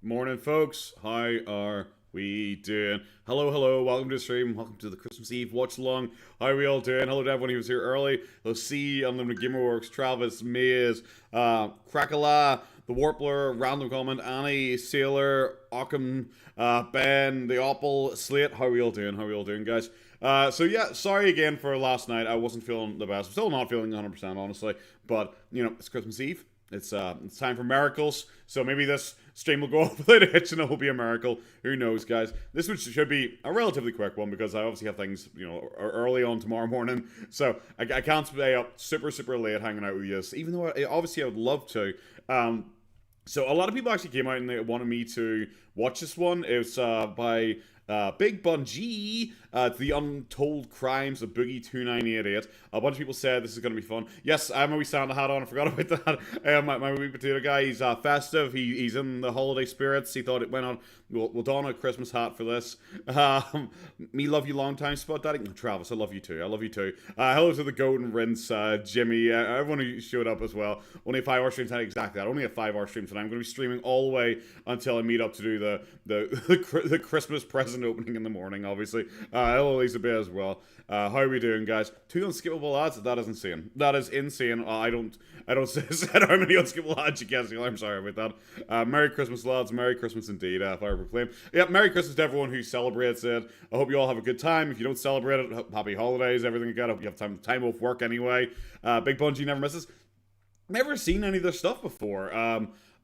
Morning, folks. How are we doing? Hello, welcome to the stream. Welcome to the Christmas Eve watch along. How are we all doing? Hello to everyone who was here early. Hello, C, Unlimited Gamerworks, Travis, Maze, Krakala, The Warpler, Random Comment, Annie, Sailor, Occam, Ben, The Opal, Slate. How are we all doing, guys? So yeah, sorry again for last night. I wasn't feeling the best. I'm still not feeling 100%, honestly. But, you know, it's Christmas Eve. It's time for miracles, so maybe this stream will go off without a hitch and it'll be a miracle. Who knows, guys? This one should be a relatively quick one because I obviously have things, you know, early on tomorrow morning. So I can't stay up super late hanging out with you, even though obviously I would love to. So a lot of people actually came out and they wanted me to watch this one. It's by BigBunjeeeeee, The Untold Crimes of Boogie2988. A bunch of people said this is going to be fun. Yes, I have my wee Santa hat on. I forgot about that. My wee potato guy, he's festive. He's in the holiday spirits. He thought it went on. We'll don a Christmas hat for this. Me love you long time, Spot Daddy. Travis, I love you too. Hello to the Golden Rinse, Jimmy, everyone who showed up as well. Only a 5-hour stream tonight, exactly that. Only a 5-hour stream tonight. I'm going to be streaming all the way until I meet up to do the Christmas present opening in the morning, obviously. Hello, Lisa Bay as well. How are we doing, guys? 2 unskippable ads? That is insane. That is insane. I don't say how many unskippable ads you guys. I'm sorry about that. Merry Christmas, lads. Merry Christmas indeed, if I proclaim. Yeah, Merry Christmas to everyone who celebrates it. I hope you all have a good time. If you don't celebrate it, happy holidays, everything like that. I hope you have time off work anyway. Big Bungie never misses. Never seen any of this stuff before.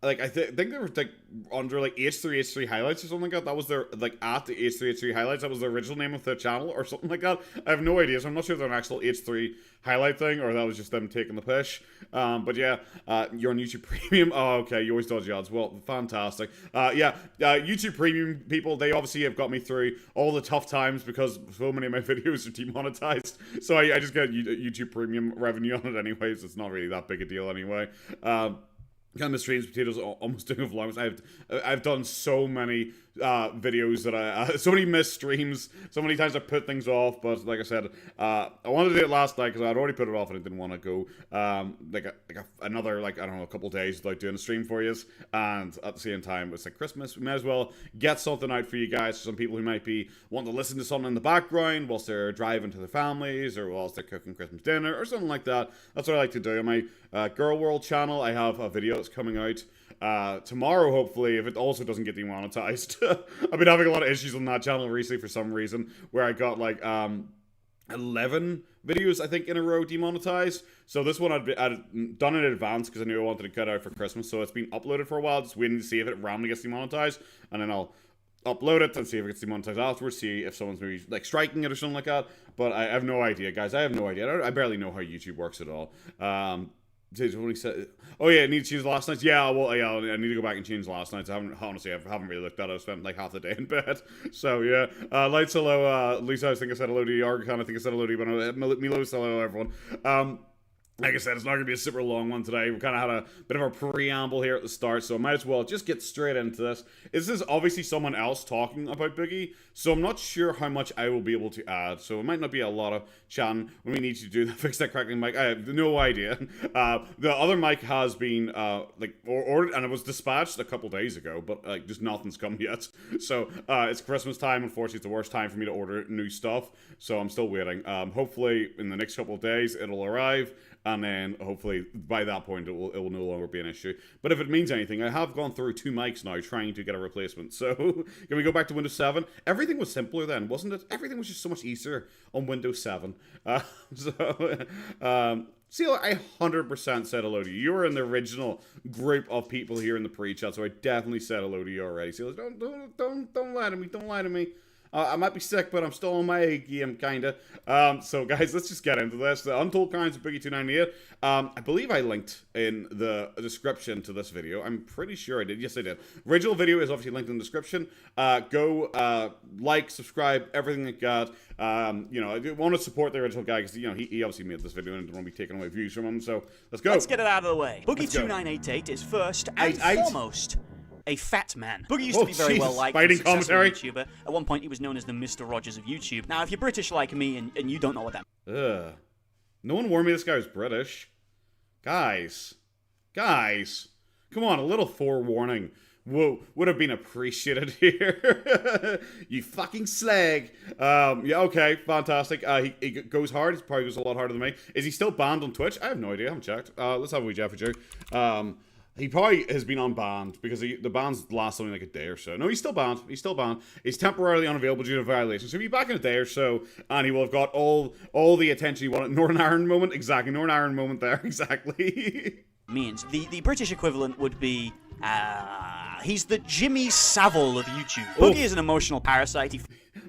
I think they were like under like H3 highlights or something like that. That was their like at the H3 highlights. That was the original name of the channel or something like that. I have no idea. So I'm not sure if they're an actual H3 highlight thing or that was just them taking the pish. But yeah, you're on YouTube Premium. Oh, okay. You always dodge odds. Well, fantastic. YouTube Premium people, they obviously have got me through all the tough times because so many of my videos are demonetized. So I just get YouTube Premium revenue on it anyways. So it's not really that big a deal anyway. Kind of streams, potatoes, almost doing vlogs. I've done so many videos that so many missed streams, so many times I put things off. But like I said, I wanted to do it last night because I'd already put it off and I didn't want to go another I don't know, a couple days without doing a stream for you. And at the same time, it's like Christmas. We might as well get something out for you guys. Some people who might be wanting to listen to something in the background whilst they're driving to their families or whilst they're cooking Christmas dinner or something like that. That's what I like to do. On my Girl World channel, I have a video that's coming out tomorrow, hopefully, if it also doesn't get demonetized. I've been having a lot of issues on that channel recently for some reason, where I got like 11 videos, I think, in a row demonetized. So this one I'd done in advance because I knew I wanted to cut out for Christmas, so it's been uploaded for a while, just waiting to see if it randomly gets demonetized, and then I'll upload it and see if it gets demonetized afterwards, see if someone's maybe like striking it or something like that. But I have no idea, guys. I have no idea. I barely know how YouTube works at all. Oh yeah, I need to change last night's. Yeah, well, yeah, I need to go back and change last night's. I haven't really looked at it. I spent like half the day in bed. So yeah, Lights, hello. Lisa, I think I said hello to you. Argon, I think I said hello to you. But Milos, hello everyone. Like I said, it's not going to be a super long one today. We kind of had a bit of a preamble here at the start, so I might as well just get straight into this. This is obviously someone else talking about Boogie, so I'm not sure how much I will be able to add. So it might not be a lot of chatting when we need to do the fix that crackling mic. I have no idea. The other mic has been ordered, and it was dispatched a couple days ago, but like just nothing's come yet. So it's Christmas time. Unfortunately, it's the worst time for me to order new stuff, so I'm still waiting. Hopefully, in the next couple of days, it'll arrive. And then, hopefully, by that point, it will no longer be an issue. But if it means anything, I have gone through 2 mics now trying to get a replacement. So, can we go back to Windows 7? Everything was simpler then, wasn't it? Everything was just so much easier on Windows 7. Seal, I 100% said hello to you. You were in the original group of people here in the pre-chat, so I definitely said hello to you already. Seal, don't lie to me. Don't lie to me. I might be sick, but I'm still on my A game, kinda. So, guys, let's just get into this. The Untold Crimes of Boogie2988. I believe I linked in the description to this video. I'm pretty sure I did. Yes, I did. Original video is obviously linked in the description. Go like, subscribe, everything like that. You know, I want to support the original guy because, you know, he obviously made this video and didn't want to be taking away views from him. So, let's go. Let's get it out of the way. Boogie2988 is first and foremost a fat man. Boogie used to be very well liked as a successful YouTuber. At one point, he was known as the Mr. Rogers of YouTube. Now, if you're British like me and you don't know what that means... No one warned me this guy was British. Guys. Come on, a little forewarning would have been appreciated here. You fucking slag. Yeah, okay, fantastic. He goes hard. He probably goes a lot harder than me. Is he still banned on Twitch? I have no idea. I haven't checked. Let's have a wee Jeffy Joe. He probably has been unbanned because the bans last only like a day or so. No, he's still banned. He's still banned. He's temporarily unavailable due to violations. So he'll be back in a day or so, and he will have got all the attention he wanted. Northern Ireland moment, exactly. Northern Ireland moment there, exactly. Means the British equivalent would be he's the Jimmy Savile of YouTube. Boogie is an emotional parasite. He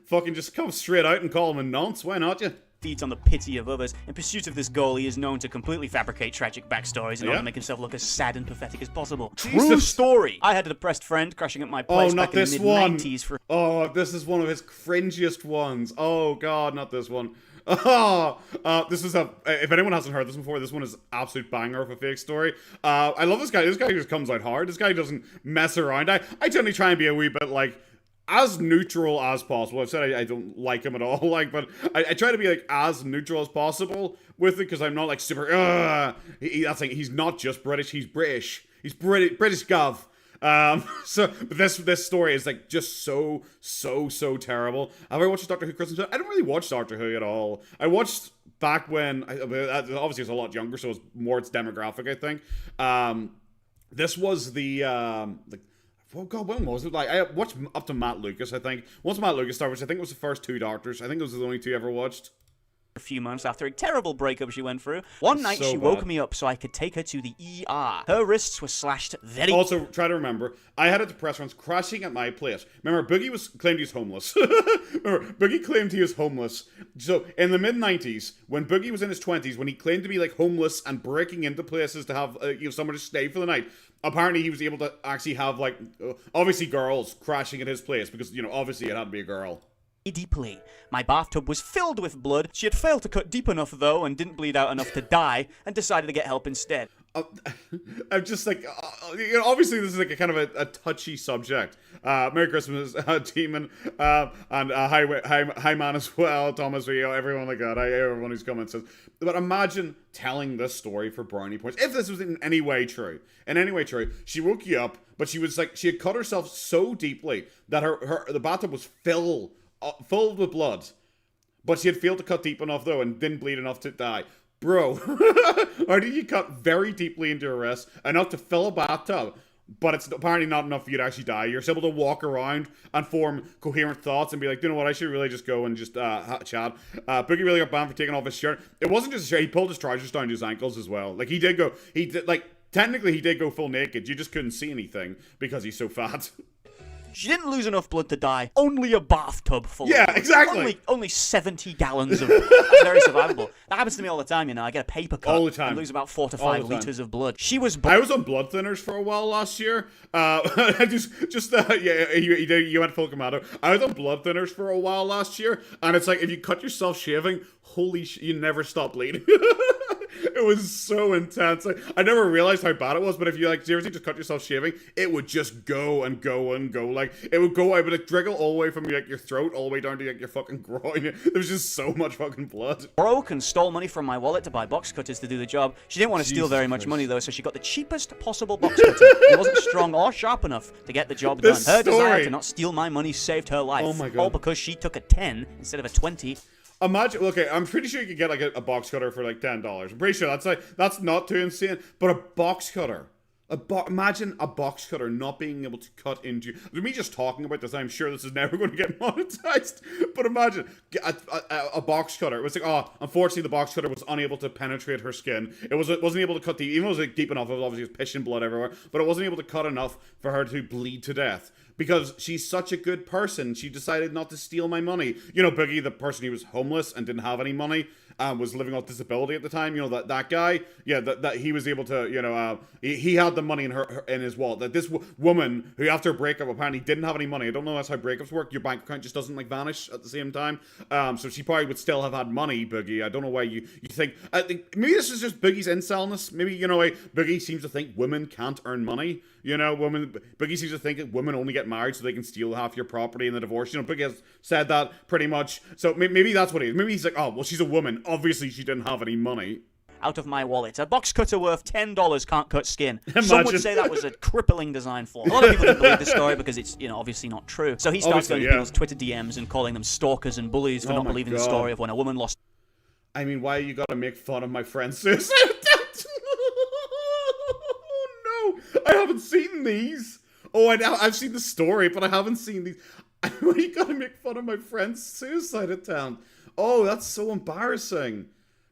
fucking just come straight out and call him a nonce. Why not, you? Feeds on the pity of others. In pursuit of this goal, he is known to completely fabricate tragic backstories in order to make himself look as sad and pathetic as possible. True story. I had a depressed friend crashing at my place back in the mid-90s for... Oh, this is one of his cringiest ones. Oh, God, not this one. This is if anyone hasn't heard this before, this one is absolute banger of a fake story. I love this guy. This guy just comes out hard. This guy doesn't mess around. I generally try and be a wee bit like as neutral as possible. I've said I don't like him at all, like, but I try to be like as neutral as possible with it because I'm not like super. That's like he's not just British. He's British. He's British gov. But this story is like just so terrible. Have I watched Doctor Who Christmas? I don't really watch Doctor Who at all. I watched back when obviously I was a lot younger, so it's demographic, I think. This was the oh God, when was it? Like I watched up to Matt Lucas, I think. Once Matt Lucas started, which I think was the first two Doctors. I think those were the only two I ever watched. A few months after a terrible breakup she went through. One night she woke me up so I could take her to the ER. Her wrists were slashed very... Also, try to remember, I had a depressed once crashing at my place. Remember, Boogie claimed he was homeless. Remember, Boogie claimed he was homeless. So, in the mid-90s, when Boogie was in his 20s, when he claimed to be, like, homeless and breaking into places to have, somewhere to stay for the night, apparently he was able to actually have, like, obviously girls crashing at his place, because, obviously it had to be a girl. Deeply. My bathtub was filled with blood. She had failed to cut deep enough, though, and didn't bleed out enough to die, and decided to get help instead. I'm just like, obviously this is like a kind of a touchy subject. Merry Christmas, Demon, and hi man as well, Thomas, everyone like that, everyone who's coming says. But imagine telling this story for brownie points. If this was in any way true, she woke you up, but she had cut herself so deeply that the bathtub was filled with blood, but she had failed to cut deep enough though, and didn't bleed enough to die. Bro, or did you cut very deeply into your wrist, enough to fill a bathtub, but it's apparently not enough for you to actually die? You're able to walk around and form coherent thoughts and be like, you know what, I should really just go and just chat. Boogie really got banned for taking off his shirt. It wasn't just his shirt, he pulled his trousers down to his ankles as well. Like, technically he did go full naked, you just couldn't see anything because he's so fat. She didn't lose enough blood to die. Only a bathtub full of blood. Exactly. Only 70 gallons of blood. That's very survivable. That happens to me all the time, I get a paper cut. All the time. And lose about 4 to 5 liters of blood. I was on blood thinners for a while last year. You went full commando. I was on blood thinners for a while last year, and it's like, if you cut yourself shaving, holy shit, you never stop bleeding. It was so intense. I never realized how bad it was, but if you seriously just cut yourself shaving, it would just go and go and go. Like, it would go, it would driggle all the way from your throat all the way down to your fucking groin. There was just so much fucking blood. Broke and stole money from my wallet to buy box cutters to do the job. She didn't want to steal very much money though, so she got the cheapest possible box cutter. It wasn't strong or sharp enough to get the job done. Her desire to not steal my money saved her life. Oh my God. All because she took a 10 instead of a 20. Imagine, okay, I'm pretty sure you could get a box cutter for $10. I'm pretty sure that's not too insane, but a box cutter. Imagine a box cutter not being able to cut into... Me just talking about this, I'm sure this is never going to get monetized, but imagine a box cutter. It was like, unfortunately the box cutter was unable to penetrate her skin. It wasn't able to cut deep, even though it was deep enough, it was obviously pissing blood everywhere, but it wasn't able to cut enough for her to bleed to death. Because she's such a good person, she decided not to steal my money. Boogie, the person who was homeless and didn't have any money, was living off disability at the time. That guy, that he was able to, he had the money in his wallet. That this woman, who after a breakup apparently didn't have any money. I don't know that's how breakups work. Your bank account just doesn't vanish at the same time. So she probably would still have had money, Boogie. I don't know why you think. I think maybe this is just Boogie's incelness. Maybe Boogie seems to think women can't earn money. Boogie seems to think that women only get married so they can steal half your property in the divorce. Boogie has said that pretty much. So maybe that's what it is. Maybe he's like, oh, well, she's a woman. Obviously, she didn't have any money. out of my wallet. A box cutter worth $10 can't cut skin. Some would say that was a crippling design flaw. A lot of people don't believe this story because it's, obviously not true. So he starts going to people's Twitter DMs and calling them stalkers and bullies for not believing the story of when a woman lost. I mean, why you gotta make fun of my friend's suicide? Oh no, I haven't seen these. Oh, I've seen the story, but I haven't seen these. Why you gotta make fun of my friend's suicide attempt? Oh, that's so embarrassing.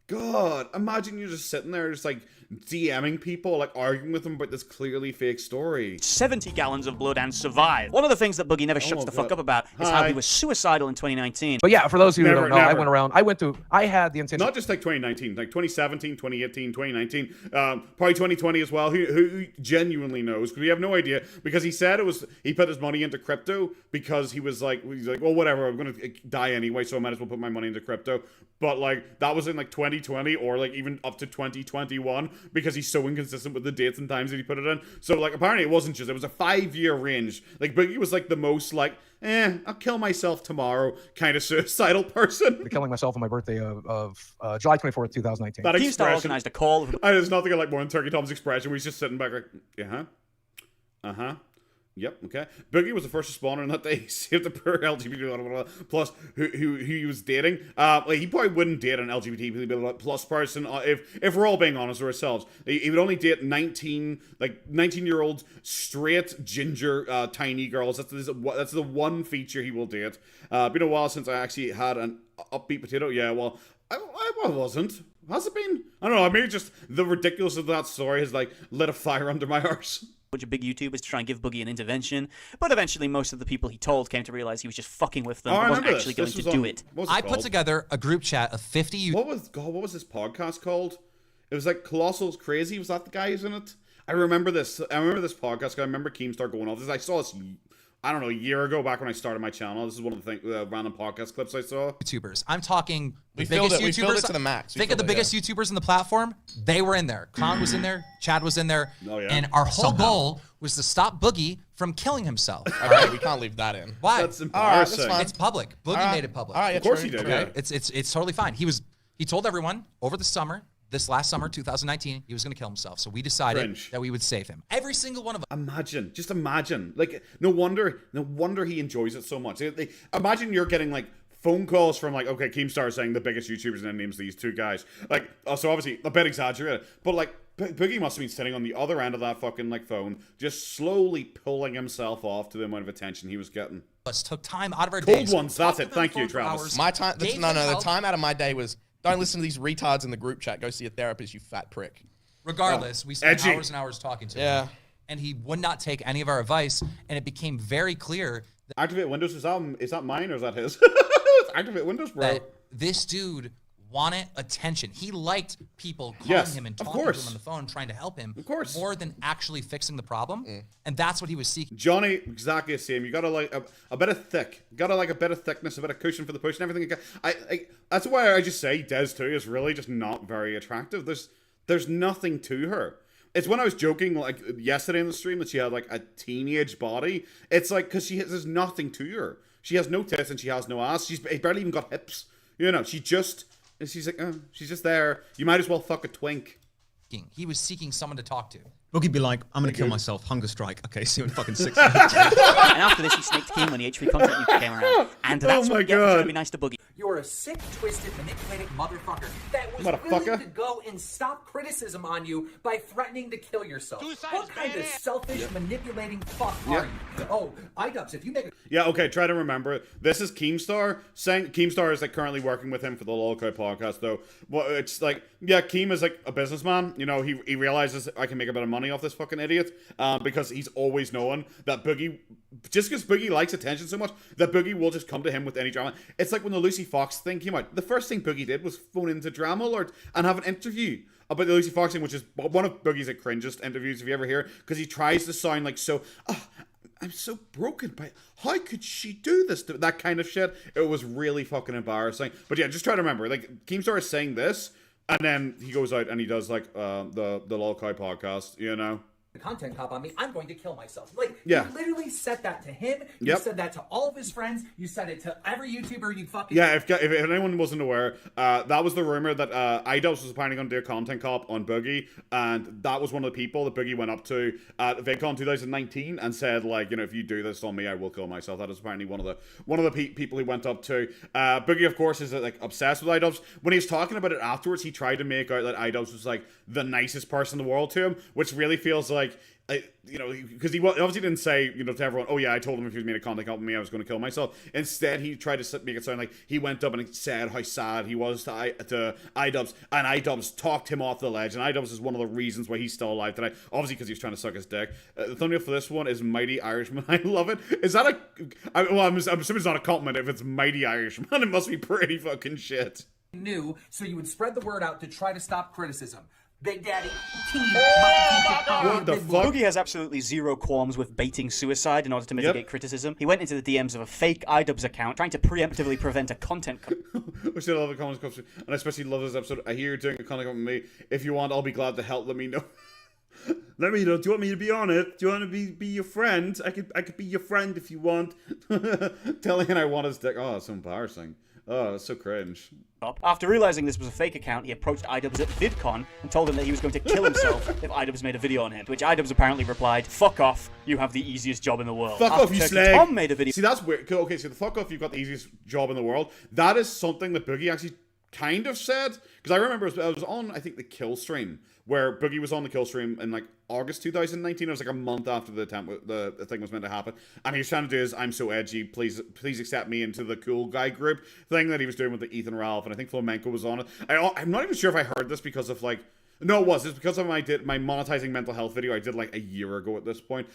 God, imagine you're just sitting there, just like DMing people, like arguing with them about this clearly fake story. 70 gallons of blood and survived. One of the things that Boogie never shuts the fuck up about is how he was suicidal in 2019. But yeah, for those who don't know, I had the intention. Not just like 2019, like 2017, 2018, 2019, probably 2020 as well. Who genuinely knows? Because we have no idea. Because he said he put his money into crypto because he's like, well, whatever, I'm gonna die anyway, so I might as well put my money into crypto. But like that was in like 2020 or like even up to 2021 because he's so inconsistent with the dates and times that he put it in. So like apparently it was a 5-year range. Like Boogie was like the most like, I'll kill myself tomorrow kind of suicidal person. Killing myself on my birthday of July 24th, 2019. That expression organized a call. There's nothing I like more than Turkey Tom's expression where he's just sitting back like, Yep, okay. Boogie was the first responder on that day. He saved the poor LGBT plus who he was dating. Like he probably wouldn't date an LGBT plus person if we're all being honest with ourselves. He would only date 19-year-old straight ginger tiny girls. That's the one feature he will date. Been a while since I actually had an upbeat potato. Yeah, well, I wasn't. Has it been? I don't know. Maybe just the ridiculousness of that story has like lit a fire under my arse. Bunch of big YouTubers to try and give Boogie an intervention, but eventually most of the people he told came to realize he was just fucking with them. He wasn't actually going to do it. I put together a group chat of 50 YouTubers. What was this podcast called? It was like Colossal's Crazy. Was that the guy who's in it? I remember this podcast. I remember Keemstar going off this. I saw this, I don't know, a year ago back when I started my channel. This is one of the random podcast clips I saw. YouTubers. I'm talking we filled it to the max. Think of the biggest YouTubers in the platform. They were in there. Khan was in there. Chad was in there. Oh, yeah. And our whole goal was to stop Boogie from killing himself. All right, we can't leave that in. Why? That's embarrassing. It's public. Boogie made it public. All right, of course he did. Okay? Yeah. It's totally fine. He told everyone over the summer. This last summer, 2019, he was going to kill himself. So we decided that we would save him. Every single one of them. Just imagine. Like, no wonder he enjoys it so much. Imagine you're getting, like, phone calls from, like, okay, Keemstar is saying the biggest YouTubers and then names these two guys. Like, so obviously, a bit exaggerated. But, like, Boogie must have been sitting on the other end of that fucking, like, phone, just slowly pulling himself off to the amount of attention he was getting. Us took time out of our days. Cold ones, that's it. Thank you, Travis. My time, the time out of my day was... Don't listen to these retards in the group chat. Go see a therapist, you fat prick. Regardless, we spent hours and hours talking to him. And he would not take any of our advice, and it became very clear that Activate Windows, is that mine or is that his? Activate Windows, bro. That this dude wanted attention. He liked people calling him and talking to him on the phone, trying to help him. Of course. More than actually fixing the problem. And that's what he was seeking. Johnny, exactly the same. You gotta like a bit of thick. You gotta like a bit of thickness, a bit of cushion for the push and everything. That's why I just say Des too is really just not very attractive. There's nothing to her. It's when I was joking like yesterday in the stream that she had like a teenage body. It's like because there's nothing to her. She has no tits and she has no ass. She's barely even got hips. She's like, she's just there. You might as well fuck a twink. He was seeking someone to talk to. Boogie be like, I'm gonna kill myself. Hunger strike. Okay, see you in fucking 6 And after this, he snaked King when the HP content you came around. And that's what to be nice to Boogie. You're a sick, twisted, manipulated motherfucker that was willing to go and stop criticism on you by threatening to kill yourself. What kind of selfish, manipulating fuck are you? Oh, iDubbbz, if you make okay, try to remember. This is Keemstar saying Keemstar is like currently working with him for the Lolcow podcast, though. Well, it's like, Keem is like a businessman. He realizes I can make a bit of money off this fucking idiot because he's always known that Boogie, just because Boogie likes attention so much, that Boogie will just come to him with any drama. It's like when the Lucy Fox thing came out. The first thing Boogie did was phone into Drama Alert and have an interview about the Lucy Fox thing, which is one of Boogie's like cringest interviews if you ever hear, because he tries to sound like so, I'm so broken by how could she do this? That kind of shit. It was really fucking embarrassing. But yeah, just try to remember, like Keemstar is saying this, and then he goes out and he does like the Lolcow podcast, the content cop on me, I'm going to kill myself. Like, yeah. You literally said that to him. You said that to all of his friends. You said it to every YouTuber you fucking... Yeah, if anyone wasn't aware, that was the rumor that iDubbbz was apparently going to do a content cop on Boogie, and that was one of the people that Boogie went up to at VidCon 2019 and said, like, you know, if you do this on me, I will kill myself. That is apparently one of the people he went up to. Boogie, of course, is like obsessed with iDubbbz. When he was talking about it afterwards, he tried to make out that iDubbbz was like the nicest person in the world to him, which really feels like, you know, because he obviously didn't say, you know, to everyone, oh yeah, I told him if he was made a contact with me, I was going to kill myself. Instead, he tried to make it sound like he went up and he said how sad he was to iDubbbz, and iDubbbz talked him off the ledge, and iDubbbz is one of the reasons why he's still alive today. Obviously, because he was trying to suck his dick. The thumbnail for this one is Mighty Irishman. I love it. Is that I'm assuming it's not a compliment. If it's Mighty Irishman, it must be pretty fucking shit. Knew, so you would spread the word out to try to stop criticism. Big Daddy, what the fuck? Boogie has absolutely zero qualms with baiting suicide in order to mitigate criticism. He went into the DMs of a fake iDubbbz account, trying to preemptively prevent a content... Which I love the comments, and I especially love this episode. I hear you're doing a content with me. If you want, I'll be glad to help. Let me know. Let me know. Do you want me to be on it? Do you want to be your friend? I could be your friend if you want. Telling him I want his dick. Oh, that's so embarrassing. Oh, that's so cringe. After realizing this was a fake account, he approached iDubbbz at VidCon and told him that he was going to kill himself if iDubbbz made a video on him, to which iDubbbz apparently replied, "Fuck off, you have the easiest job in the world." Fuck off, you slag. Tom made a video. See, that's weird. Okay, so the fuck off, you've got the easiest job in the world. That is something that Boogie actually kind of said, because I remember I was on, I think, the kill stream, where Boogie was on the kill stream in like August 2019. It was like a month after the thing was meant to happen, and he was trying to do his "I'm so edgy, please accept me into the cool guy group" thing that he was doing with the Ethan Ralph, and I think Flamenco was on it. I'm not even sure if I heard this because of like... No, it was. It's because of my monetizing mental health video I did like a year ago at this point.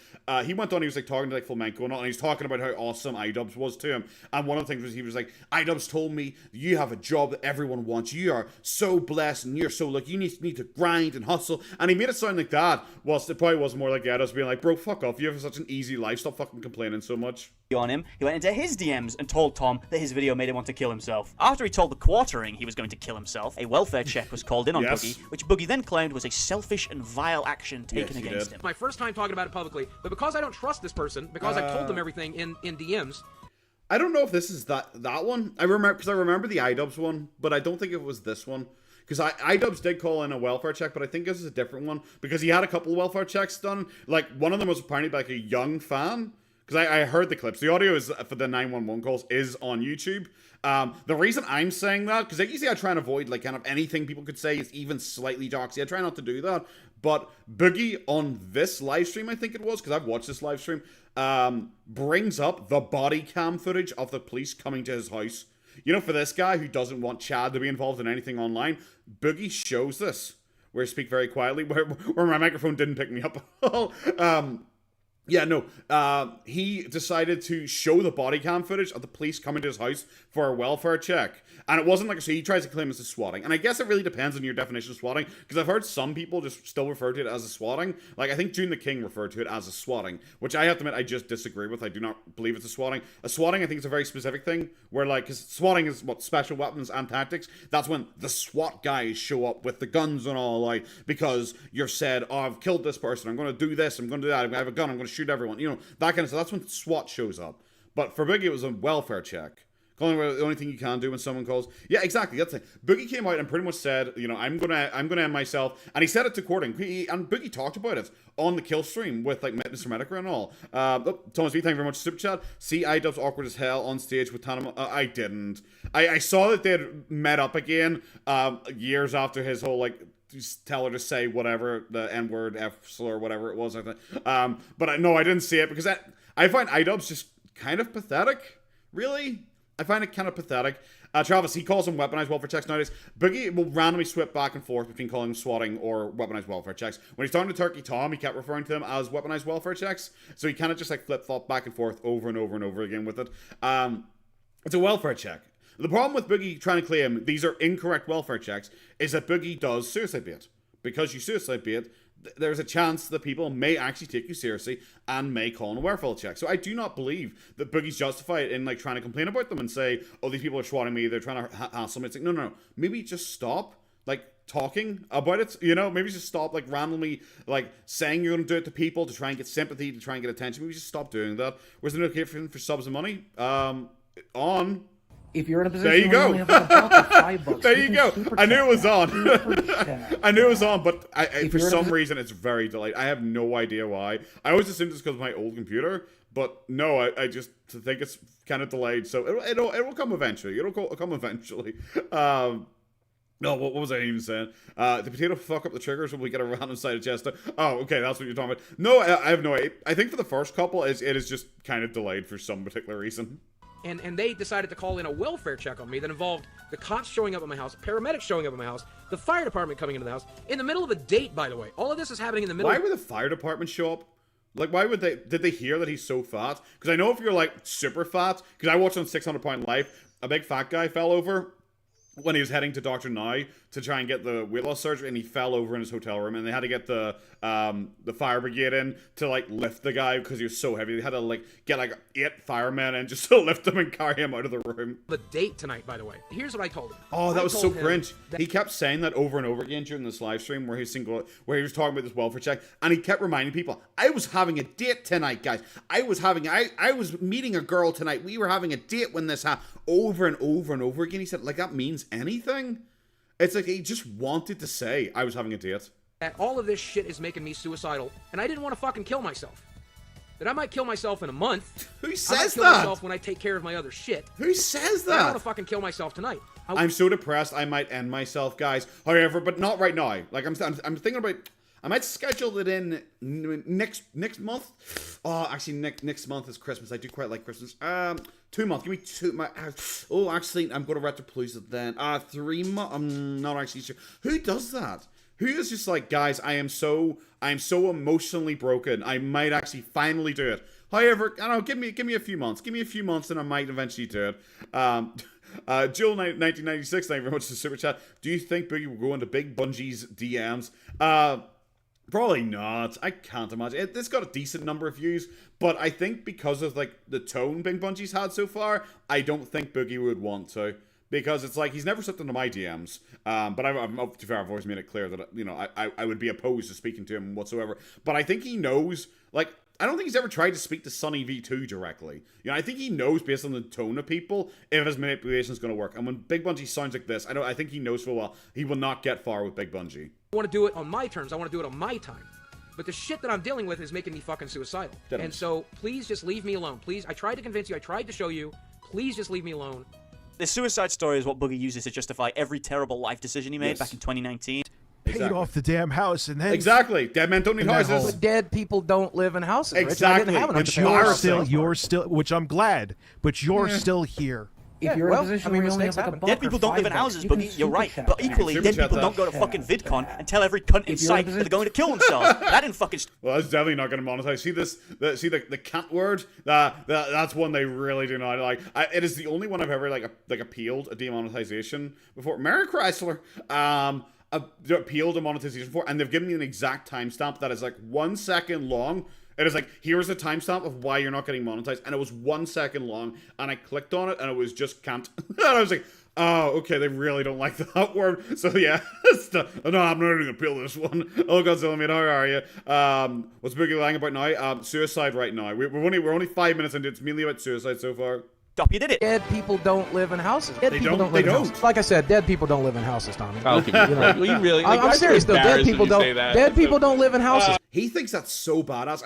He went on, he was like talking to like Flamenco and all, and he's talking about how awesome iDubbbz was to him. And one of the things was he was like, iDubbbz told me you have a job that everyone wants. You are so blessed and you're so like, you need to grind and hustle. And he made it sound like that. Whilst it probably was more like iDubbbz being like, bro, fuck off. You have such an easy life. Stop fucking complaining so much. On him, he went into his DMs and told Tom that his video made him want to kill himself. After he told the quartering he was going to kill himself, a welfare check was called in on Boogie, which Boogie then claimed was a selfish and vile action taken against him. My first time talking about it publicly, but because I don't trust this person, because I've told them everything in DMs. I don't know if this is that one. I remember the iDubbbz one, but I don't think it was this one. Because iDubbbz did call in a welfare check, but I think this is a different one. Because he had a couple of welfare checks done. Like, one of them was apparently by like a young fan. Because I heard the clips. The audio is for the 911 calls is on YouTube. The reason I'm saying that, because usually I try and avoid like kind of anything people could say is even slightly doxy. I try not to do that. But Boogie on this live stream, I think it was, because I've watched this live stream, brings up the body cam footage of the police coming to his house. You know, for this guy who doesn't want Chad to be involved in anything online, Boogie shows this. Where I speak very quietly, where my microphone didn't pick me up. Yeah, no, he decided to show the body cam footage of the police coming to his house for a welfare check. And it wasn't like, so he tries to claim it's a swatting. And I guess it really depends on your definition of swatting, because I've heard some people just still refer to it as a swatting. Like, I think June the King referred to it as a swatting, which I have to admit I just disagree with. I do not believe it's a swatting. A swatting, I think, is a very specific thing, where, like, because swatting is, what, special weapons and tactics. That's when the SWAT guys show up with the guns and all, like, because you're said, oh, I've killed this person, I'm going to do this, I'm going to do that, I have a gun, I'm going to shoot everyone, you know, that kind of stuff. That's when SWAT shows up. But for Boogie, it was a welfare check. Calling the only thing you can do when someone calls. Yeah, exactly. That's it. Boogie came out and pretty much said, you know, I'm gonna end myself, and he said it to Courting. And Boogie talked about it on the kill stream with like Mr. Medica and all. Thomas B, thank you very much. Super chat. See, iDubbbz awkward as hell on stage with Tana. I didn't. I saw that they'd met up again years after his whole like. Just tell her to say whatever, the N-word, F-slur, whatever it was, I think. But I didn't see it, because I find iDubbbz just kind of pathetic. Really? I find it kind of pathetic. Travis, he calls them weaponized welfare checks nowadays. Boogie will randomly swip back and forth between calling them swatting or weaponized welfare checks. When he's talking to Turkey Tom, he kept referring to them as weaponized welfare checks. So he kind of just like flip-flop back and forth over and over and over again with it. It's a welfare check. The problem with Boogie trying to claim these are incorrect welfare checks is that Boogie does suicide bait. Because you suicide bait, there's a chance that people may actually take you seriously and may call in a welfare check. So I do not believe that Boogie's justified in like trying to complain about them and say, oh, these people are swatting me, they're trying to hassle me. It's like, no. Maybe just stop. Like, talking about it, you know, maybe just stop like randomly like saying you're going to do it to people to try and get sympathy, to try and get attention. Maybe just stop doing that. Where's the notification for subs and money? On. If you're in a position there you go. where you only have about $5, there you go. I knew it was on. I knew it was on, but for some reason it's very delayed. I have no idea why. I always assumed it's because of my old computer, but no, I just think it's kind of delayed. So it'll come eventually. It'll come eventually. No, what was I even saying? The potato fuck up the triggers when we get a random sided chest. Oh, okay, that's what you're talking about. No, I have no idea. I think for the first couple, it is just kind of delayed for some particular reason. And they decided to call in a welfare check on me that involved the cops showing up at my house, paramedics showing up at my house, the fire department coming into the house, in the middle of a date, by the way. All of this is happening in the middle. Why would the fire department show up? Like, why would they? Did they hear that he's so fat? Because I know if you're, like, super fat, because I watched on 600 Pound Life, a big fat guy fell over when he was heading to Dr. Now to try and get the weight loss surgery, and he fell over in his hotel room, and they had to get the fire brigade in to like lift the guy because he was so heavy. They had to like get like 8 firemen in just to lift him and carry him out of the room. The date tonight, by the way. Here's what I told him. Oh, that was so cringe. He kept saying that over and over again during this live stream where he was talking about this welfare check, and he kept reminding people, I was having a date tonight, guys. I was meeting a girl tonight. We were having a date when this happened. Over and over and over again. He said, like, that means anything? It's like he just wanted to say, I was having a date. That all of this shit is making me suicidal, and I didn't want to fucking kill myself. That I might kill myself in a month. Who says I might kill that? myself when I take care of my other shit. Who says I don't that? want to fucking kill myself tonight. I'm so depressed, I might end myself, guys. However, but not right now. Like, I'm thinking about... I might schedule it in next month. Oh, actually, next month is Christmas. I do quite like Christmas. 2 months. Give me 2. Actually, I'm going to Retropalooza then. 3 months. I'm not actually sure. Who does that? Who is just like, guys, I am so emotionally broken. I might actually finally do it. However, I don't know. Give me a few months. Give me a few months, and I might eventually do it. Jill 1996. Thank you very much for the super chat. Do you think Boogie will go into Big Bunjee's DMs? Probably not. I can't imagine. It's got a decent number of views, but I think because of like the tone Big Bunjee's had so far, I don't think Boogie would want to. Because it's like, he's never slipped into my DMs. But to be fair, I've always made it clear that, you know, I would be opposed to speaking to him whatsoever. But I think he knows, like, I don't think he's ever tried to speak to Sunny V2 directly. You know, I think he knows based on the tone of people if his manipulation is going to work. And when Big Bunjee sounds like this, I think he knows full well he will not get far with Big Bunjee. I want to do it on my terms. I want to do it on my time. But the shit that I'm dealing with is making me fucking suicidal. Definitely. And so, please just leave me alone. Please, I tried to convince you. I tried to show you. Please just leave me alone. This suicide story is what Boogie uses to justify every terrible life decision he made back in 2019. Paid off the damn house and then dead men don't need houses. But dead people don't live in houses. Exactly. But you're still, which I'm glad, but you're still here. If you're in a position where you only have like a buck dead people or don't live in $5, houses, you can Boogie. You're right. super But chat equally, that. dead people don't go to fucking VidCon and tell every cunt in sight that they're going to kill themselves. That didn't fucking... Well, that's definitely not going to monetize. See the cunt word? That's one they really do not like. It is the only one I've ever like appealed a demonetization before. Mary Chrysler. Appealed a monetization for, and they've given me an exact timestamp that is like 1 second long. It is like, here's a timestamp of why you're not getting monetized, and it was 1 second long, and I clicked on it, and it was just can't. And I was like, oh, okay, they really don't like that word. So yeah, no, I'm not even gonna appeal this one. Oh, Godzilla, mate, how are you? What's Boogie lying about now? Suicide right now. We're only 5 minutes into it. It's mainly about suicide so far. Stop, you did it. Dead people don't live in houses. Dead people don't live in houses. Like I said, dead people don't live in houses, Tommy. Okay, you really? Like, I'm serious though. Dead people don't. Dead people don't live in houses. He thinks that's so badass.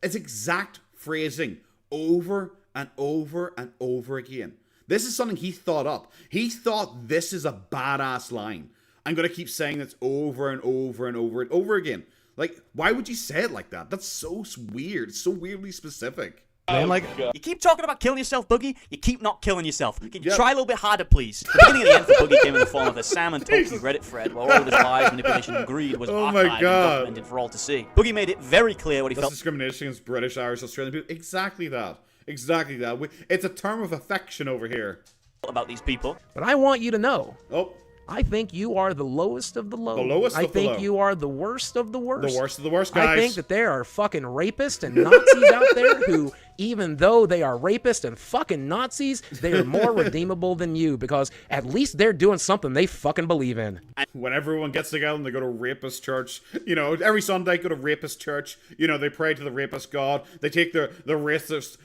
It's exact phrasing over and over and over again. This is something he thought up. He thought this is a badass line. I'm gonna keep saying this over and over and over and over again. Like, why would you say it like that? That's so weird. It's so weirdly specific. Man, like, you keep talking about killing yourself, Boogie. You keep not killing yourself. Can you try a little bit harder, please? The beginning of the end for Boogie came in the form of a Sam and Tolkien Reddit thread where all of his lies, manipulation, and greed was archived and documented for all to see. Boogie made it very clear what he felt. Discrimination against British, Irish, Australian people. Exactly that. Exactly that. It's a term of affection over here. About these people. But I want you to know. Oh. I think you are the lowest of the low. The lowest of the low. I think you are the worst of the worst. The worst of the worst, guys. I think that there are fucking rapists and Nazis out there who even though they are rapists and fucking Nazis, they are more redeemable than you because at least they're doing something they fucking believe in. When everyone gets together and they go to rapist church, you know, every Sunday go to rapist church, you know, they pray to the rapist god, they take the rapist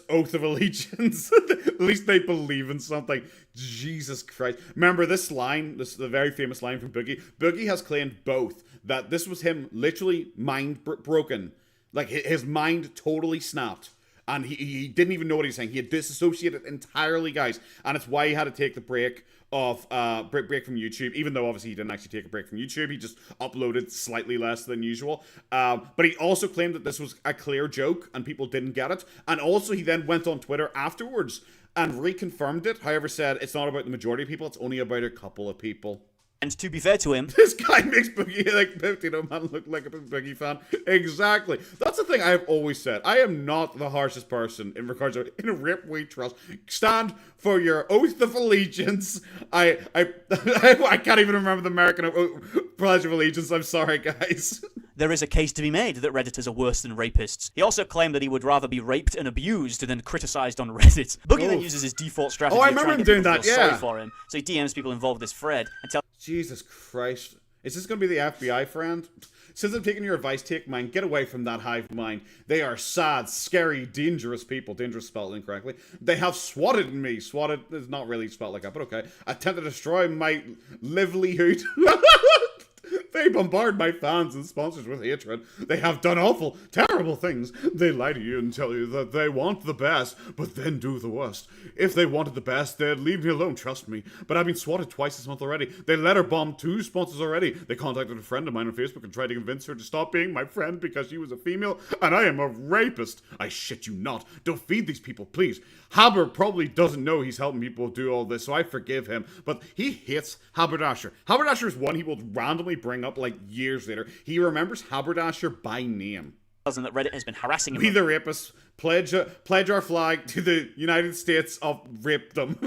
oath of allegiance. At least they believe in something. Jesus Christ. Remember this line, this is the very famous line from Boogie. Boogie has claimed both, that this was him literally mind broken. Like, his mind totally snapped. And he didn't even know what he was saying. He had disassociated entirely, guys. And it's why he had to take the break from YouTube, even though obviously he didn't actually take a break from YouTube. He just uploaded slightly less than usual. But he also claimed that this was a clear joke and people didn't get it. And also he then went on Twitter afterwards and reconfirmed it. However, said it's not about the majority of people, it's only about a couple of people. And to be fair to him, this guy makes Boogie, like, man, look like a Boogie fan. Exactly. That's the thing I've always said. I am not the harshest person in regards to in a rip we trust. Stand for your oath of allegiance. I can't even remember the American Pledge of Allegiance. I'm sorry, guys. There is a case to be made that Redditors are worse than rapists. He also claimed that he would rather be raped and abused than criticized on Reddit. Boogie then uses his default strategy I remember him doing that, sorry for him. So he DMs people involved with this thread and tells... Jesus Christ. Is this going to be the FBI friend? Since I'm taking your advice, take mine. Get away from that hive mind. They are sad, scary, dangerous people. Dangerous spelled incorrectly. They have swatted me. Swatted is not really spelled like that, but okay. Attempt to destroy my livelihood. They bombard my fans and sponsors with hatred. They have done awful, terrible things. They lie to you and tell you that they want the best, but then do the worst. If they wanted the best, they'd leave me alone, trust me. But I've been swatted twice this month already. They letter bombed 2 sponsors already. They contacted a friend of mine on Facebook and tried to convince her to stop being my friend because she was a female, and I am a rapist. I shit you not. Don't feed these people, please. Haber probably doesn't know he's helping people do all this, so I forgive him. But he hates Haberdasher. Haberdasher is one he will randomly bring up like years later. He remembers Haberdasher by name. That Reddit has been harassing him. We the rapists pledge our flag to the United States of rapedom.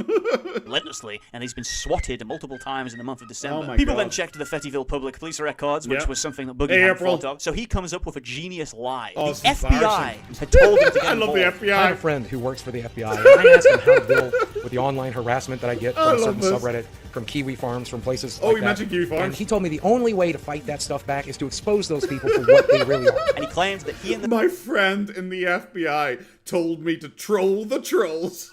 Relentlessly, and he's been swatted multiple times in the month of December. Oh my People God. then checked the Fettyville Public Police records, which was something that Boogie Hey, hadn't April. thought of. So he comes up with a genius lie. Oh, The it's FBI embarrassing. had told him to get I love the involved. FBI. I have a friend who works for the FBI, and I asked him how to deal with the online harassment that I get from a certain subreddit, from Kiwi farms, from places like you that. mentioned Kiwi farms. And he told me the only way to fight that stuff back is to expose those people for what they really are. And he claims that he and the My friend in the FBI told me to troll the trolls.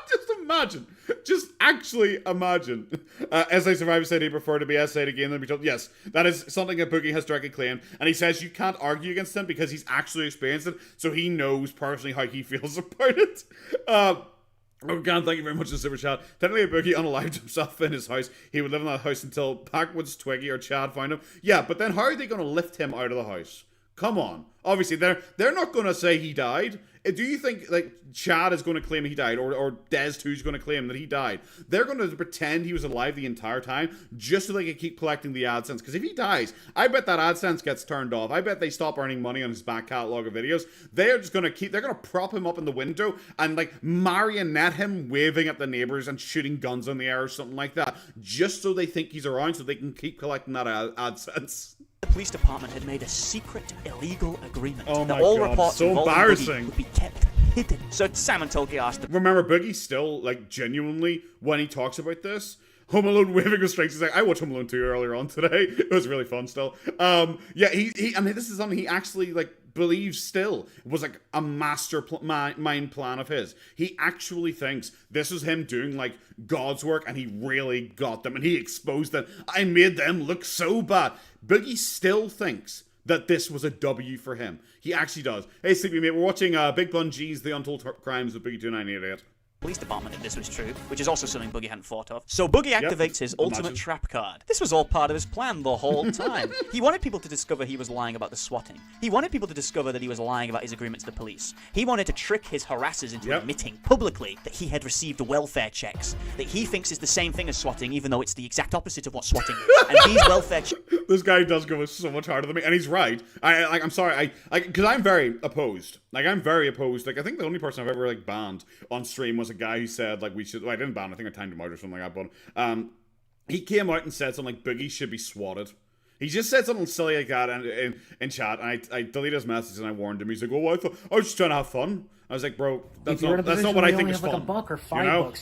Just imagine. Just actually imagine. As I Survivor said, he'd prefer to be essayed again than be told. Yes, that is something that Boogie has directly claimed. And he says you can't argue against him because he's actually experienced it. So he knows personally how he feels about it. Oh, God, thank you very much for the super chat. Technically, Boogie unalived himself in his house. He would live in that house until Backwoods Twiggy or Chad found him. Yeah, but then how are they going to lift him out of the house? Come on. Obviously, they're not going to say he died. Do you think, like, Chad is going to claim he died, or Dez 2 is going to claim that he died? They're going to pretend he was alive the entire time just so they can keep collecting the AdSense. Because if he dies, I bet that AdSense gets turned off. I bet they stop earning money on his back catalog of videos. They're just going to they're going to prop him up in the window and, like, marionette him waving at the neighbors and shooting guns in the air or something like that. Just so they think he's around so they can keep collecting that AdSense. The police department had made a secret, illegal agreement Oh that my all God, reports so involving embarrassing. Boogie would be kept hidden. So Simon Tolkien asked the... Remember, Boogie still, like, genuinely, when he talks about this, Home Alone waving restraints, he's like, I watched Home Alone 2 earlier on today. It was really fun still. Yeah, he I mean, this is something he actually, like, believes still was like a master mind plan of his. He actually thinks this was him doing like God's work and he really got them and he exposed them. I made them look so bad. Boogie still thinks that this was a W for him. He actually does. Hey, Sleepy Mate, we're watching BigBunjeeeee's The Untold Crimes of Boogie2988. Police department if this was true, which is also something Boogie hadn't thought of. So Boogie activates his ultimate trap card. This was all part of his plan the whole time. He wanted people to discover he was lying about the swatting. He wanted people to discover that he was lying about his agreement to the police. He wanted to trick his harassers into admitting publicly that he had received welfare checks, that he thinks is the same thing as swatting, even though it's the exact opposite of what swatting is. And these welfare checks... This guy does go so much harder than me, and he's right. I'm sorry, because I'm very opposed. Like, I'm very opposed. Like, I think the only person I've ever, like, banned on stream was a guy who said, like, we should... Well, I didn't ban him. I think I timed him out or something like that, but he came out and said something like, Boogie should be swatted. He just said something silly like that in chat, and I deleted his message and I warned him. He's like, "Oh, I was just trying to have fun." I was like, "Bro, that's not what I think is fun."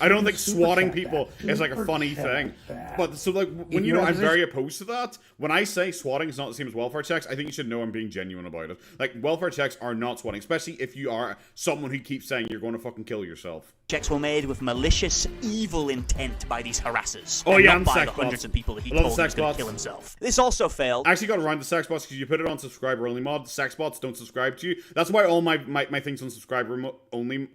I don't think swatting people is like a funny thing. But so like when I'm very opposed to that. When I say swatting is not the same as welfare checks, I think you should know I'm being genuine about it. Like welfare checks are not swatting, especially if you are someone who keeps saying you're going to fucking kill yourself. Checks were made with malicious, evil intent by these harassers. Oh yeah, not by the hundreds of people that he told he was going to kill himself. This also failed. I actually got around the sex bots because you put it on subscriber only mod. Sex bots don't subscribe to you. That's why all my things on subscriber only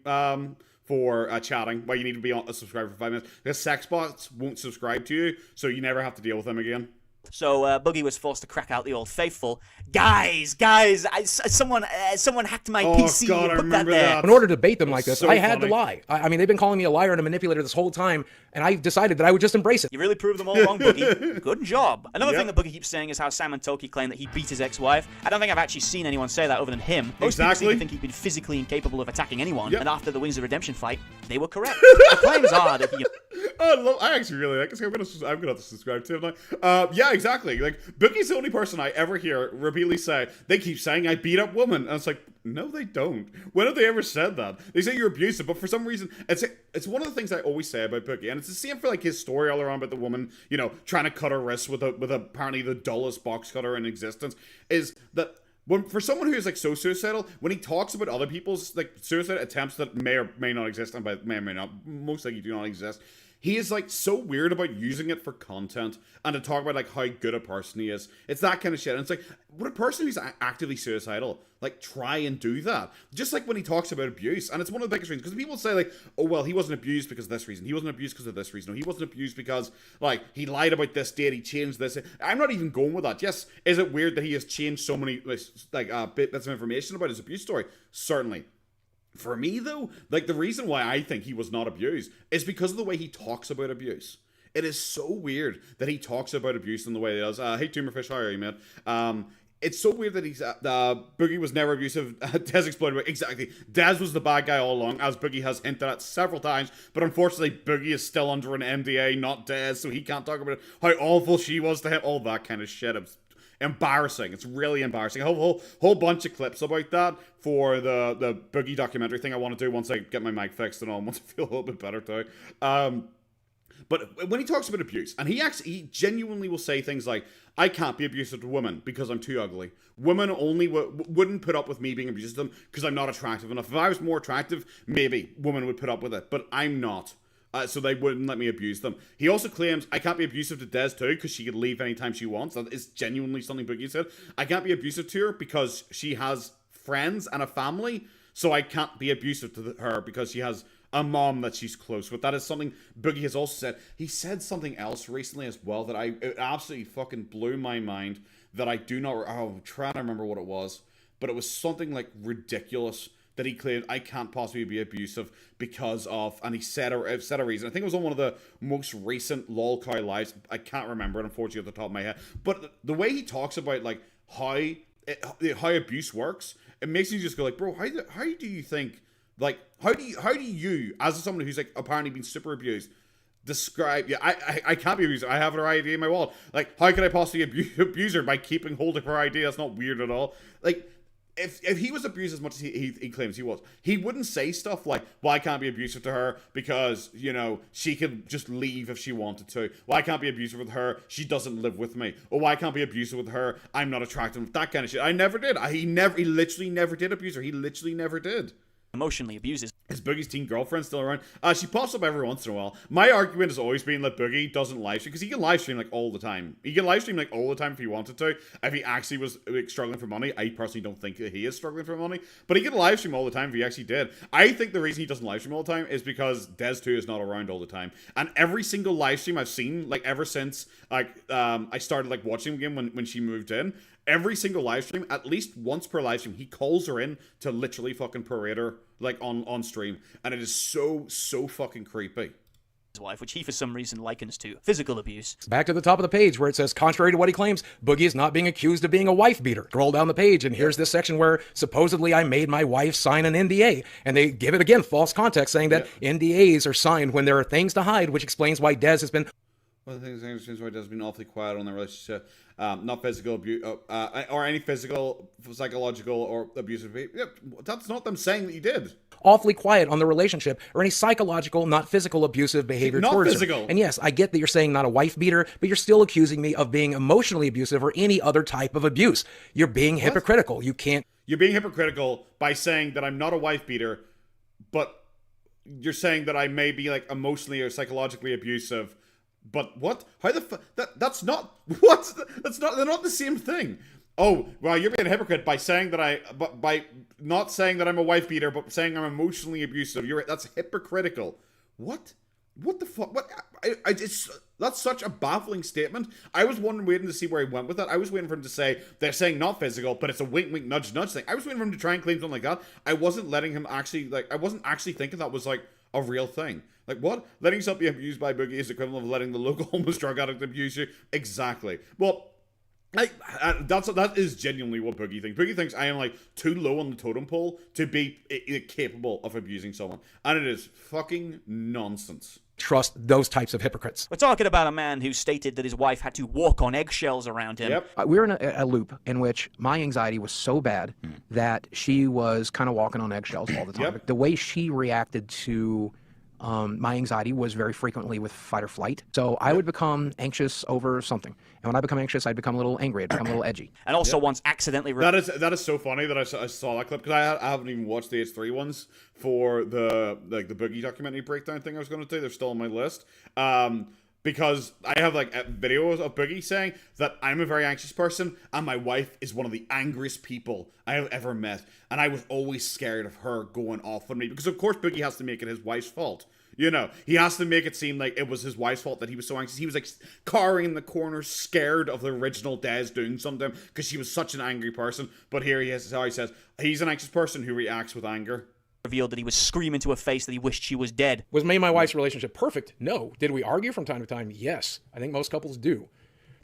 for chatting. Why you need to be a subscriber for 5 minutes, because sex bots won't subscribe to you, so you never have to deal with them again. So Boogie was forced to crack out the old faithful. Guys, someone hacked my PC. God, I remember that. In order to bait them like this, So I had funny. to lie. I mean, they've been calling me a liar and a manipulator this whole time, and I decided that I would just embrace it. You really proved them all wrong, Boogie. Good job. Another thing that Boogie keeps saying is how Sam and Toki claim that he beat his ex-wife. I don't think I've actually seen anyone say that other than him. Most people seem to think he'd been physically incapable of attacking anyone, and after the Wings of Redemption fight, they were correct. The claims are that he... I actually really like this. I'm gonna have to subscribe to him now. Yeah, exactly. Like Boogie's the only person I ever hear repeatedly say they keep saying I beat up women, and it's like, no, they don't. When have they ever said that? They say you're abusive, but for some reason, it's one of the things I always say about Boogie, and it's the same for like his story all around about the woman, trying to cut her wrists with apparently the dullest box cutter in existence, is that. For someone who is like so suicidal, when he talks about other people's like suicide attempts that may or may not exist, and by may or may not, most likely do not exist, he is like so weird about using it for content and to talk about like how good a person he is. It's that kind of shit. And it's like, would a person who's actively suicidal like try and do that? Just like when he talks about abuse, and it's one of the biggest reasons, because people say like, oh well, he wasn't abused because of this reason, he wasn't abused because of this reason, or he wasn't abused because like he lied about this date, he changed this. I'm not even going with that. Yes, is it weird that he has changed so many bits of information about his abuse story? Certainly. For me, though, like the reason why I think he was not abused is because of the way he talks about abuse. It is so weird that he talks about abuse in the way he does. Hey, Tumorfish, how are you, man? It's so weird that he's Boogie was never abusive. Dez exploded. Exactly. Dez was the bad guy all along, as Boogie has hinted at several times. But unfortunately, Boogie is still under an NDA, not Dez, so he can't talk about how awful she was to him. All that kind of shit. It's embarrassing. It's really embarrassing. A whole bunch of clips about that for the Boogie documentary thing I want to do once I get my mic fixed and all, once I feel a little bit better too. But when he talks about abuse, and he genuinely will say things like, I can't be abusive to women because I'm too ugly. Women only wouldn't put up with me being abusive to them because I'm not attractive enough. If I was more attractive, maybe women would put up with it, but I'm not. So they wouldn't let me abuse them. He also claims, I can't be abusive to Des too because she could leave anytime she wants. That is genuinely something Boogie said. I can't be abusive to her because she has friends and a family, so I can't be abusive to her because she has a mom that she's close with. That is something Boogie has also said. He said something else recently as well that it absolutely fucking blew my mind, that I do not... I'm trying to remember what it was, but it was something like ridiculous that he claimed I can't possibly be abusive because of, and he said a reason. I think it was on one of the most recent LOLcow lives. I can't remember it, unfortunately, at the top of my head. But the way he talks about like how abuse works, it makes me just go like, bro, how do you think, like, how do you, as someone who's like apparently been super abused, describe? Yeah, I can't be abused. I have her ID in my wallet. Like, how could I possibly abuse her by keeping hold of her ID? That's not weird at all. Like, if he was abused as much as he claims he was, he wouldn't say stuff like, well, I can't be abusive to her because, she could just leave if she wanted to. Well, I can't be abusive with her, she doesn't live with me. Or why I can't be abusive with her, I'm not attractive. That kind of shit. I never did. He literally never did abuse her. He literally never did. Emotionally abuses. Is Boogie's teen girlfriend still around? She pops up every once in a while. My argument has always been that Boogie doesn't live stream, because he can live stream like all the time. He can live stream like all the time if he wanted to. If he actually was like struggling for money, I personally don't think that he is struggling for money, but he can live stream all the time if he actually did. I think the reason he doesn't live stream all the time is because Des 2 is not around all the time. And every single live stream I've seen, like ever since I started like watching him when she moved in, every single live stream, at least once per live stream, he calls her in to literally fucking parade her like on stream, and it is so fucking creepy. His wife, which he for some reason likens to physical abuse. Back to the top of the page where it says, contrary to what he claims, Boogie is not being accused of being a wife beater. Scroll down the page and here's this section where supposedly I made my wife sign an NDA, and they give it again false context, saying that NDAs are signed when there are things to hide, which explains why Des has been... One of the things why it has been awfully quiet on their relationship, not physical abuse, or any physical, psychological, or abusive behavior. That's not them saying that you did. Awfully quiet on the relationship or any psychological, not physical abusive behavior towards her. And yes, I get that you're saying not a wife beater, but you're still accusing me of being emotionally abusive or any other type of abuse. You're being hypocritical. You can't. You're being hypocritical by saying that I'm not a wife beater, but you're saying that I may be like emotionally or psychologically abusive. But what? How the fuck? That's not what? That's not. They're not the same thing. Oh, well, you're being a hypocrite by saying that by not saying that I'm a wife beater, but saying I'm emotionally abusive. That's hypocritical. What? What the fuck? What? That's such a baffling statement. I was waiting to see where he went with that. I was waiting for him to say they're saying not physical, but it's a wink, wink, nudge, nudge thing. I was waiting for him to try and claim something like that. I wasn't letting him actually I wasn't actually thinking that was like a real thing. Like, what? Letting yourself be abused by Boogie is equivalent of letting the local homeless drug addict abuse you? Exactly. Well, that is genuinely what Boogie thinks. Boogie thinks I am like too low on the totem pole to be capable of abusing someone. And it is fucking nonsense. Trust those types of hypocrites. We're talking about a man who stated that his wife had to walk on eggshells around him. Yep. We were in a loop in which my anxiety was so bad that she was kind of walking on eggshells all the time. Yep. The way she reacted to my anxiety was very frequently with fight or flight. So I would become anxious over something. And when I become anxious, I'd become a little angry. I'd become a little edgy. And also once accidentally... That is so funny that I saw that clip, because I haven't even watched the H3 ones for the Boogie documentary breakdown thing I was going to do. They're still on my list. Because I have like videos of Boogie saying that I'm a very anxious person and my wife is one of the angriest people I have ever met. And I was always scared of her going off on me, because of course Boogie has to make it his wife's fault. You know, he has to make it seem like it was his wife's fault that he was so anxious. He was like cowering in the corner, scared of the original Des doing something because she was such an angry person. But here he is, how he says he's an anxious person who reacts with anger. Revealed that he was screaming to her face that he wished she was dead. Was me and my wife's relationship perfect? No. Did we argue from time to time? Yes. I think most couples do.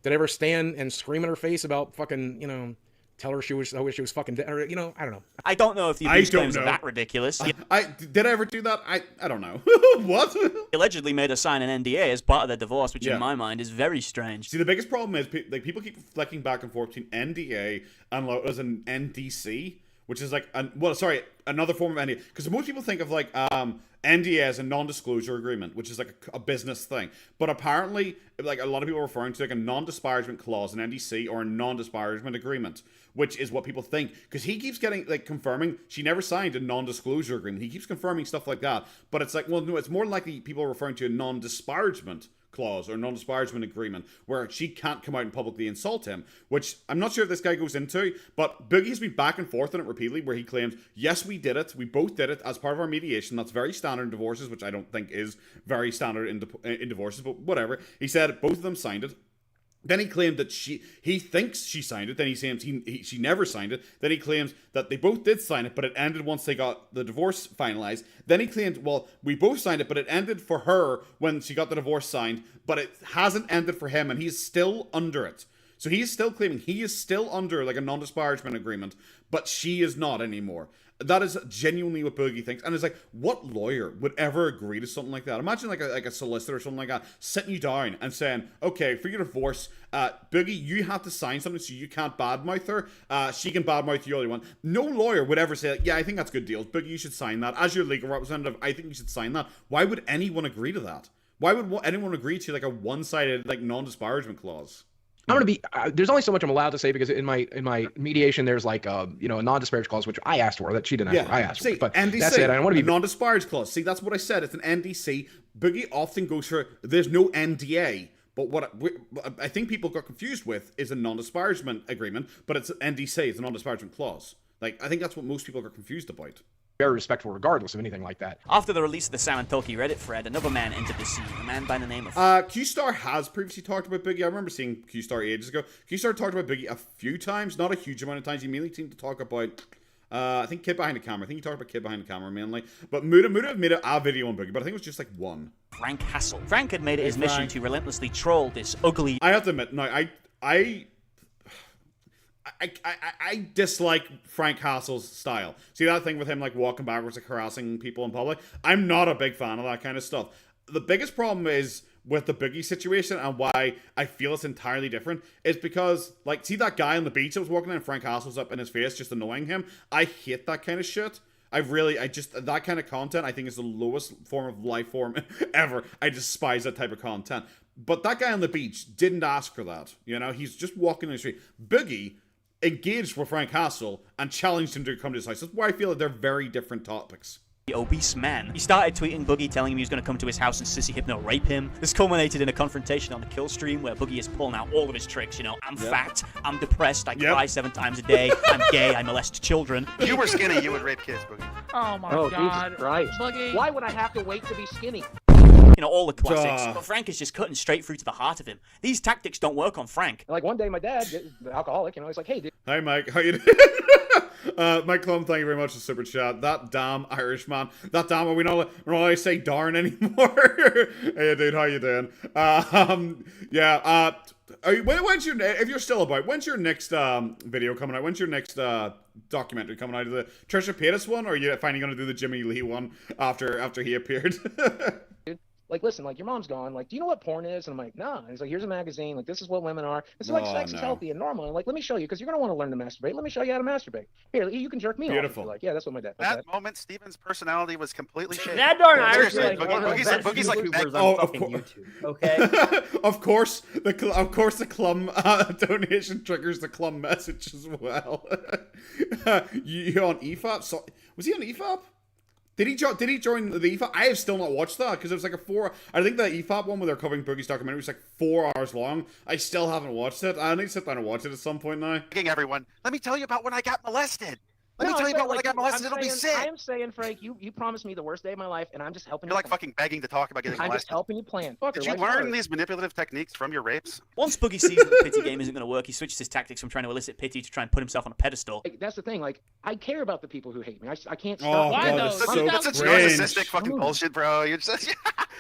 Did I ever stand and scream in her face about fucking, tell her I wish she was fucking dead? Or, I don't know. I don't know if the abuse claims are that ridiculous. Did I ever do that? I don't know. What? He allegedly made her sign an NDA as part of their divorce, which in my mind is very strange. See, the biggest problem is people keep flicking back and forth between NDA and as an NDC, which is like another form of NDA. Because most people think of like NDA as a non-disclosure agreement, which is like a business thing. But apparently, like a lot of people are referring to like a non-disparagement clause, an NDC, or a non-disparagement agreement, which is what people think. Because he keeps getting like confirming she never signed a non-disclosure agreement. He keeps confirming stuff like that. But it's like, well, no, it's more likely people are referring to a non-disparagement clause or non-disparagement agreement where she can't come out and publicly insult him, which I'm not sure if this guy goes into, but Boogie's been back and forth on it repeatedly where he claims, yes, we did it, we both did it as part of our mediation. That's very standard in divorces, which I don't think is very standard in divorces, but whatever. He said both of them signed it. Then he claimed that he thinks she signed it. Then he claims she never signed it. Then he claims that they both did sign it, but it ended once they got the divorce finalized. Then he claimed, well, we both signed it, but it ended for her when she got the divorce signed, but it hasn't ended for him, and he's still under it. So he is still claiming he is still under like a non-disparagement agreement, but she is not anymore. That is genuinely what Boogie thinks. And it's like, what lawyer would ever agree to something like that? Imagine like a solicitor or something like that sitting you down and saying, okay, for your divorce, Boogie, you have to sign something so you can't badmouth her. She can badmouth you all you want. No lawyer would ever say, yeah, I think that's good deals. Boogie, you should sign that. As your legal representative, I think you should sign that. Why would anyone agree to that? Why would anyone agree to like a one-sided like non-disparagement clause? I'm gonna be. There's only so much I'm allowed to say because in my mediation there's like a non-disparage clause which I asked for that she didn't ask for. I asked for. But NDC, that's it. I don't want to be non-disparage clause. See, that's what I said. It's an NDC. Boogie often goes for there's no NDA. But what I think people got confused with is a non-disparagement agreement, but it's an NDC. It's a non-disparagement clause. Like I think that's what most people got confused about. Very respectful regardless of anything like that. After the release of the Sam and Toki Reddit thread, another man entered the scene, a man by the name of... Q-Star has previously talked about Boogie. I remember seeing Q-Star ages ago. Q-Star talked about Boogie a few times, not a huge amount of times. He mainly seemed to talk about, I think, Kid Behind the Camera. I think he talked about Kid Behind the Camera mainly. But Muta made a video on Boogie, but I think it was just like one. Frank Hassel. Frank had made it his mission to relentlessly troll this ugly... I have to admit, now, I dislike Frank Hassel's style. See that thing with him like walking backwards, like harassing people in public? I'm not a big fan of that kind of stuff. The biggest problem is with the Boogie situation and why I feel it's entirely different is because, like, see that guy on the beach I was walking in and Frank Castle's up in his face just annoying him? I hate that kind of shit. That kind of content I think is the lowest form of life form ever. I despise that type of content. But that guy on the beach didn't ask for that. You know, he's just walking in the street. Boogie engaged with Frank Castle and challenged him to come to his house. That's why I feel that they're very different topics. The obese man. He started tweeting Boogie, telling him he was going to come to his house and sissy hypno rape him. This culminated in a confrontation on the kill stream where Boogie is pulling out all of his tricks. You know, I'm fat, I'm depressed, I cry 7 times a day, I'm gay, I molest children. If you were skinny, you would rape kids, Boogie. Oh my God. Jesus Christ. Boogie. Why would I have to wait to be skinny? You know, all the classics. But Frank is just cutting straight through to the heart of him. These tactics don't work on Frank. Like one day my dad, the alcoholic, you know, he's like, hey, dude. Hi, Mike. How you doing? Mike Clum, thank you very much for super chat. That damn Irishman. That damn, we're not allowed to say darn anymore. Hey, dude, how you doing? When's your, if you're still about, when's your next video coming out? When's your next documentary coming out? Of the Trisha Paytas one, or are you finally going to do the Jimmy Lee one after he appeared? Like, listen, like, your mom's gone. Like, do you know what porn is? And I'm like, nah. And he's like, here's a magazine. Like, this is what women are. This is like sex is healthy and normal. And like, let me show you, because you're going to want to learn to masturbate. Let me show you how to masturbate. Here, you can jerk me Beautiful. off. Like, yeah, that's what my dad. That moment, Steven's personality was completely changed. That darn Irishman. Boogie's like YouTube. Okay. Of course, the Clum donation triggers the Clum message as well. You on EFAP? So, was he on EFAP? Did he join the EFAP? I have still not watched that because it was like I think the EFAP one where they're covering Boogie's documentary was like 4 hours long. I still haven't watched it. I need to sit down and watch it at some point now. Everyone, let me tell you about when I got molested. Let me tell you about when I got molested. It'll be sick. I am saying, Frank, you promised me the worst day of my life, and I'm just helping you. You're like fucking begging to talk about getting molested. I'm just helping you plan. Fucker, Did you learn these manipulative techniques from your rapes? Once Boogie sees that the pity game isn't going to work, he switches his tactics from trying to elicit pity to try and put himself on a pedestal. Like, that's the thing. Like, I care about the people who hate me. I can't stop. Why though? That's such narcissistic fucking bullshit, bro. You're just.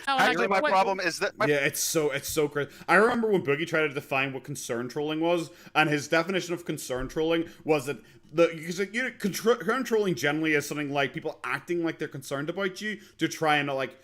Actually, my problem is that. Yeah, it's so crazy. I remember when Boogie tried to define what concern trolling was, and his definition of concern trolling was that concern trolling generally is something like people acting like they're concerned about you to try and like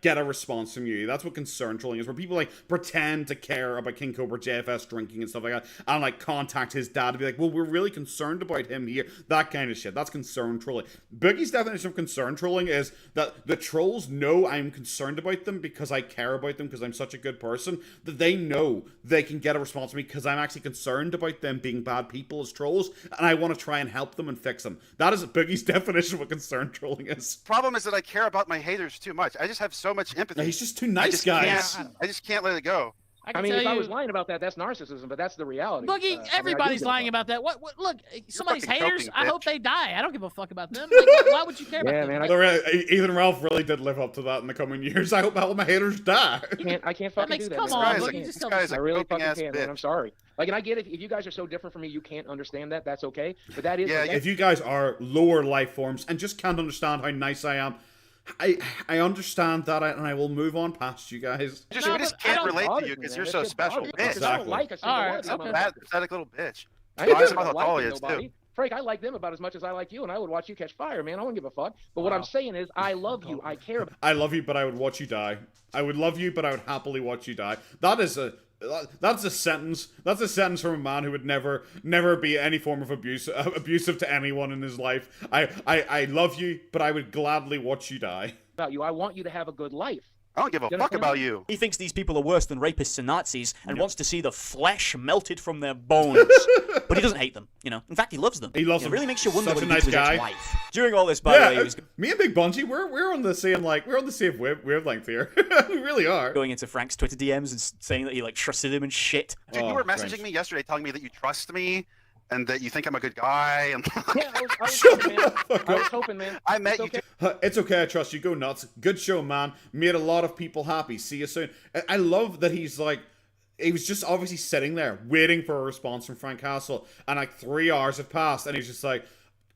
get a response from you. That's what concern trolling is, where people like pretend to care about King Cobra JFS drinking and stuff like that, and like contact his dad to be like, well, we're really concerned about him here. That kind of shit. That's concern trolling. Boogie's definition of concern trolling is that the trolls know I'm concerned about them because I care about them because I'm such a good person, that they know they can get a response from me because I'm actually concerned about them being bad people as trolls, and I want to try and help them and fix them. That is Boogie's definition of what concern trolling is. Problem is that I care about my haters too much. I just have so much empathy. No, he's just too nice, guys. I just can't let it go. I mean, if I was lying about that, that's narcissism, but that's the reality. Boogie, everybody's lying about that. What? Look, somebody's haters. I hope they die. I don't give a fuck about them. Like, why would you care about them? Man, Ethan Ralph really did live up to that in the coming years. I hope all my haters die. I can't fucking do that. Come on, Boogie, just tell me. I really fucking can't, man. I'm sorry. Like, and I get it. If you guys are so different from me, you can't understand that. That's okay. But that is. Yeah. If you guys are lower life forms and just can't understand how nice I am, I understand that, and I will move on past you guys. We just can't relate to you because you're so special, bitch. Exactly. I don't like a single one. Some bad, pathetic little bitch. I don't like Frank, I like them about as much as I like you, and I would watch you catch fire, man. I don't give a fuck. But what I'm saying is, I love you. I care about you. I love you, but I would watch you die. I would love you, but I would happily watch you die. That's a sentence. That's a sentence from a man who would never be any form of abusive to anyone in his life. I love you, but I would gladly watch you die. About you, I want you to have a good life. I don't give a fuck about you. He thinks these people are worse than rapists and Nazis and wants to see the flesh melted from their bones. But he doesn't hate them, you know. In fact, he loves them. He loves them. It really makes you wonder Such what a nice guy. Wife. During all this, by the way, he was me and Big Bunjee, we're on the same wavelength here. We really are. Going into Frank's Twitter DMs and saying that he like trusted him and shit. Dude, you were messaging me yesterday telling me that you trust me and that you think I'm a good guy. And yeah, I was hoping, man. I met you. It's okay, I trust you. Go nuts. Good show, man. Made a lot of people happy. See you soon. I love that he's like, he was just obviously sitting there waiting for a response from Frank Castle, and like 3 hours have passed, and he's just like,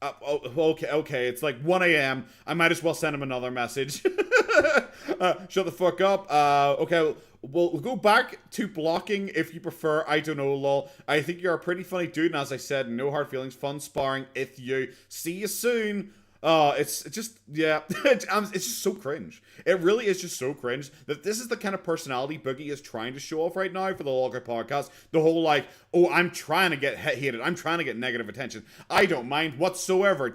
okay, it's like 1 a.m. I might as well send him another message. Shut the fuck up. Okay, we'll go back to blocking if you prefer. I don't know, lol. I think you're a pretty funny dude, and as I said, no hard feelings, fun sparring with you. See you soon. It's just, yeah, it's just so cringe. It really is just so cringe that this is the kind of personality Boogie is trying to show off right now for the Lolcow podcast. The whole like, oh, I'm trying to get hated. I'm trying to get negative attention. I don't mind whatsoever.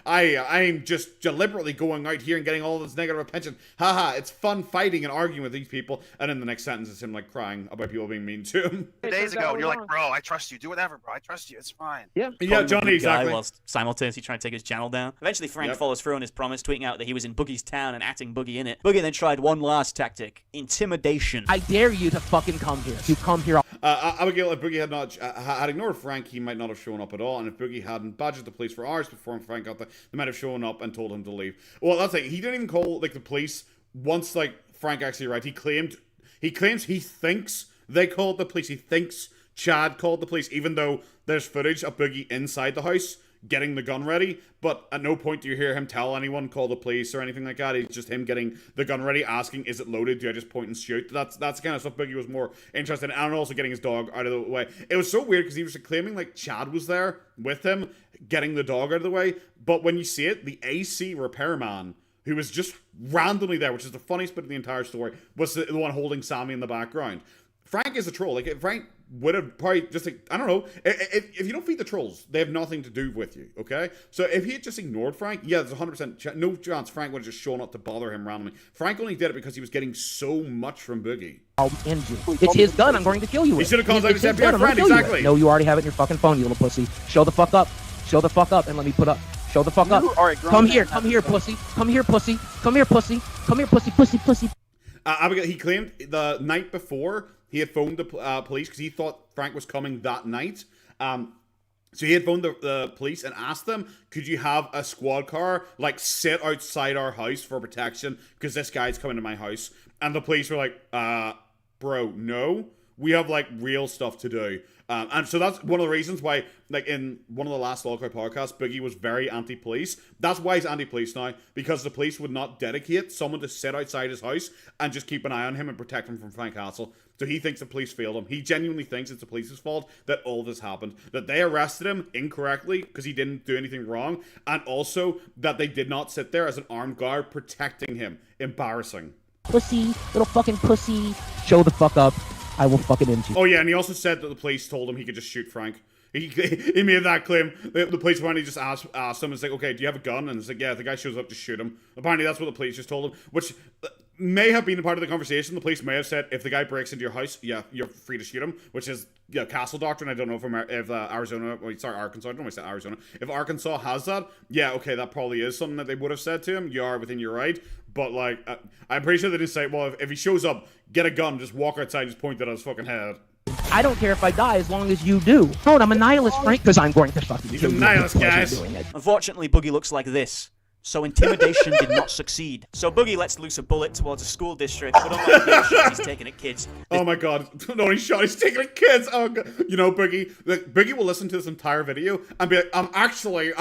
I'm just deliberately going out here and getting all this negative attention. Haha, it's fun fighting and arguing with these people. And in the next sentence, it's him like crying about people being mean to him. 2 days ago, you're like, bro, I trust you. Do whatever, bro. I trust you. It's fine. Yeah, Johnny, exactly. Whilst simultaneously trying to take his channel down. Eventually, Frank follows through on his promise, tweeting out that he was in Boogie's town and acting Boogie in it. Boogie then tried one last tactic: intimidation. I dare you to fucking come here. You come here. Abigail, if Boogie had ignored Frank, he might not have shown up at all. And if Boogie hadn't badgered the police for hours before Frank got there, they might have shown up and told him to leave. Well, that's like, he didn't even call like the police once like Frank actually arrived. He claims he thinks they called the police. He thinks Chad called the police, even though there's footage of Boogie inside the house getting the gun ready, but at no point do you hear him tell anyone call the police or anything like that. It's just him getting the gun ready, asking, is it loaded? Do I just point and shoot? That's the kind of stuff Boogie was more interested in, and also getting his dog out of the way. It was so weird because he was claiming like Chad was there with him, getting the dog out of the way, but when you see it, the AC repairman, who was just randomly there, which is the funniest bit of the entire story, was the one holding Sammy in the background. Frank is a troll. Like, Frank would have probably just, like, I don't know. If you don't feed the trolls, they have nothing to do with you, okay? So if he had just ignored Frank, yeah, there's 100% no chance Frank would have just shown up to bother him randomly. Frank only did it because he was getting so much from Boogie. I'll end you. It's his gun. I'm going to kill you with. He should have called out his FBI friend, exactly. No, you already have it in your fucking phone, you little pussy. Show the fuck up. Show the fuck up and let me put up. Show the fuck up. Come here, pussy. Come here, pussy. Come here, pussy. Come here, pussy. Abigail, he claimed the night before he had phoned the police because he thought Frank was coming that night. So he had phoned the police and asked them, could you have a squad car, like, sit outside our house for protection because this guy's coming to my house? And the police were like, bro, no. We have, like, real stuff to do. And so that's one of the reasons why, like, in one of the last Lolcow podcasts, Boogie was very anti-police. That's why he's anti-police now, because the police would not dedicate someone to sit outside his house and just keep an eye on him and protect him from Frank Castle. So he thinks the police failed him. He genuinely thinks it's the police's fault that all this happened. That they arrested him incorrectly because he didn't do anything wrong. And also that they did not sit there as an armed guard protecting him. Embarrassing. Pussy, little fucking pussy. Show the fuck up. I will fucking end you. Oh yeah, and he also said that the police told him he could just shoot Frank. He made that claim. The police finally just asked him, it's like, okay, do you have a gun? And it's like, yeah, if the guy shows up, just shoot him. Apparently that's what the police just told him, which may have been a part of the conversation. The police may have said, if the guy breaks into your house, yeah, you're free to shoot him, which is, yeah, castle doctrine. I don't know if Arizona, sorry, Arkansas, I don't want to say Arizona. If Arkansas has that, yeah, okay, that probably is something that they would have said to him. You are within your right. But, like, I'm pretty sure they didn't say, well, if he shows up, get a gun, just walk outside, just point it at his fucking head. I don't care if I die as long as you do. Oh, I'm a nihilist, Frank, because I'm going to fucking kill you. He's a nihilist, guys. Unfortunately, Boogie looks like this. So intimidation did not succeed. So Boogie lets loose a bullet towards a school district, but unlike the shots he's taking at kids. Oh my god. No, he's taking at kids. Oh god. You know, Boogie will listen to this entire video and be like, actually,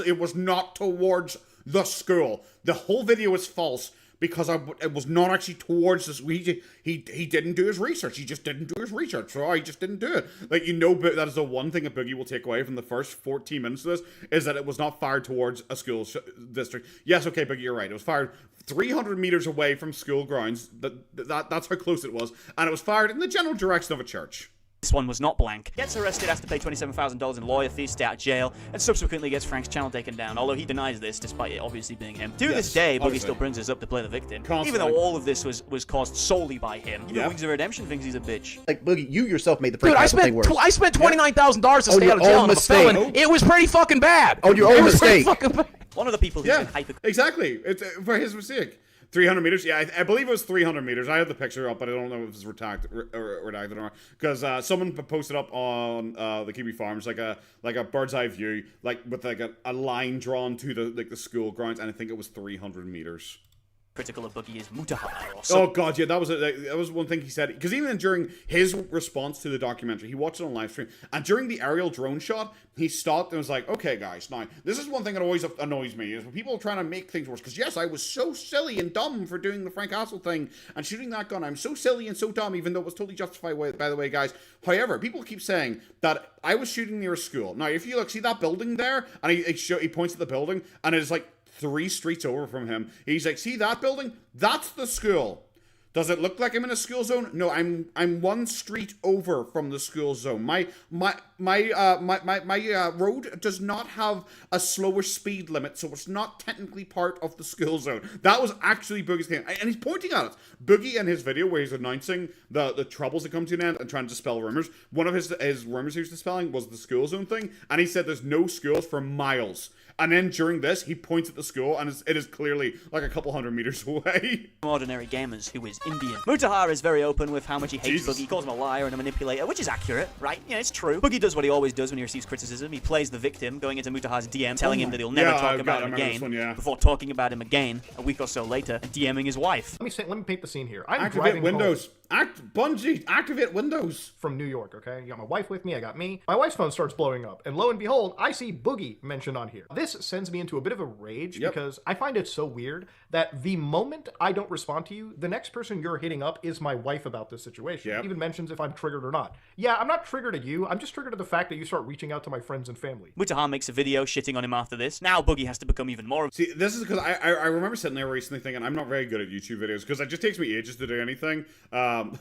it was not towards the school. The whole video is false. Because it was not actually towards this. He didn't do his research. He just didn't do his research. So he just didn't do it. Like, you know, that is the one thing a Boogie will take away from the first 14 minutes of this, is that it was not fired towards a school district. Yes, okay, Boogie, you're right. It was fired 300 meters away from school grounds. That's how close it was. And it was fired in the general direction of a church. This one was not blank. Gets arrested, has to pay $27,000 in lawyer fees, stay out of jail, and subsequently gets Frank's channel taken down, although he denies this, despite it obviously being him. To this day, Boogie still brings us up to play the victim. Constantly. Even though all of this was caused solely by him. Even Wings of Redemption thinks he's a bitch. Like, Boogie, you yourself made the Frank Castle thing worse. I spent $29,000 to stay out of jail and I'm a felon. It was pretty fucking bad. Oh, your own mistake. One of the people who's been hyper... Exactly. It's for his mistake. 300 meters? Yeah, I believe it was 300 meters. I have the picture up, but I don't know if it was redacted or not. Because someone posted up on the Kiwi Farms like a bird's eye view, like with like a line drawn to the school grounds, and I think it was 300 meters. critical of Boogie is Mutahar. Oh god, yeah, that was one thing he said, because even during his response to the documentary, he watched it on live stream, and during the aerial drone shot, he stopped and was like, okay guys, now, this is one thing that always annoys me, is when people are trying to make things worse, because yes, I was so silly and dumb for doing the Frank Castle thing, and shooting that gun, I'm so silly and so dumb, even though it was totally justified, by the way, guys. However, people keep saying that I was shooting near a school. Now, if you look, see that building there, and he points at the building, and it is like 3 streets over from him. He's like, see that building? That's the school. Does it look like I'm in a school zone? No, I'm 1 street over from the school zone. My road does not have a slower speed limit, so it's not technically part of the school zone. That was actually Boogie's thing, and he's pointing at it. Boogie in his video where he's announcing the troubles that come to an end and trying to dispel rumors. One of his rumors he was dispelling was the school zone thing, and he said there's no schools for miles. And then during this, he points at the school, and it is clearly like a couple 100 meters away. Ordinary gamers, who is Indian. Mutahar is very open with how much he hates Boogie, calls him a liar and a manipulator, which is accurate, right? Yeah, it's true. Boogie does what he always does when he receives criticism. He plays the victim, going into Mutahar's DM, telling him that he'll never talk about him again, before talking about him again a week or so later, and DMing his wife. Let me paint the scene here. I'm activate Windows. Bungie, activate Windows. From New York, okay? You got my wife with me, I got me. My wife's phone starts blowing up, and lo and behold, I see Boogie mentioned on here. This sends me into a bit of a rage because I find it so weird that the moment I don't respond to you, the next person you're hitting up is my wife about this situation. It even mentions if I'm triggered or not. Yeah, I'm not triggered at you. I'm just triggered at the fact that you start reaching out to my friends and family. Mutahar makes a video shitting on him after this. Now Boogie has to become even more. See, this is because I remember sitting there recently thinking I'm not very good at YouTube videos because it just takes me ages to do anything. And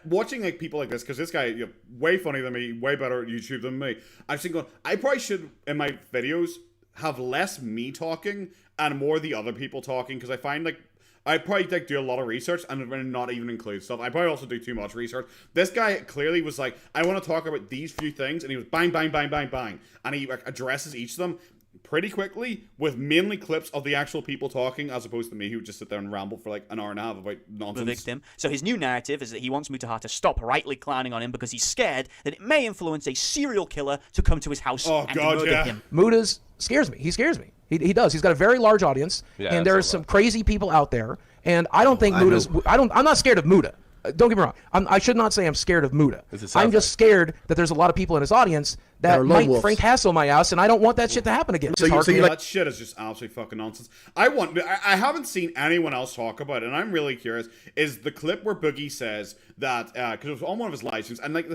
watching like people like this, because this guy, way funnier than me, way better at YouTube than me. I'm thinking I probably should in my videos have less me talking and more the other people talking, because I find like I probably like do a lot of research and not even include stuff. I probably also do too much research. This guy clearly was like, I want to talk about these few things, and he was bang, bang, bang, bang, bang, and he like addresses each of them pretty quickly with mainly clips of the actual people talking, as opposed to me who would just sit there and ramble for like an hour and a half about nonsense. The victim. So his new narrative is that he wants Mutahar to stop rightly clowning on him because he's scared that it may influence a serial killer to come to his house and murder him. Muda's scares me. He scares me. He does. He's got a very large audience, and there's some crazy people out there. And I don't think Muda's. I'm not scared of Muda. Don't get me wrong. I should not say I'm scared of Muda. I'm just scared that there's a lot of people in his audience that might Frank Castle my ass, and I don't want that shit to happen again. So that shit is just absolutely fucking nonsense. I haven't seen anyone else talk about it, and I'm really curious. Is the clip where Boogie says that because it was on one of his live streams, and like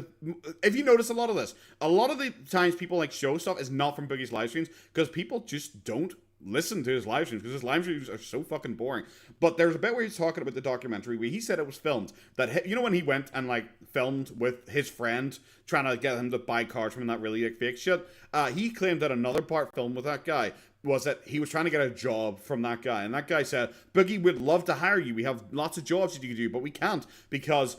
if you notice a lot of the times people like show stuff is not from Boogie's live streams because people just don't listen to his live streams because his live streams are so fucking boring. But there's a bit where he's talking about the documentary where he said it was filmed, that when he went and like filmed with his friend trying to get him to buy cards from him, that really like fake shit, he claimed that another part filmed with that guy was that he was trying to get a job from that guy, and that guy said, Boogie would love to hire you, we have lots of jobs that you can do, but we can't because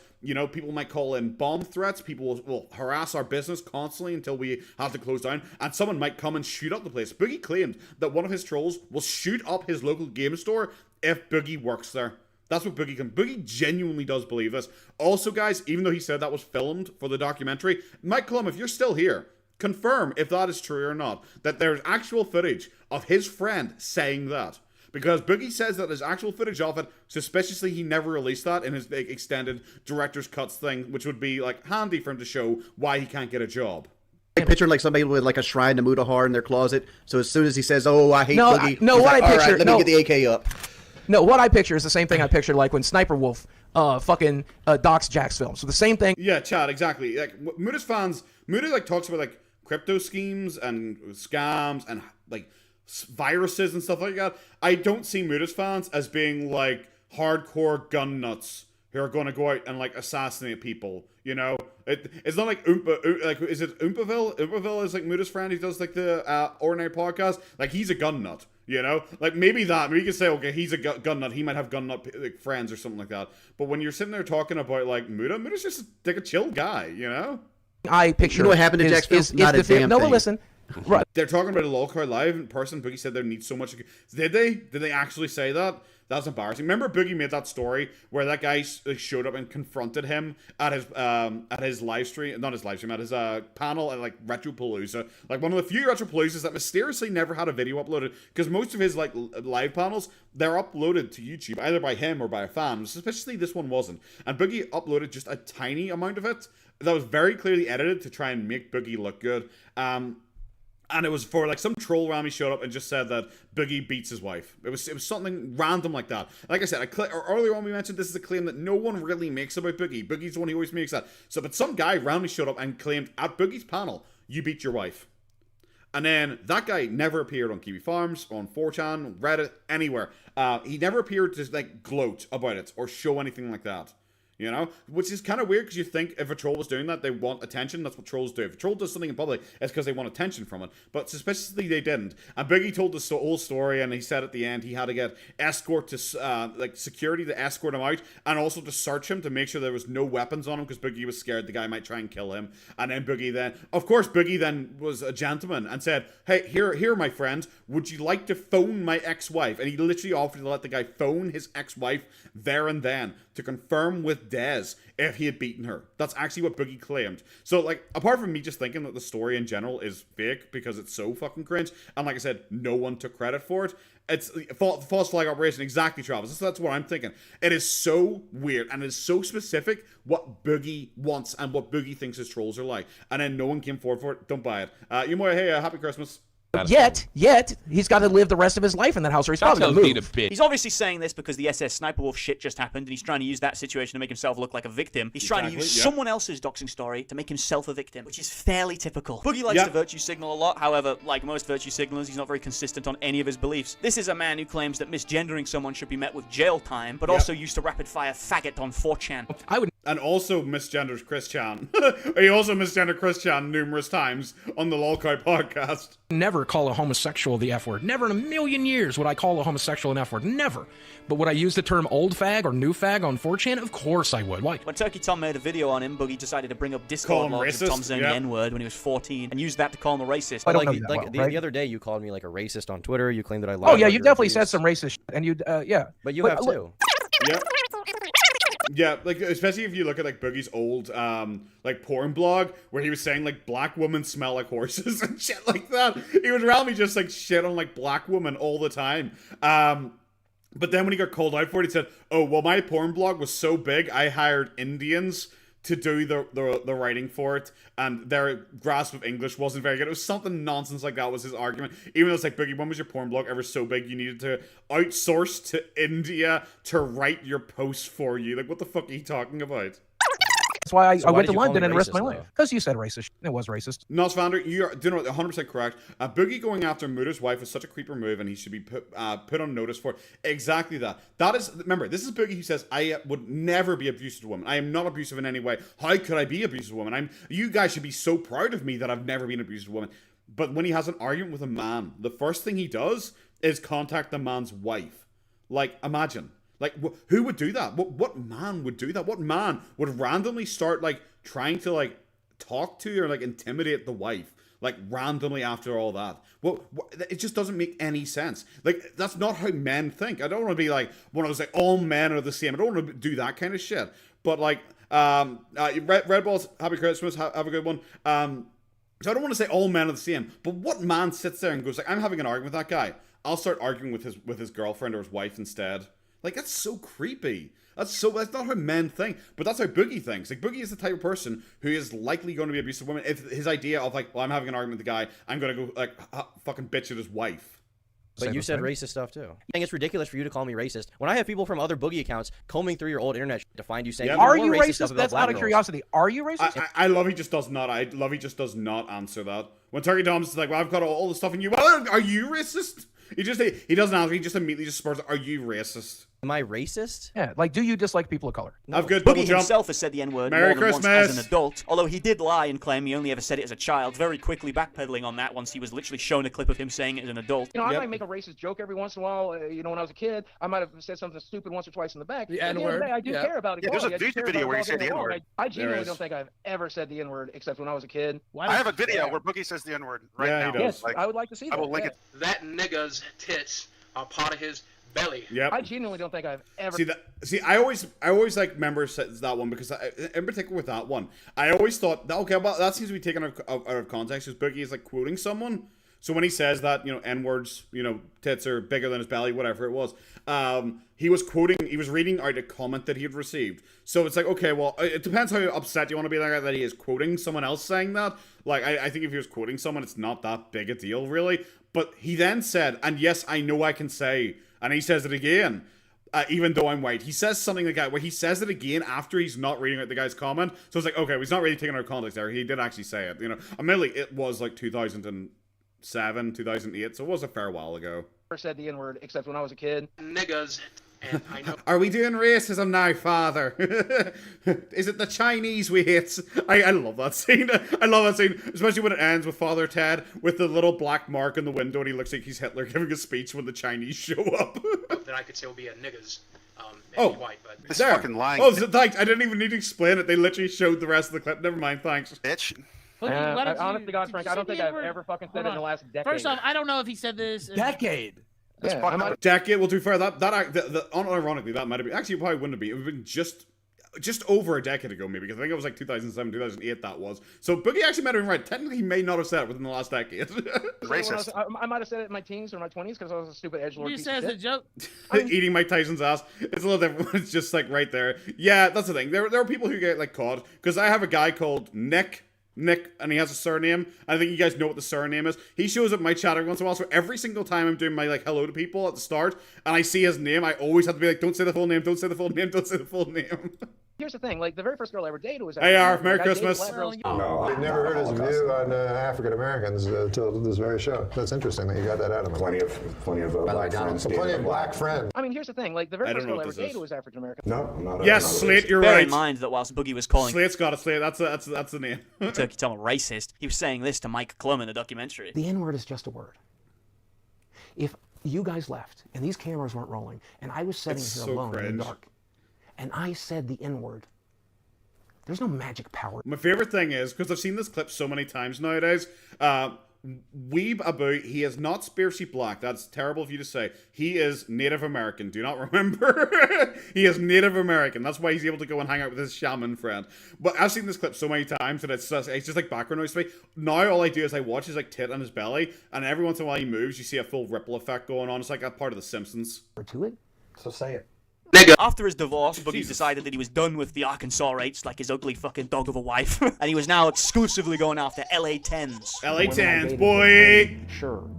people might call in bomb threats, people will harass our business constantly until we have to close down, and someone might come and shoot up the place. Boogie claimed that one of his trolls will shoot up his local game store if Boogie works there. That's what Boogie can. Boogie genuinely does believe this. Also, guys, even though he said that was filmed for the documentary, Mike Clum, if you're still here, confirm if that is true or not, that there's actual footage of his friend saying that. Because Boogie says that there's actual footage of it. Suspiciously, he never released that in his extended director's cuts thing, which would be like handy for him to show why he can't get a job. I picture like somebody with like a shrine to Mutahar in their closet. So as soon as he says, "Oh, I hate Boogie," let me get the AK up. No, what I picture is the same thing I pictured like when Sniper Wolf fucking docs Jack's film. So the same thing. Yeah, Chad, exactly. Like Muda's fans, Muda like talks about like crypto schemes and scams and like viruses and stuff like that. I don't see Muda's fans as being like hardcore gun nuts who are going to go out and like assassinate people. It's not like like is it Oompaville? Oompaville is like Muda's friend. He does like the Ordinary podcast. Like he's a gun nut. Like maybe you can say, okay, he's a gun nut. He might have gun nut like friends or something like that. But when you're sitting there talking about like Muda's just like a chill guy. I picture. What happened to Jack's film? Not a damn thing. No, but listen. Right. They're talking about a LOL crowd live in person. Boogie said they need so much. Did they actually say that? That's embarrassing. Remember Boogie made that story where that guy showed up and confronted him at his live stream, not his live stream, at his panel at like Retropalooza, like one of the few Retropaloozas that mysteriously never had a video uploaded, because most of his like live panels, they're uploaded to YouTube either by him or by a fan. Suspiciously, this one wasn't, and Boogie uploaded just a tiny amount of it that was very clearly edited to try and make Boogie look good. And it was for like some troll Rami showed up and just said that Boogie beats his wife. It was something random like that. Like I said, earlier on we mentioned this is a claim that no one really makes about Boogie. Boogie's the one who always makes that. So, but some guy randomly showed up and claimed at Boogie's panel, "You beat your wife." And then that guy never appeared on Kiwi Farms, on 4chan, Reddit, anywhere. He never appeared to like gloat about it or show anything like that. You know, which is kind of weird because you think if a troll was doing that, they want attention. That's what trolls do. If a troll does something in public, it's because they want attention from it. But suspiciously, they didn't. And Boogie told the whole story, and he said at the end he had to get escort to like security to escort him out, and also to search him to make sure there was no weapons on him because Boogie was scared the guy might try and kill him. And then Boogie then was a gentleman and said, "Hey, here, my friend, would you like to phone my ex-wife?" And he literally offered to let the guy phone his ex-wife there and then to confirm with Dez if he had beaten her. That's actually what Boogie claimed. So, like, apart from me just thinking that the story in general is fake because it's so fucking cringe, and like I said, no one took credit for it, it's false flag operation, exactly, Travis. So that's what I'm thinking. It is so weird, and it is so specific what Boogie wants and what Boogie thinks his trolls are like, and then no one came forward for it. Don't buy it. Yumoya, hey, happy Christmas. Yet, he's got to live the rest of his life in that house, or he's probably going to move. He's obviously saying this because the SS Sniper Wolf shit just happened, and he's trying to use that situation to make himself look like a victim. He's trying to use someone else's doxing story to make himself a victim, which is fairly typical. Boogie likes to virtue signal a lot. However, like most virtue signalers, he's not very consistent on any of his beliefs. This is a man who claims that misgendering someone should be met with jail time, but also used to rapid-fire faggot on 4chan. And also misgenders Chris Chan. He also misgendered Chris Chan numerous times on the Lolcow podcast. Never call a homosexual the F word. Never in a million years would I call a homosexual an F word. Never. But would I use the term old fag or new fag on 4chan? Of course I would. Why? When Turkey Tom made a video on him, Boogie decided to bring up Discord logs of Tom saying the N-word when he was 14 and use that to call him a racist. The other day you called me like a racist on Twitter. You claimed that I lied. Oh yeah, you definitely said some racist shit, and you yeah. But you have too. Yeah. Yeah, like, especially if you look at, like, Boogie's old, like, porn blog, where he was saying, like, black women smell like horses and shit like that. He would randomly just, like, shit on, like, black women all the time. But then when he got called out for it, he said, "Oh, well, my porn blog was so big, I hired Indians to do the writing for it, and their grasp of English wasn't very good." It was something nonsense like that was his argument. Even though it's like, Boogie, when was your porn blog ever so big you needed to outsource to India to write your posts for you? Like, what the fuck are you talking about? That's why I went to London and risked my life. Because you said racist. It was racist. Nosvander, you are 100% correct. Boogie going after Mutah's wife is such a creeper move, and he should be put on notice for it. Exactly that. That is, remember, this is Boogie who says, "I would never be abusive to a woman. I am not abusive in any way. How could I be abusive to a woman? You guys should be so proud of me that I've never been abusive to a woman." But when he has an argument with a man, the first thing he does is contact the man's wife. Like, imagine. Like, who would do that? What man would do that? What man would randomly start, like, trying to, like, talk to or, like, intimidate the wife, like, randomly after all that? Well, it just doesn't make any sense. Like, that's not how men think. I don't want to be, like, one of those, like, all men are the same. I don't want to do that kind of shit. But, like, Red Balls, happy Christmas, have a good one. So I don't want to say all men are the same, but what man sits there and goes, like, I'm having an argument with that guy, I'll start arguing with his girlfriend or his wife instead? Like, that's so creepy. That's not how men think, but that's how Boogie thinks. Like, Boogie is the type of person who is likely going to be abusive to women. If his idea of, like, well, I'm having an argument with the guy, I'm going to go, like, fucking bitch at his wife. But you said racist stuff too. I think it's ridiculous for you to call me racist when I have people from other Boogie accounts combing through your old internet to find you saying, "Are you racist?" That's out of curiosity. Are you racist? I love he just does not. I love he just does not answer that. When Turkey Dom's is like, "Well, I've got all the stuff in you." Well, are you racist? He doesn't answer. He just immediately just spurs, "Are you racist?" Am I racist? Yeah, like, do you dislike people of color? No. I've good Boogie himself has said the N-word more than Christmas. once as an adult, although he did lie and claim he only ever said it as a child, very quickly backpedaling on that once he was literally shown a clip of him saying it as an adult. You know, I might make a racist joke every once in a while. You know, when I was a kid, I might have said something stupid once or twice in the back. The N-word. I do care about it. Yeah, there's a YouTube video where you say the N-word. I genuinely don't think I've ever said the N-word except when I was a kid. I have a video where Boogie says the N-word right now. Yes, I would like to see that. I will link it. That nigga's tits are part of his belly. Yep. I genuinely don't think I've ever. I always like remember that one because in particular with that one, I always thought that okay, well that seems to be taken out of context because Boogie is like quoting someone. So when he says that, N-words, tits are bigger than his belly, whatever it was, he was reading out a comment that he had received. So it's like, okay, well, it depends how upset you want to be that he is quoting someone else saying that. Like, I think if he was quoting someone, it's not that big a deal, really. But he then said, and yes, I know I can say, and he says it again, even though I'm white. He says something like that, where he says it again after he's not reading out the guy's comment. So it's like, okay, well, he's not really taking out of context there. He did actually say it, Admittedly, it was like 2007, 2008, so it was a fair while ago. Never said the N-word except when I was a kid. Niggas. And I know. Are we doing racism now, Father? Is it the Chinese we hate? I love that scene. I love that scene, especially when it ends with Father Ted with the little black mark in the window and he looks like he's Hitler giving a speech when the Chinese show up. That I could say will be a niggas. And white, but this fucking lying. Oh, thanks. I didn't even need to explain it. They literally showed the rest of the clip. Never mind. Thanks. Bitch. Honestly, God, Frank, I don't think I've ever fucking said it in the last decade. First off, I don't know if he said this. Decade. Yeah, decade. Well, to be fair, unironically, that might have been. Actually, it probably wouldn't have been. It would have been just over a decade ago, maybe, because I think it was like 2007, 2008. That was. So Boogie actually might have been right. Technically, he may not have said it within the last decade. Racist. I might have said it in my teens or my 20s because I was a stupid edgelord. You said it's a joke. Eating Mike Tyson's ass. It's a little different. It's just like right there. Yeah, that's the thing. There are people who get like caught because I have a guy called Nick, and he has a surname. I think you guys know what the surname is. He shows up in my chat every once in a while, so every single time I'm doing my like hello to people at the start, and I see his name, I always have to be like, don't say the full name, don't say the full name, don't say the full name. Here's the thing, like the very first girl I ever dated was. Hey, Arf, Merry Christmas. No, I've never heard his view on African Americans until this very show. That's interesting that you got that out of me. Plenty of black friends. Plenty of black friends. I mean, here's the thing, like the very first girl I ever dated was African American. No, I'm not. Yes, Slate, you're Bear right. in mind that whilst Boogie was calling Slate's got it. Slate, that's the name. Turkey Tom a racist, he was saying this to Mike Klum in the documentary. The N-word is just a word. If you guys left and these cameras weren't rolling and I was sitting here alone in the dark and I said the N-word, there's no magic power. My favorite thing is, because I've seen this clip so many times nowadays, Weeb Abu, he is not spiritually black. That's terrible of you to say. He is Native American. Do not remember. He is Native American. That's why he's able to go and hang out with his shaman friend. But I've seen this clip so many times that it's just like background noise to me. Now all I do is I watch his like tit on his belly, and every once in a while he moves, you see a full ripple effect going on. It's like a part of The Simpsons. To it? So say it. After his divorce, Boogie decided that he was done with the Arkansas rates, like his ugly fucking dog of a wife, and he was now exclusively going after LA 10s. LA 10s, boy! Sure.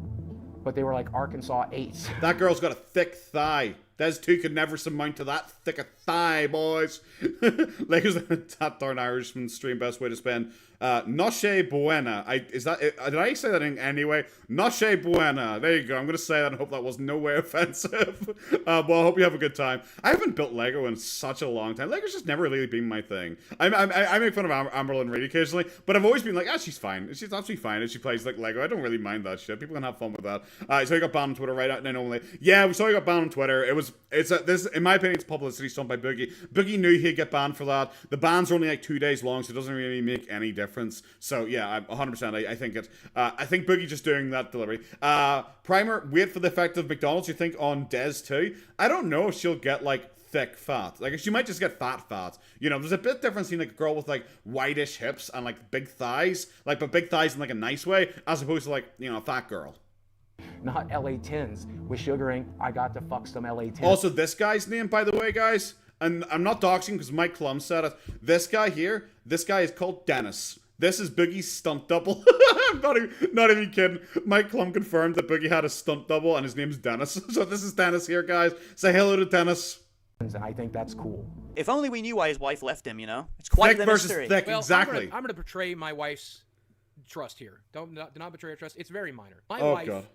But they were like Arkansas 8s. That girl's got a thick thigh. Those two could never surmount to that thick a thigh, boys. Like that darn Irishman stream, best way to spend. Noche buena. Did I say that in any way? Noche buena. There you go. I'm going to say that and hope that was no way offensive. Well, I hope you have a good time. I haven't built Lego in such a long time. Lego's just never really been my thing. I make fun of Amberlyn Reid occasionally, but I've always been like, she's fine. She's absolutely fine if she plays like Lego. I don't really mind that shit. People can have fun with that. So he got banned on Twitter right now only. Yeah, we saw he got banned on Twitter. This, in my opinion, it's publicity stunt by Boogie. Boogie knew he'd get banned for that. The bans are only like 2 days long, so it doesn't really make any difference. So yeah, 100%. I think it. I think Boogie just doing that delivery. Primer, wait for the effect of McDonald's. You think on Des too? I don't know if she'll get like thick fat. Like she might just get fat. There's a bit difference between like a girl with like whitish hips and like big thighs, but big thighs in like a nice way, as opposed to like a fat girl. Not LA 10s with sugaring. I got to fuck some LA 10s. Also, this guy's name, by the way, guys, and I'm not doxing because Mike Klum said it. This guy here, this guy is called Dennis. This is Boogie's stunt double. I'm not even kidding. Mike Klum confirmed that Boogie had a stunt double and his name's Dennis. So this is Dennis here, guys. Say hello to Dennis. And I think that's cool. If only we knew why his wife left him, It's quite the mystery. Thick, well, exactly. I'm going to betray my wife's trust here. Do not betray her trust. It's very minor. My wife, God.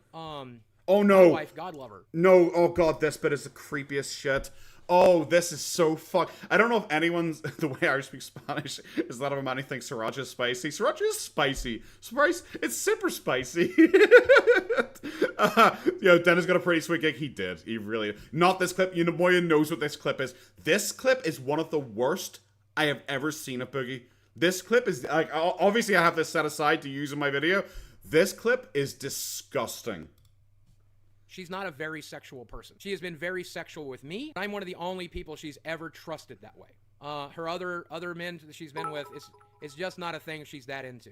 Oh no. My wife, God love her. No, oh God, this bit is the creepiest shit. Oh, this is so fuck. I don't know if anyone's the way I speak Spanish is that everybody thinks sriracha is spicy. Sriracha is spicy. It's super spicy. Dennis got a pretty sweet gig. He did. He really. Not this clip. Moya knows what this clip is. This clip is one of the worst I have ever seen of Boogie. This clip is like obviously I have this set aside to use in my video. This clip is disgusting. she's not a very sexual person. She has been very sexual with me. I'm one of the only people she's ever trusted that way. Her other men that she's been with, it's just not a thing she's that into.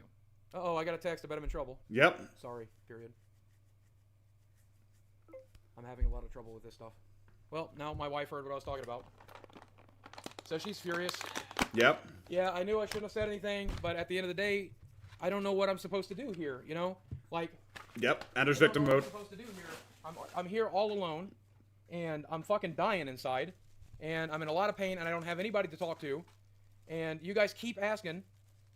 Uh-oh, I got a text. I bet I'm in trouble. Yep. Sorry, period. I'm having a lot of trouble with this stuff. Well, now my wife heard what I was talking about. So she's furious. Yep. Yeah, I knew I shouldn't have said anything, but at the end of the day, I don't know what I'm supposed to do here, you know? Like... Yep, and there's victim mode. What I'm supposed to do here. I'm here all alone, and I'm fucking dying inside, and I'm in a lot of pain, and I don't have anybody to talk to, and you guys keep asking,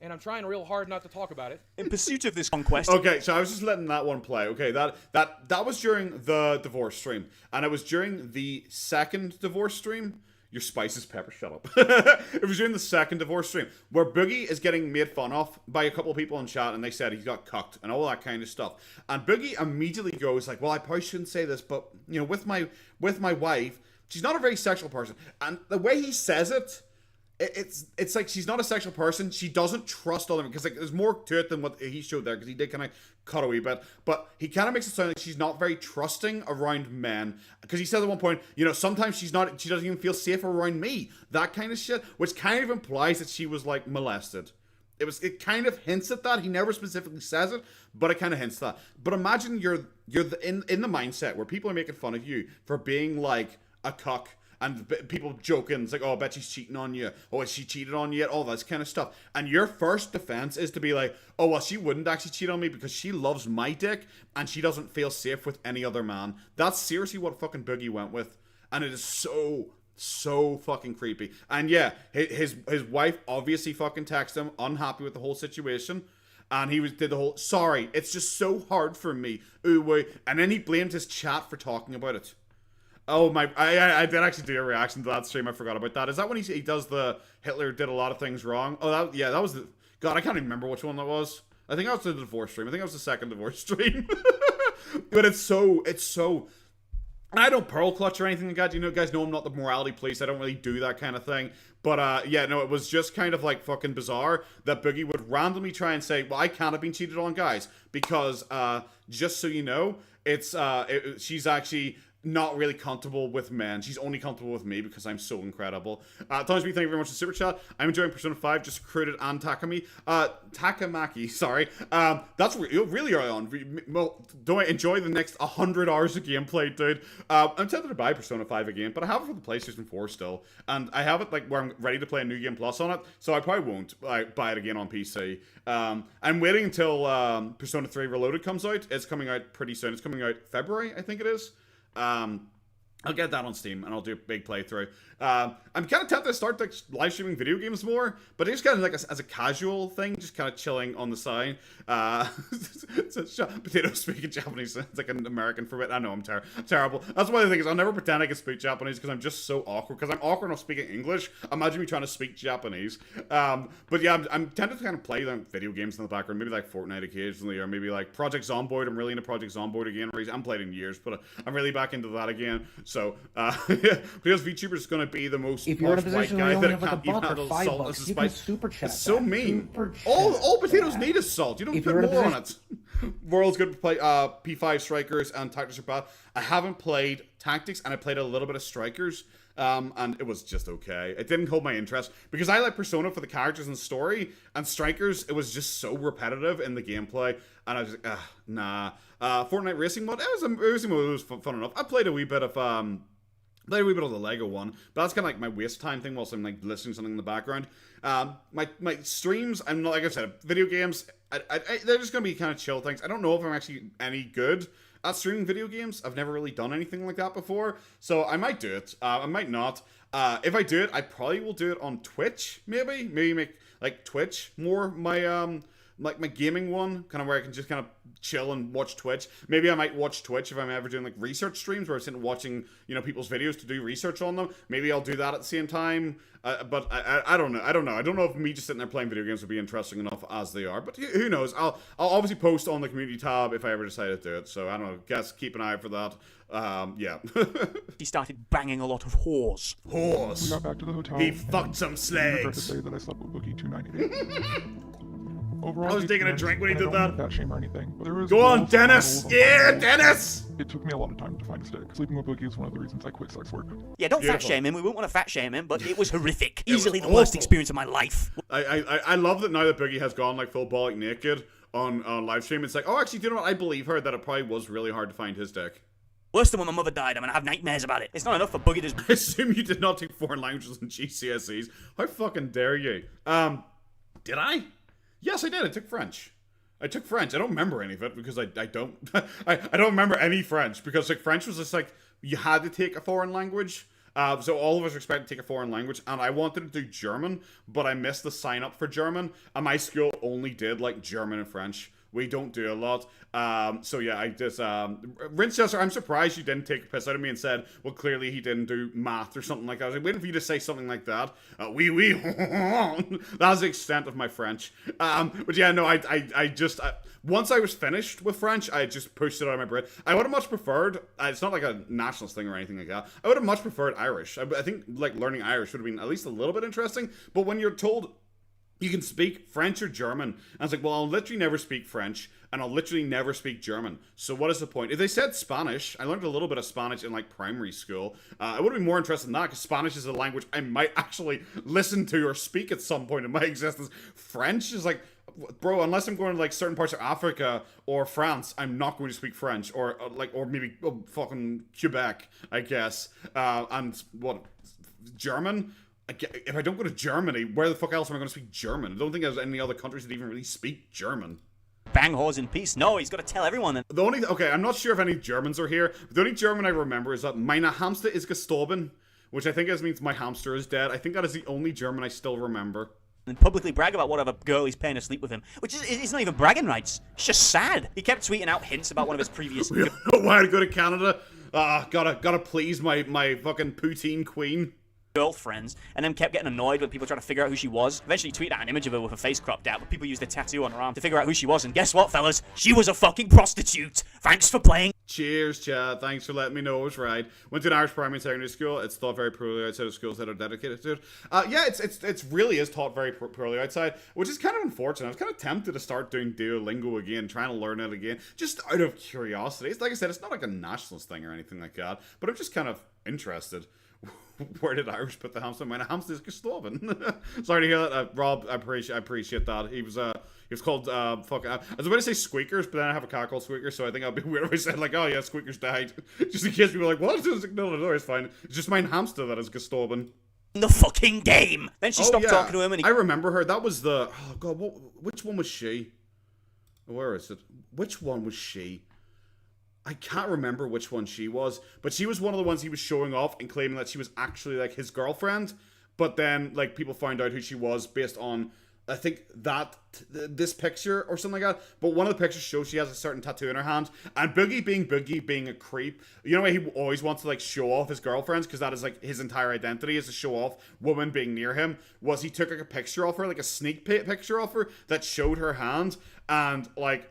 and I'm trying real hard not to talk about it. In pursuit of this conquest... Okay, so I was just letting that one play. Okay, that was during the divorce stream, and it was during the second divorce stream. Your spices, Pepper, shut up. It was during the second divorce stream where Boogie is getting made fun of by a couple of people in chat, and they said he's got cucked and all that kind of stuff. And Boogie immediately goes like, well, I probably shouldn't say this, but, you know, with my wife, she's not a very sexual person. And the way he says it, it's like she's not a sexual person. She doesn't trust other men, because like there's more to it than what he showed there, because he did kind of cut a wee bit, but he kind of makes it sound like she's not very trusting around men, because he said at one point, you know, sometimes she doesn't even feel safe around me, that kind of shit, which kind of implies that she was like molested. It kind of hints at that. He never specifically says it, but it kind of hints that. But imagine you're in the mindset where people are making fun of you for being like a cuck, and people joking, it's like, oh, I bet she's cheating on you. Oh, has she cheated on you yet? All this kind of stuff. And your first defense is to be like, oh, well, she wouldn't actually cheat on me because she loves my dick and she doesn't feel safe with any other man. That's seriously what fucking Boogie went with. And it is so fucking creepy. And yeah, his wife obviously fucking texted him, unhappy with the whole situation. And he did the whole, sorry, it's just so hard for me. Ooh, wait. And then he blamed his chat for talking about it. Oh my! I did actually do a reaction to that stream. I forgot about that. Is that when he does the Hitler did a lot of things wrong? Oh, that was the... God, I can't even remember which one that was. I think that was the divorce stream. I think that was the second divorce stream. But it's so... And I don't pearl clutch or anything like that. You know, guys know I'm not the morality police. I don't really do that kind of thing. But yeah, no, it was just kind of like fucking bizarre that Boogie would randomly try and say, well, I can't have been cheated on, guys, because just so you know, she's actually not really comfortable with men. She's only comfortable with me because I'm so incredible. Thomas B, thank you very much for the super chat. I'm enjoying Persona 5, just recruited and Takamaki, sorry. That's really early on. Well, do I enjoy the next 100 hours of gameplay, dude? I'm tempted to buy Persona 5 again, but I have it for the PlayStation 4 still. And I have it like where I'm ready to play a New Game Plus on it, so I probably won't buy it again on PC. I'm waiting until Persona 3 Reloaded comes out. It's coming out pretty soon. It's coming out February, I think it is. I'll get that on Steam and I'll do a big playthrough. I'm kind of tempted to start like live streaming video games more, but just kind of like as a casual thing, just kind of chilling on the side. Potato speaking Japanese, it's like an American for it. I know I'm terrible. That's one of the things. I'll never pretend I can speak Japanese because I'm just so awkward. Because I'm awkward enough speaking English. Imagine me trying to speak Japanese. But yeah, I'm tempted to kind of play them video games in the background, maybe like Fortnite occasionally, or maybe like Project Zomboid. I'm really into Project Zomboid again. I haven't played in years, but I'm really back into that again. So because VTuber is going to be the most white guy that can't even handle salt as a spice. Super chat. It's so mean. All potatoes need is salt. You don't put more on it. World's good to play P5 Strikers and Tactics are bad. I haven't played Tactics, and I played a little bit of Strikers. And it was just okay. It didn't hold my interest because I like Persona for the characters and story, and Strikers, it was just so repetitive in the gameplay, and I was like, nah. Fortnite Racing Mode, it was fun enough. I played a wee bit of the Lego one, but that's kind of like my waste time thing whilst I'm like listening to something in the background. My streams, I'm not, like I said, video games, they're just gonna be kind of chill things. I don't know if I'm actually any good at streaming video games. I've never really done anything like that before, so I might do it. I might not. If I do it, I probably will do it on Twitch. Maybe make like Twitch more my like my gaming one, kind of where I can just kind of chill and watch Twitch. Maybe I might watch Twitch if I'm ever doing like research streams where I'm sitting watching, you know, people's videos to do research on them. Maybe I'll do that at the same time. But I don't know. I don't know if me just sitting there playing video games would be interesting enough as they are. But who knows? I'll obviously post on the community tab if I ever decide to do it. So I don't know. Guess keep an eye out for that. Yeah. He started banging a lot of whores. We got back to the hotel. He fucked some slaves. I regret to say that I slept with Boogie2988. Overall, I was taking a drink when he did that. Fat shame or anything, but there is Go on, Dennis! Yeah, Dennis! It took me a lot of time to find a stick. Sleeping with Boogie is one of the reasons I quit sex work. Yeah, don't fat shame him. We wouldn't want to fat shame him, but it was horrific. Easily the worst experience of my life. I love that now that Boogie has gone like full bollock naked on live stream. It's like, oh, actually, do you know what? I believe her that it probably was really hard to find his dick. Worse than when my mother died. I'm gonna have nightmares about it. It's not enough for Boogie to. I assume you did not take foreign languages in GCSEs. How fucking dare you? Did I? Yes, I did. I took French. I don't remember any of it because I don't. I don't remember any French because like French was just like you had to take a foreign language. So all of us were expected to take a foreign language, and I wanted to do German, but I missed the sign up for German, and my school only did like German and French. We don't do a lot. So yeah, I just, Rinchester, I'm surprised you didn't take a piss out of me and said, well, clearly he didn't do math or something like that. I was like, waiting for you to say something like that. Oui. That's the extent of my French. But yeah, no, I just, once I was finished with French, I just pushed it out of my brain. I would have much preferred, it's not like a nationalist thing or anything like that. I would have much preferred Irish. I think like learning Irish would have been at least a little bit interesting. But when you're told you can speak French or German, and I was like, well, I'll literally never speak French, and I'll literally never speak German. So what is the point? If they said Spanish, I learned a little bit of Spanish in like primary school. I would have been more interested in that because Spanish is a language I might actually listen to or speak at some point in my existence. French is like, bro, unless I'm going to like certain parts of Africa or France, I'm not going to speak French or maybe fucking Quebec, I guess. And what, German? If I don't go to Germany, where the fuck else am I going to speak German? I don't think there's any other countries that even really speak German. Bang whores in peace. No, he's got to tell everyone. I'm not sure if any Germans are here. But the only German I remember is that meine Hamster ist gestorben, which I think means my hamster is dead. I think that is the only German I still remember. And publicly brag about whatever girl he's paying to sleep with him, which is not even bragging rights. It's just sad. He kept tweeting out hints about one of his previous. We don't know why to go to Canada. Gotta please my fucking poutine queen. Girlfriends, and then kept getting annoyed when people tried to figure out who she was. Eventually tweeted out an image of her with her face cropped out, but people used a tattoo on her arm to figure out who she was, and guess what, fellas? She was a fucking prostitute! Thanks for playing. Cheers, Chad. Thanks for letting me know I was right. Went to an Irish primary and secondary school. It's taught very poorly outside of schools that are dedicated to it. Yeah, it's really is taught very poorly outside, which is kind of unfortunate. I was kind of tempted to start doing Duolingo again, trying to learn it again, just out of curiosity. It's like I said, it's not like a nationalist thing or anything like that, but I'm just kind of interested. Where did Irish put the hamster? Meine Hamster ist gestorben. Sorry to hear that, Rob. I appreciate that. He was called I was about to say Squeakers, but then I have a cat called Squeaker, so I think I'll be weird if I said like, oh yeah, Squeakers died, just in case people are like, what? No, it's fine. It's just mein Hamster that is gestorben. The fucking game. Then she stopped talking to him, and I remember her. That was the which one was she? Where is it? Which one was she? I can't remember which one she was, but she was one of the ones he was showing off and claiming that she was actually like his girlfriend. But then like people found out who she was based on, I think this picture or something like that. But one of the pictures shows she has a certain tattoo in her hand. And Boogie being a creep, you know, he always wants to like show off his girlfriends because that is like his entire identity is to show off women being near him. Was he took like a picture of her, like a sneak picture of her that showed her hand, and like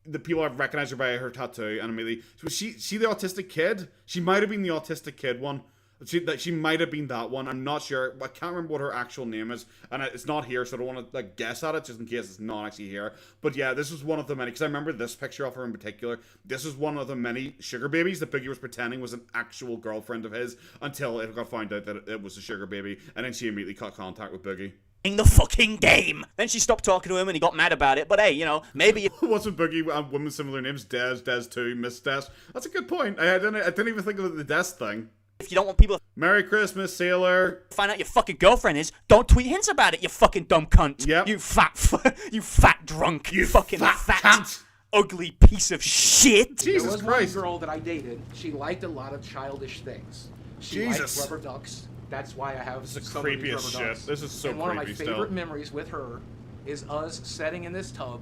the people have recognized her by her tattoo, and immediately, so she the autistic kid? She might have been the autistic kid one. She might have been that one. I'm not sure. I can't remember what her actual name is, and it's not here, so I don't want to like guess at it just in case it's not actually here. But yeah, this was one of the many, because I remember this picture of her in particular. This was one of the many sugar babies that Boogie was pretending was an actual girlfriend of his until it got found out that it was a sugar baby, and then she immediately cut contact with Boogie. The fucking game. Then she stopped talking to him and he got mad about it. But hey, you know, maybe. What's with Boogie and women similar names? Des 2, Miss Des. That's a good point. I didn't even think of the Des thing. If you don't want people to Merry Christmas, Sailor. Find out your fucking girlfriend is, don't tweet hints about it, you fucking dumb cunt. Yep. You fat drunk. You fucking fat cunt. Ugly piece of shit. Jesus Christ. There was one girl that I dated. She liked a lot of childish things. She liked rubber ducks. That's why I have this is so creepy many as rubber shit. ducks. This is so and creepy. One of my favorite memories with her is us sitting in this tub,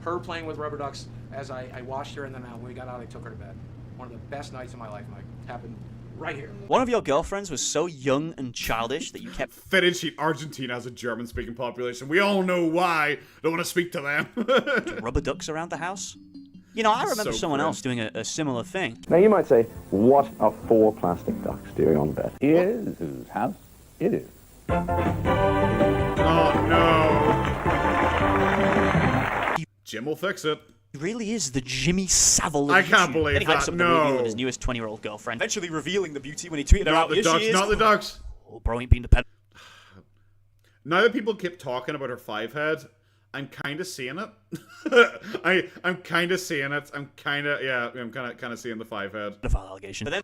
her playing with rubber ducks as I washed her, and then when we got out, I took her to bed. One of the best nights of my life, Mike. Happened right here. One of your girlfriends was so young and childish that you kept... Fitted sheet. Argentina has a German-speaking population. We all know why. Don't want to speak to them. Rubber ducks around the house? You know, I remember someone else doing a similar thing. Now you might say, what are 4 plastic ducks doing on bed? Here's whose house it is. Oh no. Jim will fix it. He really is the Jimmy Savile of I can't YouTube. believe Then he hypes that. up the reveal No. of his newest 20-year-old girlfriend, eventually revealing the beauty when he tweeted her Not out. the Here ducks, she is. not the ducks. Oh, bro ain't been the pet. Now that people keep talking about her 5-head, I'm kind of seeing it. I'm kind of seeing it. I'm kind of seeing the 5-head. Pedophile allegation. But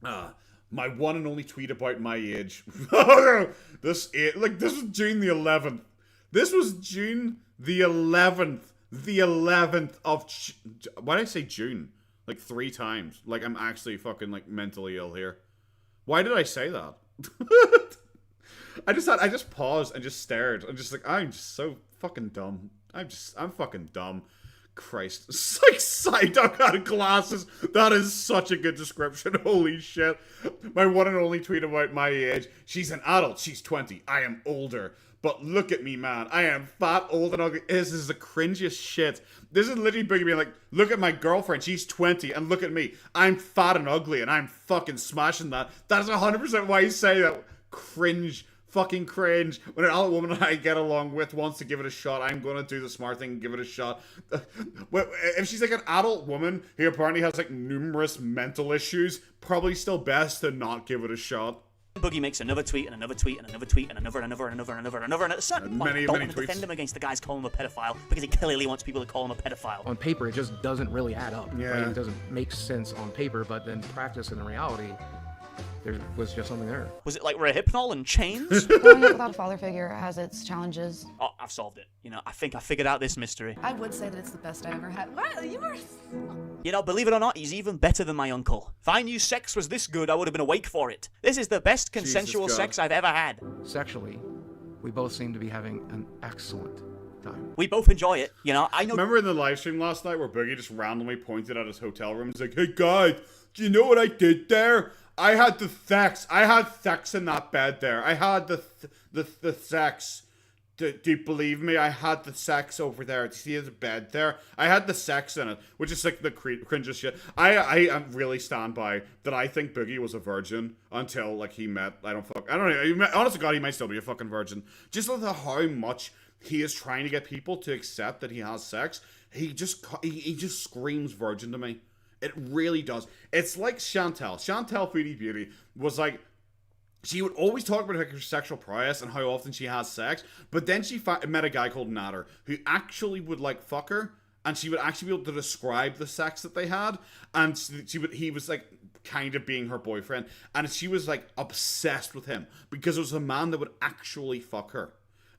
then, my one and only tweet about my age. This was June the 11th. This was June the 11th. The 11th of... Why did I say June? Like 3 times. Like, I'm actually fucking, like, mentally ill here. Why did I say that? I just paused and just stared. I'm just like, I'm just so fucking dumb. I'm fucking dumb. Christ. It's like Psyduck out of glasses. That is such a good description. Holy shit. My one and only tweet about my age. She's an adult. She's 20. I am older. But look at me, man. I am fat, old, and ugly. This is the cringiest shit. This is literally Boogie being like, look at my girlfriend. She's 20. And look at me. I'm fat and ugly. And I'm fucking smashing that. That's 100% why you say that. Cringe. Fucking cringe. When an adult woman I get along with wants to give it a shot, I'm gonna do the smart thing and give it a shot. If she's like an adult woman who apparently has like numerous mental issues, probably still best to not give it a shot. Boogie makes another tweet and another tweet and another tweet and another and at a certain point, I don't want to defend him against the guys calling him a pedophile because he clearly wants people to call him a pedophile. On paper, it just doesn't really add up. Yeah. Right? It doesn't make sense on paper, but then practice and in reality, there was just something there. Was it like Rehypnol and chains? Growing up without a father figure has its challenges. Oh, I've solved it. You know, I think I figured out this mystery. I would say that it's the best I ever had. What? You were... You know, believe it or not, he's even better than my uncle. If I knew sex was this good, I would have been awake for it. This is the best consensual sex I've ever had. Sexually, we both seem to be having an excellent time. We both enjoy it, you know. I know. Remember in the live stream last night where Boogie just randomly pointed at his hotel room and was like, hey guys, do you know what I did there? I had the sex. I had sex in that bed there. I had the sex. Do you believe me? I had the sex over there. Do you see his bed there? I had the sex in it, which is like the cringiest shit. I really stand by that. I think Boogie was a virgin until like he met. I don't know. Honest to God, he might still be a fucking virgin. Just look at how much he is trying to get people to accept that he has sex. He just screams virgin to me. It really does. It's like Chantel. Chantel Foodie Beauty was like, she would always talk about her sexual prowess and how often she has sex, but then she met a guy called Natter who actually would like fuck her, and she would actually be able to describe the sex that they had, and he was like kind of being her boyfriend, and she was like obsessed with him because it was a man that would actually fuck her.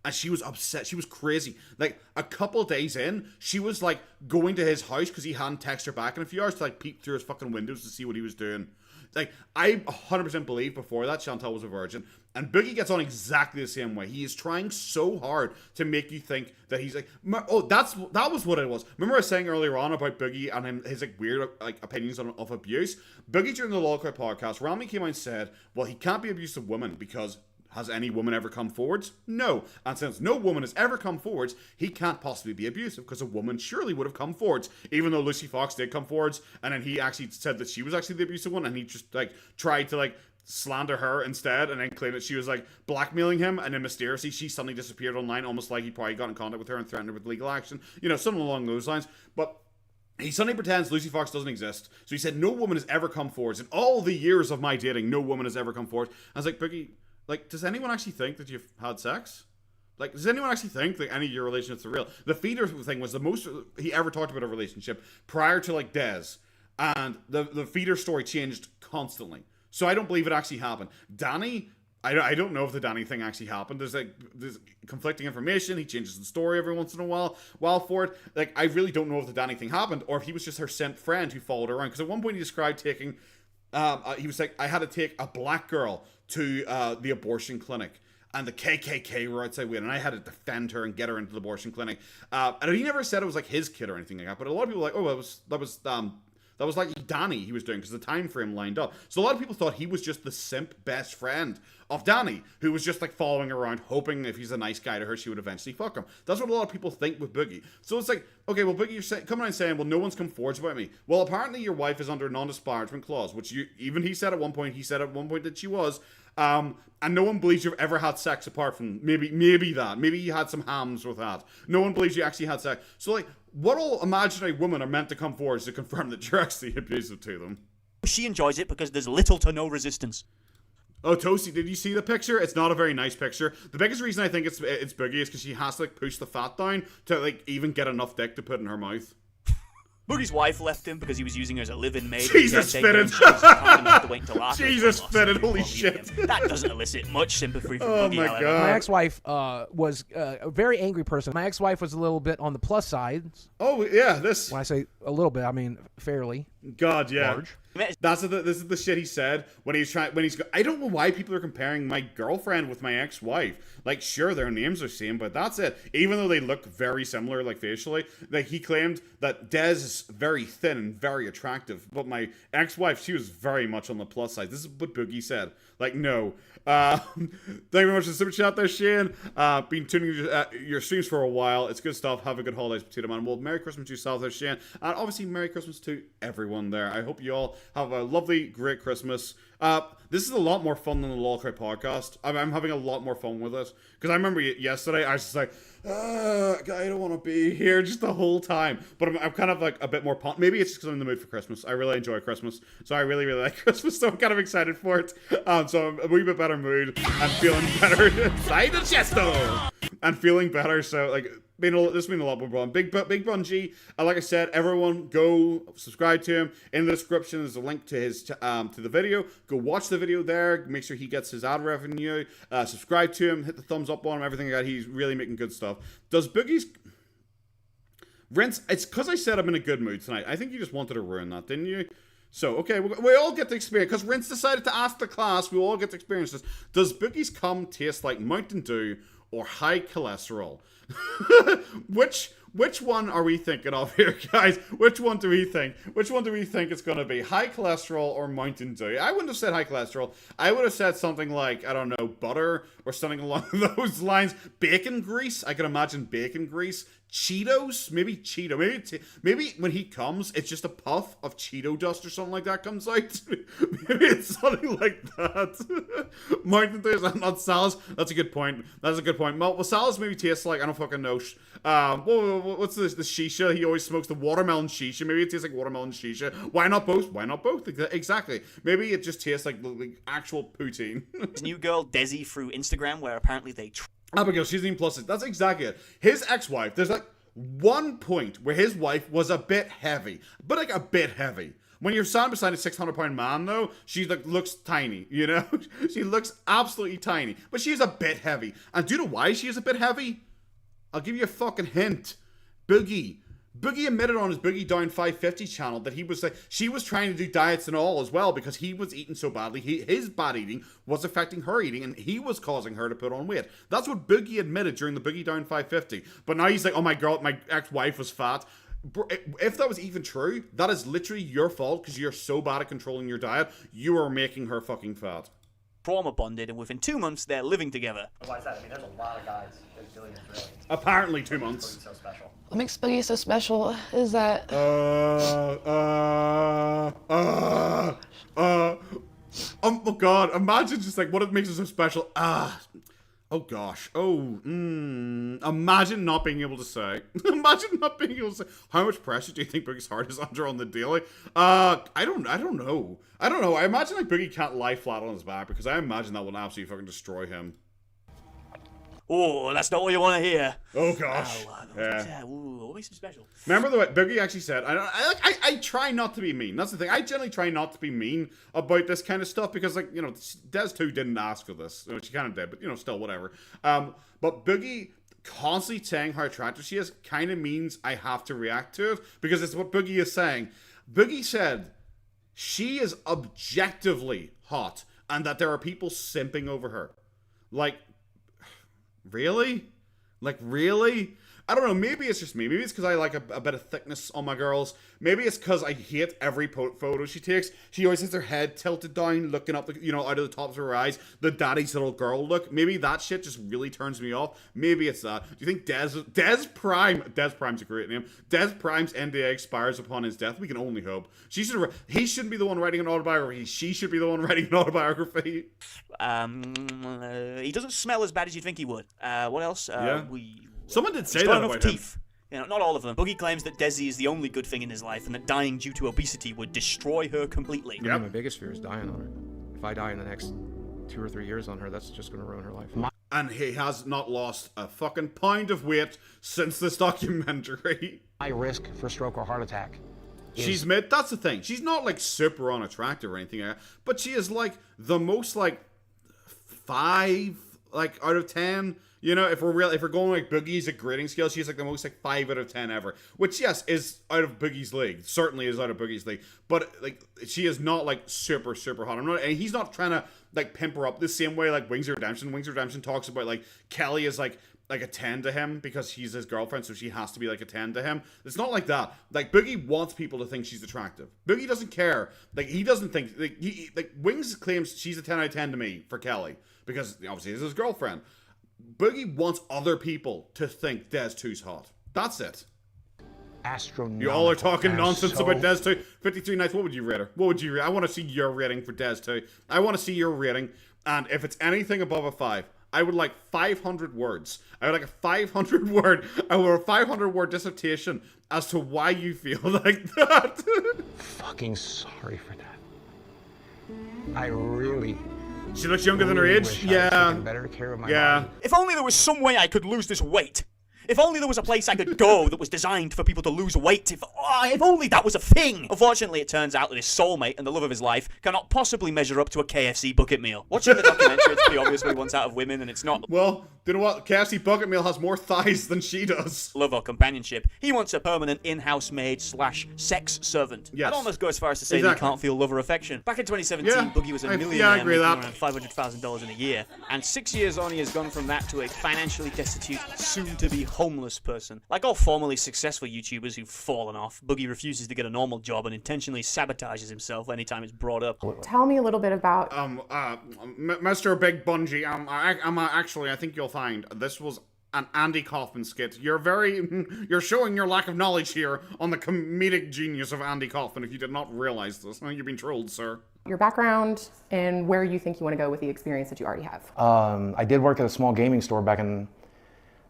And she was upset. She was crazy. Like, a couple days in, she was, like, going to his house because he hadn't texted her back in a few hours to, like, peep through his fucking windows to see what he was doing. Like, I 100% believe before that Chantal was a virgin. And Boogie gets on exactly the same way. He is trying so hard to make you think that he's like, oh, that was what it was. Remember I was saying earlier on about Boogie and his like weird like opinions of abuse? Boogie during the Lolcrap podcast, Rami came out and said, well, he can't be abusive women because... has any woman ever come forwards? No. And since no woman has ever come forwards, he can't possibly be abusive because a woman surely would have come forwards, even though Lucy Fox did come forwards, and then he actually said that she was actually the abusive one, and he just like tried to like slander her instead, and then claim that she was like blackmailing him, and then mysteriously she suddenly disappeared online, almost like he probably got in contact with her and threatened her with legal action. You know, something along those lines. But he suddenly pretends Lucy Fox doesn't exist. So he said, no woman has ever come forwards. In all the years of my dating, no woman has ever come forward. I was like, Boogie, like, does anyone actually think that you've had sex? Like, does anyone actually think that any of your relationships are real? The feeder thing was the most he ever talked about a relationship prior to, like, Des. And the feeder story changed constantly. So I don't believe it actually happened. Danny, I don't know if the Danny thing actually happened. There's conflicting information. He changes the story every once in a while for it. Like, I really don't know if the Danny thing happened or if he was just her simp friend who followed her around. Because at one point he described taking... he was like, I had to take a black girl to the abortion clinic, and the KKK were outside waiting, and I had to defend her and get her into the abortion clinic. And he never said it was like his kid or anything like that. But a lot of people were like, oh, that was like Danny he was doing because the time frame lined up. So a lot of people thought he was just the simp best friend of Danny, who was just like following her around, hoping if he's a nice guy to her, she would eventually fuck him. That's what a lot of people think with Boogie. So it's like, okay, well, Boogie, you're coming out and saying, well, no one's come forward about me. Well, apparently your wife is under a non-disparagement clause, which he said at one point that she was. And no one believes you've ever had sex apart from maybe that. Maybe you had some hams with that. No one believes you actually had sex. So, like, what all imaginary women are meant to come forward to confirm that you're actually abusive to them? She enjoys it because there's little to no resistance. Oh, Toasty, did you see the picture? It's not a very nice picture. The biggest reason I think it's Boogie is because she has to, like, push the fat down to, like, even get enough dick to put in her mouth. Boogie's wife left him because he was using her as a live-in maid. Jesus fitted! Jesus fitted! Holy shit! That doesn't elicit much sympathy from Oh Boogie, my however. God. My ex-wife was a very angry person. My ex-wife was a little bit on the plus side. Oh yeah, this. When I say a little bit, I mean fairly. God, yeah. Large. This is the shit he said when he's I don't know why people are comparing my girlfriend with my ex-wife. Like, sure, their names are same, but that's it. Even though they look very similar, like, facially. Like, he claimed that Des is very thin and very attractive, but my ex-wife, she was very much on the plus side. This is what Boogie said. Like, no. Thank you very much for the super chat there, Shane. Been tuning your streams for a while. It's good stuff. Have a good holidays, Potato Man. Well, Merry Christmas to yourself there, Shane. And obviously, Merry Christmas to everyone there. I hope you all have a lovely, great Christmas. This is a lot more fun than the LOLcry podcast. I'm having a lot more fun with it. Because I remember yesterday, I was just like, I don't want to be here just the whole time. But I'm kind of like a bit more pumped. Maybe it's just because I'm in the mood for Christmas. I really enjoy Christmas. So I really, really like Christmas. So I'm kind of excited for it. So I'm a wee bit better mood. I'm feeling better. Side of chesto! And feeling better. So, like, this has been a lot more fun. BigBunjeeeeee, like I said, everyone go subscribe to him. In the description is a link to his to the video. Go watch the video there. Make sure he gets his ad revenue. Subscribe to him. Hit the thumbs up on him. Everything like that. He's really making good stuff. Does Boogie's Rinse? It's because I said I'm in a good mood tonight. I think you just wanted to ruin that, didn't you? So, okay, we all get to experience, because Rinse decided to ask the class, we all get to experience this. Does Boogie's cum taste like Mountain Dew or high cholesterol? Which one are we thinking of here, guys? Which one do we think? Which one do we think it's going to be? High cholesterol or Mountain Dew? I wouldn't have said high cholesterol. I would have said something like, I don't know, butter or something along those lines. Bacon grease? I can imagine bacon grease. Cheetos? Maybe Cheeto. Maybe when he comes, it's just a puff of Cheeto dust or something like that comes out. Maybe it's something like that. Mountain Dew is not salads. That's a good point. That's a good point. Well, salads maybe taste like, I don't fucking know. What's this? The shisha? He always smokes the watermelon shisha. Maybe it tastes like watermelon shisha. Why not both? Why not both? Exactly. Maybe it just tastes like actual poutine. His new girl, Desi, through Instagram, where apparently they... Abigail, she's eating plus. That's exactly it. His ex-wife, there's like one point where his wife was a bit heavy, but like a bit heavy. When you're standing beside a 600-pound man, though, she like looks tiny, you know? She looks absolutely tiny, but she's a bit heavy. And do you know why she is a bit heavy? I'll give you a fucking hint. Boogie admitted on his Boogie Down 550 channel that she was trying to do diets and all as well because he was eating so badly. His bad eating was affecting her eating and he was causing her to put on weight. That's what Boogie admitted during the Boogie Down 550. But now he's like, oh my god, my ex-wife was fat. If that was even true, that is literally your fault because you're so bad at controlling your diet. You are making her fucking fat. Trauma bonded, and within 2 months they're living together. Why is that? I mean, there's a lot of guys. There's billions, really. Apparently 2 months. So special. What makes Boogie so special is that... Oh god, imagine just like what it makes it so special. Oh gosh. Imagine not being able to say. Imagine not being able to say. How much pressure do you think Boogie's heart is under on the daily? I don't know. I imagine like Boogie can't lie flat on his back because I imagine that would absolutely fucking destroy him. Oh, that's not what you want to hear. Oh gosh. Yeah. Ooh, what makes him special? Remember the way Boogie actually said, I try not to be mean. That's the thing. I generally try not to be mean about this kind of stuff because, like, you know, Des 2 didn't ask for this. She kind of did, but, you know, still, whatever. But Boogie constantly saying how attractive she is kind of means I have to react to it because it's what Boogie is saying. Boogie said she is objectively hot and that there are people simping over her. Like, really? Like, really? I don't know, maybe it's just me. Maybe it's because I like a bit of thickness on my girls. Maybe it's because I hate every photo she takes. She always has her head tilted down, looking up, out of the tops of her eyes. The daddy's little girl look. Maybe that shit just really turns me off. Maybe it's that. Do you think Des Prime's a great name. Des Prime's NDA expires upon his death. We can only hope. He shouldn't be the one writing an autobiography. She should be the one writing an autobiography. He doesn't smell as bad as you'd think he would. What else? Someone did say that about him. Not all of them. Boogie claims that Desi is the only good thing in his life and that dying due to obesity would destroy her completely. Yeah, my biggest fear is dying on her. If I die in the next 2 or 3 years on her, that's just going to ruin her life. And he has not lost a fucking pound of weight since this documentary. My risk for stroke or heart attack. That's the thing. She's not like super unattractive or anything like that, but she is like the most like 5 out of 10. If we're going like Boogie's a grading scale, she's like the most like 5 out of 10 ever. Which yes is out of Boogie's league. Certainly is out of Boogie's league. But like she is not like super hot. And he's not trying to like pimp her up the same way like Wings of Redemption. Wings of Redemption talks about like Kelly is like a 10 to him because she's his girlfriend, so she has to be like a 10 to him. It's not like that. Like Boogie wants people to think she's attractive. Boogie doesn't care. Like he doesn't think Wings claims she's a 10 out of 10 to me for Kelly because obviously it's his girlfriend. Boogie wants other people to think Des 2's hot. That's it. Astronomical. You all are talking nonsense about Des 2. 53 nights. What would you rate her? What would you rate? I want to see your rating for Des 2. I want to see your rating. And if it's anything above a 5, I would like 500 words. I would like a 500 word dissertation as to why you feel like that. Fucking sorry for that. I really. She looks younger than her age? Yeah. Better care of my body. If only there was some way I could lose this weight. If only there was a place I could go that was designed for people to lose weight. If only that was a thing. Unfortunately, it turns out that his soulmate and the love of his life cannot possibly measure up to a KFC bucket meal. Watching the documentary, it's pretty obvious what he wants out of women, and it's not. Well, you know what? KFC bucket meal has more thighs than she does. Love or companionship. He wants a permanent in-house maid / sex servant. Yes. I'd almost go as far as to say that he can't feel love or affection. Back in 2017, Boogie was a millionaire making around $500,000 in a year, and 6 years on, he has gone from that to a financially destitute, soon-to-be homeless person. Like all formerly successful YouTubers who've fallen off, Boogie refuses to get a normal job and intentionally sabotages himself anytime it's brought up. Tell me a little bit about Mr. Big Bungie. Actually, I think you'll find this was an Andy Kaufman skit. You're showing your lack of knowledge here on the comedic genius of Andy Kaufman. If you did not realize this, you've been trolled, sir. Your background and where you think you want to go with the experience that you already have. I did work at a small gaming store back in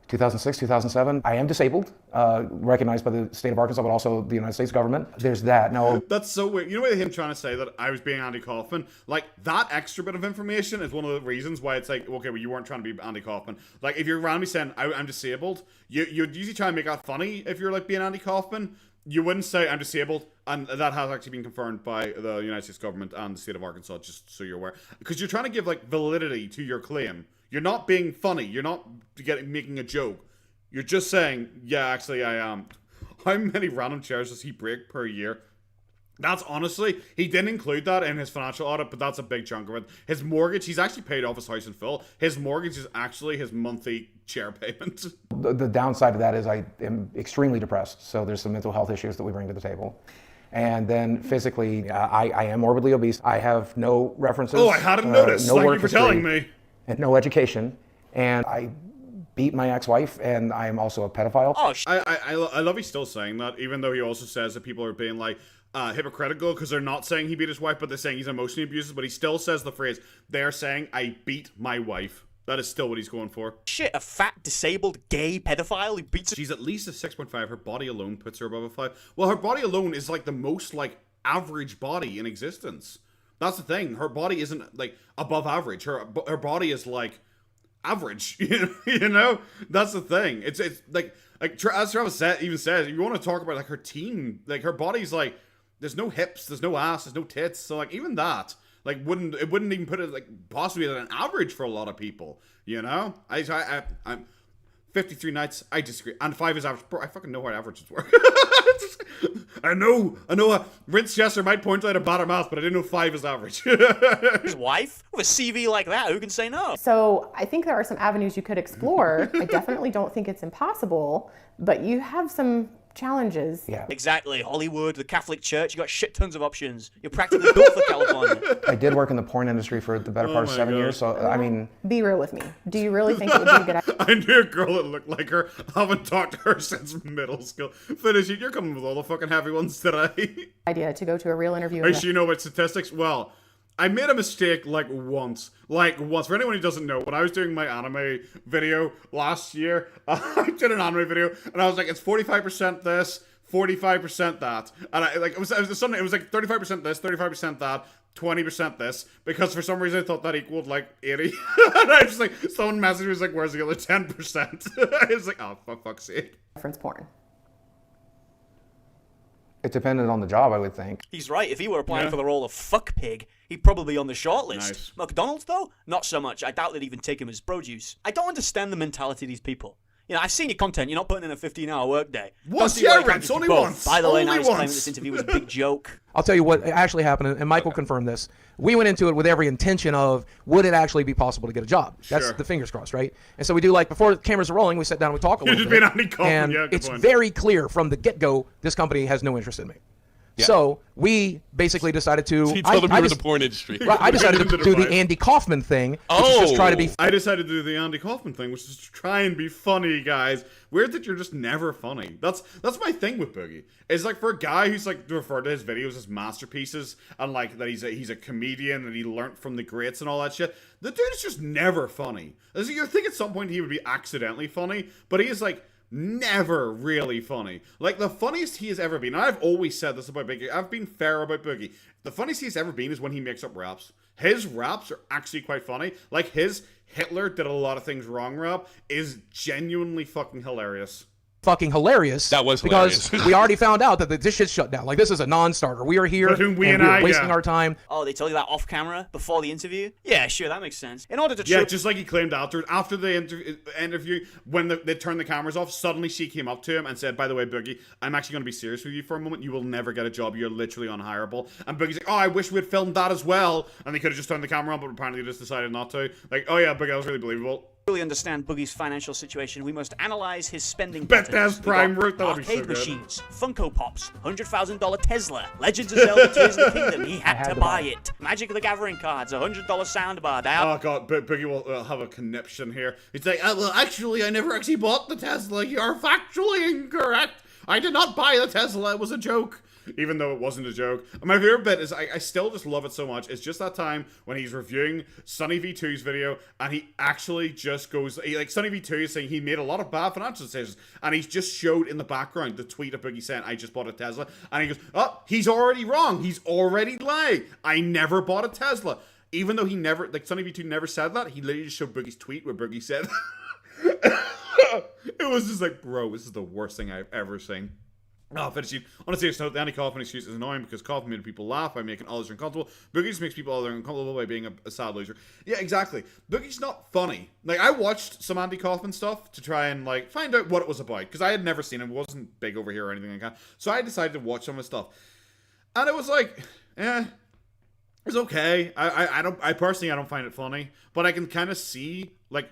2006, 2007. I am disabled, recognized by the state of Arkansas, but also the United States government. There's that. No. That's so weird. You know what him trying to say that I was being Andy Kaufman? Like, that extra bit of information is one of the reasons why it's like, okay, well, you weren't trying to be Andy Kaufman. Like, if you're randomly saying, I'm disabled, you'd usually try and make that funny if you're, like, being Andy Kaufman. You wouldn't say, I'm disabled, and that has actually been confirmed by the United States government and the state of Arkansas, just so you're aware. Because you're trying to give, like, validity to your claim. You're not being funny. You're not making a joke. You're just saying, yeah, actually, I am. How many random chairs does he break per year? That's honestly, he didn't include that in his financial audit, but that's a big chunk of it. His mortgage, he's actually paid off his house in full. His mortgage is actually his monthly chair payment. The downside of that is I am extremely depressed. So there's some mental health issues that we bring to the table. And then physically, I am morbidly obese. I have no references. Oh, I hadn't noticed. No Thank work you for history, telling me. And no education. And I beat my ex-wife, and I am also a pedophile. Oh, I love he's still saying that, even though he also says that people are being like hypocritical because they're not saying he beat his wife, but they're saying he's emotionally abusive. But he still says the phrase, they're saying I beat my wife. That is still what he's going for. Shit, a fat, disabled, gay pedophile who beats... She's at least a 6.5. Her body alone puts her above a 5. Well, her body alone is like the most like average body in existence. That's the thing. Her body isn't like above average. Her body is like average. You know? That's the thing. It's like as Travis even says, if you want to talk about like her teen, like her body's like there's no hips, there's no ass, there's no tits. So like even that like wouldn't even put it like possibly at an average for a lot of people. You know? I'm 53 nights. I disagree. And 5 is average. Bro, I fucking know how averages work. I know. Rinse Chester might point out a bottom mouth, but I didn't know 5 is average. His wife? With a CV like that, who can say no? So I think there are some avenues you could explore. I definitely don't think it's impossible, but you have some challenges. Yeah. Exactly. Hollywood, the Catholic Church, you got shit tons of options. You're practically built for California. I did work in the porn industry for the better part of 7 years, so I mean... Be real with me. Do you really think it would be a good idea? I knew a girl that looked like her. I haven't talked to her since middle school. Finish it. You're coming with all the fucking heavy ones today. Idea to go to a real interview. Hey, you know about statistics? Well, I made a mistake like once. For anyone who doesn't know, when I was doing my anime video last year, I did an anime video, and I was like, it's 45% this, 45% that, and it was something. It was like 35% this, 35% that, 20% this, because for some reason I thought that equaled like 80. And I just like, someone messaged me, was like, where's the other 10%? I was like, oh, for fuck's sake. Reference porn. It depended on the job, I would think. He's right. If he were applying for the role of fuck pig, he'd probably be on the shortlist. Nice. McDonald's, though? Not so much. I doubt they'd even take him as produce. I don't understand the mentality of these people. You know, I've seen your content. You're not putting in a 15-hour workday. Once, yeah, Rich, only once. By the way, now only he's claiming once. this interview was a big joke. I'll tell you what actually happened, and Mike will confirm this. We went into it with every intention of, would it actually be possible to get a job? That's Sure. the fingers crossed, right? And so we do, like, before the cameras are rolling, we sit down and we talk a little bit. And it's very clear from the get-go, this company has no interest in me. Yeah. So we basically decided to... He told him you were in the porn industry. Right, I decided to do the Andy Kaufman thing, which is just try to be... I decided to do the Andy Kaufman thing, which is to try and be funny, guys. Weird that you're just never funny. That's my thing with Boogie. It's like, for a guy who's like referred to his videos as masterpieces, and like that he's a comedian and he learnt from the greats and all that shit, the dude is just never funny. You think at some point he would be accidentally funny, but he is like... never really funny. Like, the funniest he has ever been, and I've always said this about Boogie, I've been fair about Boogie, the funniest he's ever been is when he makes up raps. His raps are actually quite funny. Like, his Hitler did a lot of things wrong rap is genuinely fucking hilarious. Fucking hilarious. That was because hilarious. we already found out that this shit's shut down. Like, this is a non-starter. We are here and we're wasting our time. Oh, they told you that off camera before the interview? Yeah, sure, that makes sense. In order to just like he claimed after the interview, when they turned the cameras off, suddenly she came up to him and said, by the way, Boogie, I'm actually going to be serious with you for a moment. You will never get a job. You're literally unhireable. And Boogie's like, oh, I wish we'd filmed that as well. And they could have just turned the camera on, but apparently they just decided not to. Like, oh yeah, Boogie, that was really believable. Really understand Boogie's financial situation, we must analyze his spending Bethesda's Prime route, that would be so arcade good. machines, Funko Pops, $100,000 Tesla, Legends of Zelda Tears of the Kingdom, he had to buy it. Magic the Gathering cards, $100 soundbar. Oh god, Boogie will have a conniption here. He's like, well, actually, I never actually bought the Tesla. You're factually incorrect. I did not buy the Tesla. It was a joke. Even though it wasn't a joke. And my favorite bit is, I still just love it so much. It's just that time when he's reviewing Sunny V2's video, and he actually just goes, like, Sunny V2 is saying he made a lot of bad financial decisions, and he's just showed in the background the tweet of Boogie saying, I just bought a Tesla, and he goes, oh, he's already wrong. He's already lying. I never bought a Tesla. Even though he never, like, Sunny V2 never said that, he literally just showed Boogie's tweet where Boogie said, it was just like, bro, this is the worst thing I've ever seen. Oh, finishing. On a serious note, the Andy Kaufman excuse is annoying because Kaufman made people laugh by making others uncomfortable. Boogie just makes people other uncomfortable by being a sad loser. Yeah, exactly. Boogie's not funny. Like, I watched some Andy Kaufman stuff to try and, like, find out what it was about. Because I had never seen him. It wasn't big over here or anything like that. So I decided to watch some of his stuff. And it was like, it was okay. I personally don't find it funny. But I can kind of see, like,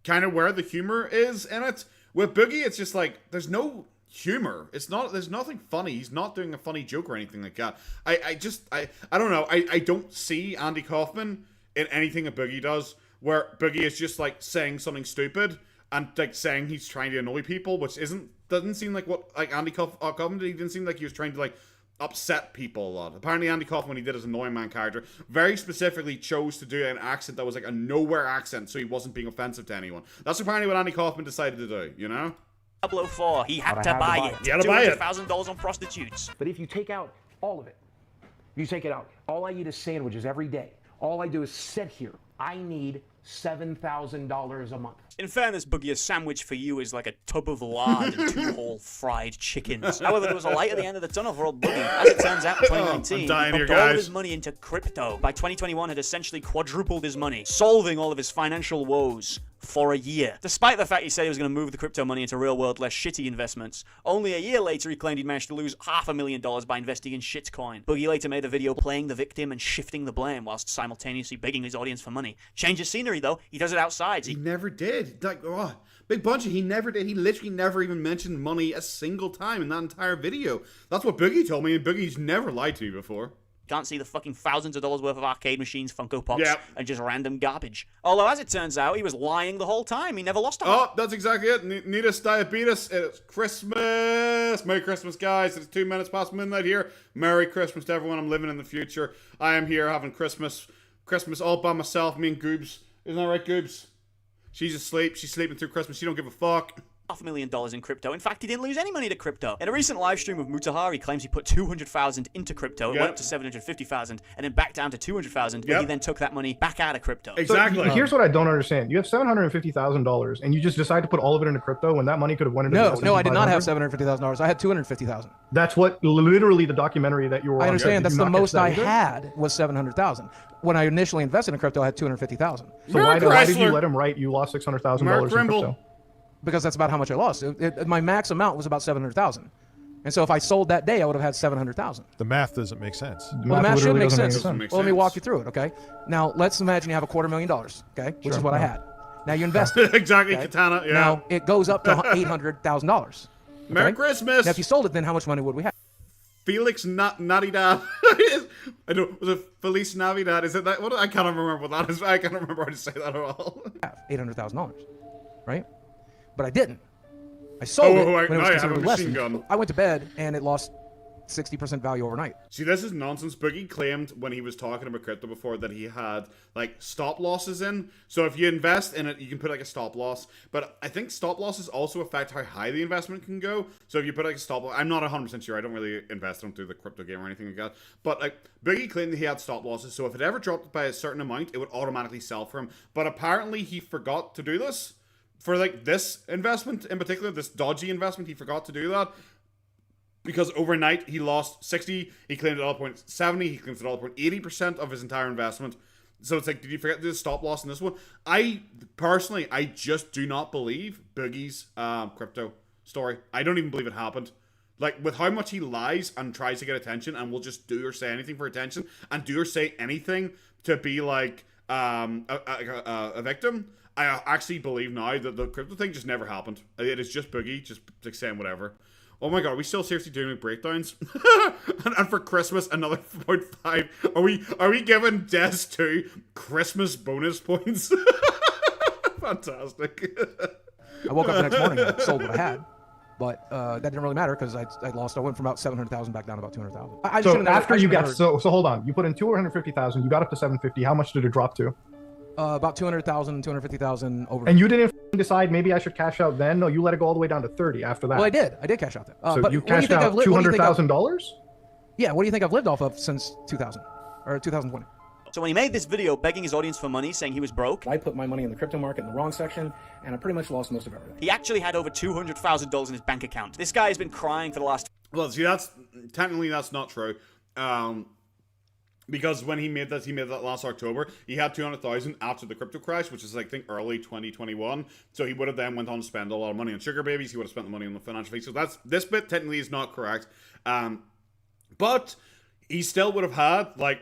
kind of where the humor is in it. With Boogie, it's just like, there's no humor. There's nothing funny. He's not doing a funny joke or anything like that. I don't know. I don't see Andy Kaufman in anything that Boogie does, where Boogie is just like saying something stupid and like saying he's trying to annoy people, which doesn't seem like what like Andy Kaufman did. He didn't seem like he was trying to like upset people a lot. Apparently Andy Kaufman, when he did his annoying man character, very specifically chose to do an accent that was like a nowhere accent, so he wasn't being offensive to anyone. That's apparently what Andy Kaufman decided to do, you know? Diablo 4, he had to buy it. You had to buy it. $200,000 on prostitutes. But if you take out all of it, you take it out. All I eat is sandwiches every day. All I do is sit here. I need $7,000 a month. In fairness, Boogie, a sandwich for you is like a tub of lard and 2 whole fried chickens. However, there was a light at the end of the tunnel for old Boogie. As it turns out, in 2019, he pumped all of his money into crypto. By 2021, had essentially quadrupled his money, solving all of his financial woes for a year. Despite the fact he said he was going to move the crypto money into real-world, less shitty investments, only a year later he claimed he'd managed to lose $500,000 by investing in shitcoin. Boogie later made a video playing the victim and shifting the blame whilst simultaneously begging his audience for money. Change of scenery, though. He does it outside. He never did. Like, Big Bunjee, he never did. He literally never even mentioned money a single time in that entire video. That's what Boogie told me, and Boogie's never lied to me before. Can't see the fucking thousands of dollars worth of arcade machines, Funko Pops, and just random garbage. Although, as it turns out, he was lying the whole time. He never lost a Oh, that's exactly it. Neatus Diabetes. It's Christmas. Merry Christmas, guys. It's 2 minutes past midnight here. Merry Christmas to everyone. I'm living in the future. I am here having Christmas all by myself, me and Goobs. Isn't that right, Goobs? She's asleep. She's sleeping through Christmas. She don't give a fuck. $500,000 in crypto. In fact, he didn't lose any money to crypto. In a recent live stream of Mutahar, he claims he put $200,000 into crypto. It went up to $750,000 and then back down to $200,000. But he then took that money back out of crypto. Exactly. So here's what I don't understand. You have $750,000 and you just decide to put all of it into crypto when that money could have went into No, I did not have $750,000. I had $250,000. That's what literally the documentary that you were on. I understand. That's the most I had was $700,000. When I initially invested in crypto, I had $250,000. So why did you let him write you lost $600,000 in crypto? Because that's about how much I lost. My max amount was about $700,000. And so if I sold that day, I would have had $700,000. The math doesn't make sense. Well, the math should make sense. Well, let me walk you through it, okay? Now, let's imagine you have $250,000, okay? Which is what I had. Now you invest it. Exactly, okay? Katana, yeah. Now, it goes up to $800,000. Okay? Merry Christmas! Now, if you sold it, then how much money would we have? Felix Navidad. I don't. Was it Feliz Navidad? Is it that? What? I can't remember what that is. I can't remember how to say that at all. $800,000, right? But I didn't. I sold it when it was considerably less than. I went to bed and it lost 60% value overnight. See, this is nonsense. Boogie claimed when he was talking about crypto before that he had like stop losses in. So if you invest in it, you can put like a stop loss. But I think stop losses also affect how high the investment can go. So if you put like a stop loss, I'm not 100% sure. I don't really invest into the crypto game or anything like that. But like Boogie claimed that he had stop losses. So if it ever dropped by a certain amount, it would automatically sell for him. But apparently he forgot to do this. For like this investment in particular, this dodgy investment, he forgot to do that. Because overnight he lost 60, he claimed it all at 0.70, he claimed it all at 0.80% of his entire investment. So it's like, did you forget to do the stop loss in this one? I just do not believe Boogie's crypto story. I don't even believe it happened. Like, with how much he lies and tries to get attention and will just do or say anything for attention and do or say anything to be like a victim, I actually believe now that the crypto thing just never happened. It is just Boogie, just like saying whatever. Oh my god, are we still seriously doing like breakdowns? and for Christmas, another 0.5. Are we giving Des 2 Christmas bonus points? Fantastic. I woke up the next morning and sold what I had. But that didn't really matter because I lost. I went from about 700,000 back down to about 200,000. So after you got so hold on, you put in 250,000, you got up to 750. How much did it drop to? About 200,000, 250,000 over. And you didn't decide maybe I should cash out then? No, you let it go all the way down to 30 after that. Well, I did. I did cash out then. So but you cashed out $200,000? Yeah. What do you think I've lived off of since 2000 or 2020? So when he made this video begging his audience for money, saying he was broke, I put my money in the crypto market in the wrong section, and I pretty much lost most of everything. He actually had over $200,000 in his bank account. This guy has been crying for the last... Well, see, technically that's not true. Because when he made that last October, he had 200,000 after the crypto crash, which is I think early 2021. So he would have then went on to spend a lot of money on sugar babies. He would have spent the money on the financial fees. So this bit technically is not correct. But he still would have had like,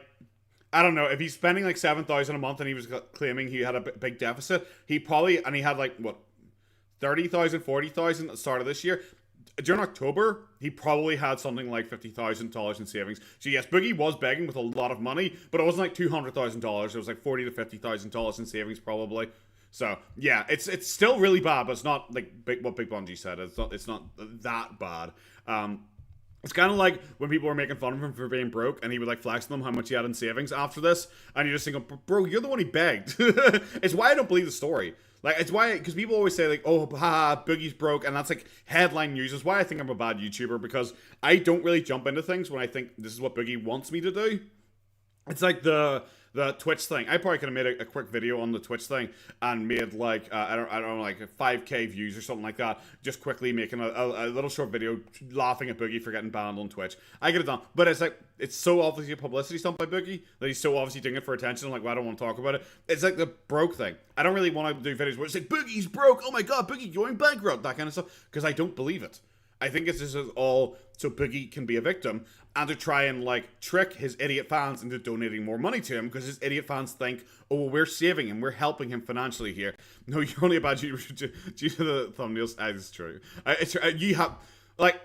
I don't know, if he's spending like 7,000 a month and he was claiming he had a big deficit, he had like what 30,000, 40,000 at the start of this year. During October, he probably had something like $50,000 in savings. So yes, Boogie was begging with a lot of money, but it wasn't like $200,000. It was like $40,000 to $50,000 in savings probably. So yeah, it's still really bad, but it's not like what Big Bunjee said. It's not that bad. It's kind of like when people were making fun of him for being broke, and he would like flex them how much he had in savings after this, and you just think, bro, you're the one he begged. It's why I don't believe the story. Like, it's why, because people always say, like, oh, haha, Boogie's broke, and that's, like, headline news. It's why I think I'm a bad YouTuber, because I don't really jump into things when I think this is what Boogie wants me to do. It's like the the Twitch thing. I probably could have made a quick video on the Twitch thing and made like I don't know, like 5K views or something like that. Just quickly making a little short video laughing at Boogie for getting banned on Twitch. I could have done, but it's like it's so obviously a publicity stunt by Boogie that he's so obviously doing it for attention. I'm like, well, I don't want to talk about it. It's like the broke thing. I don't really want to do videos where it's like Boogie's broke. Oh my god, Boogie going bankrupt, that kind of stuff, because I don't believe it. I think it's just all so Boogie can be a victim and to try and like trick his idiot fans into donating more money to him because his idiot fans think, oh, well, we're saving him, we're helping him financially here. No, you're only a bad YouTuber due to the thumbnails. It's true. You have like.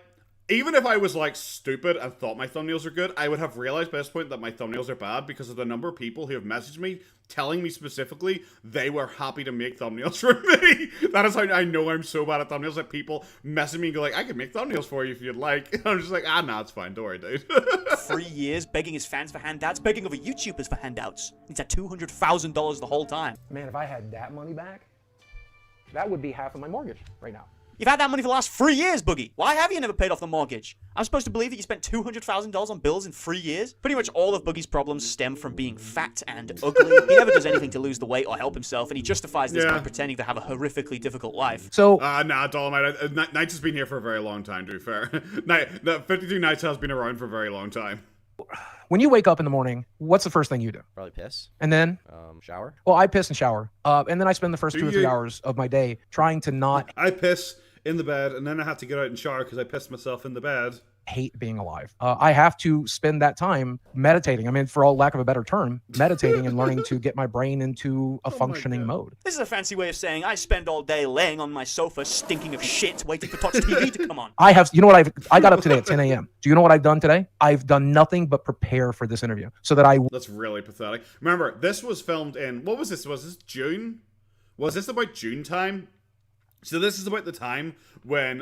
Even if I was like stupid and thought my thumbnails are good, I would have realized by this point that my thumbnails are bad because of the number of people who have messaged me telling me specifically they were happy to make thumbnails for me. That is how I know I'm so bad at thumbnails that people message me and go like, I can make thumbnails for you if you'd like. And I'm just like, nah, it's fine. Don't worry, dude. 3 years begging his fans for handouts, begging other YouTubers for handouts. He's had $200,000 the whole time. Man, if I had that money back, that would be half of my mortgage right now. You've had that money for the last 3 years, Boogie. Why have you never paid off the mortgage? I'm supposed to believe that you spent $200,000 on bills in 3 years? Pretty much all of Boogie's problems stem from being fat and ugly. He never does anything to lose the weight or help himself, and he justifies this by pretending to have a horrifically difficult life. So, nah, Dolomite. Nights has been here for a very long time, to be fair. 52 Nights has been around for a very long time. When you wake up in the morning, what's the first thing you do? Probably piss. And then? Shower. Well, I piss and shower. And then I spend the first 2 or 3 hours of my day trying to not... I piss in the bed, and then I have to get out and shower because I pissed myself in the bed. Hate being alive. I have to spend that time meditating. I mean, for all lack of a better term, meditating and learning to get my brain into a functioning mode. This is a fancy way of saying I spend all day laying on my sofa stinking of shit waiting for Touch TV to come on. I have, you know what, I got up today at 10 a.m. Do you know what I've done today? I've done nothing but prepare for this interview so that That's really pathetic. Remember, this was filmed in, what was this? Was this June? Was this about June time? So this is about the time when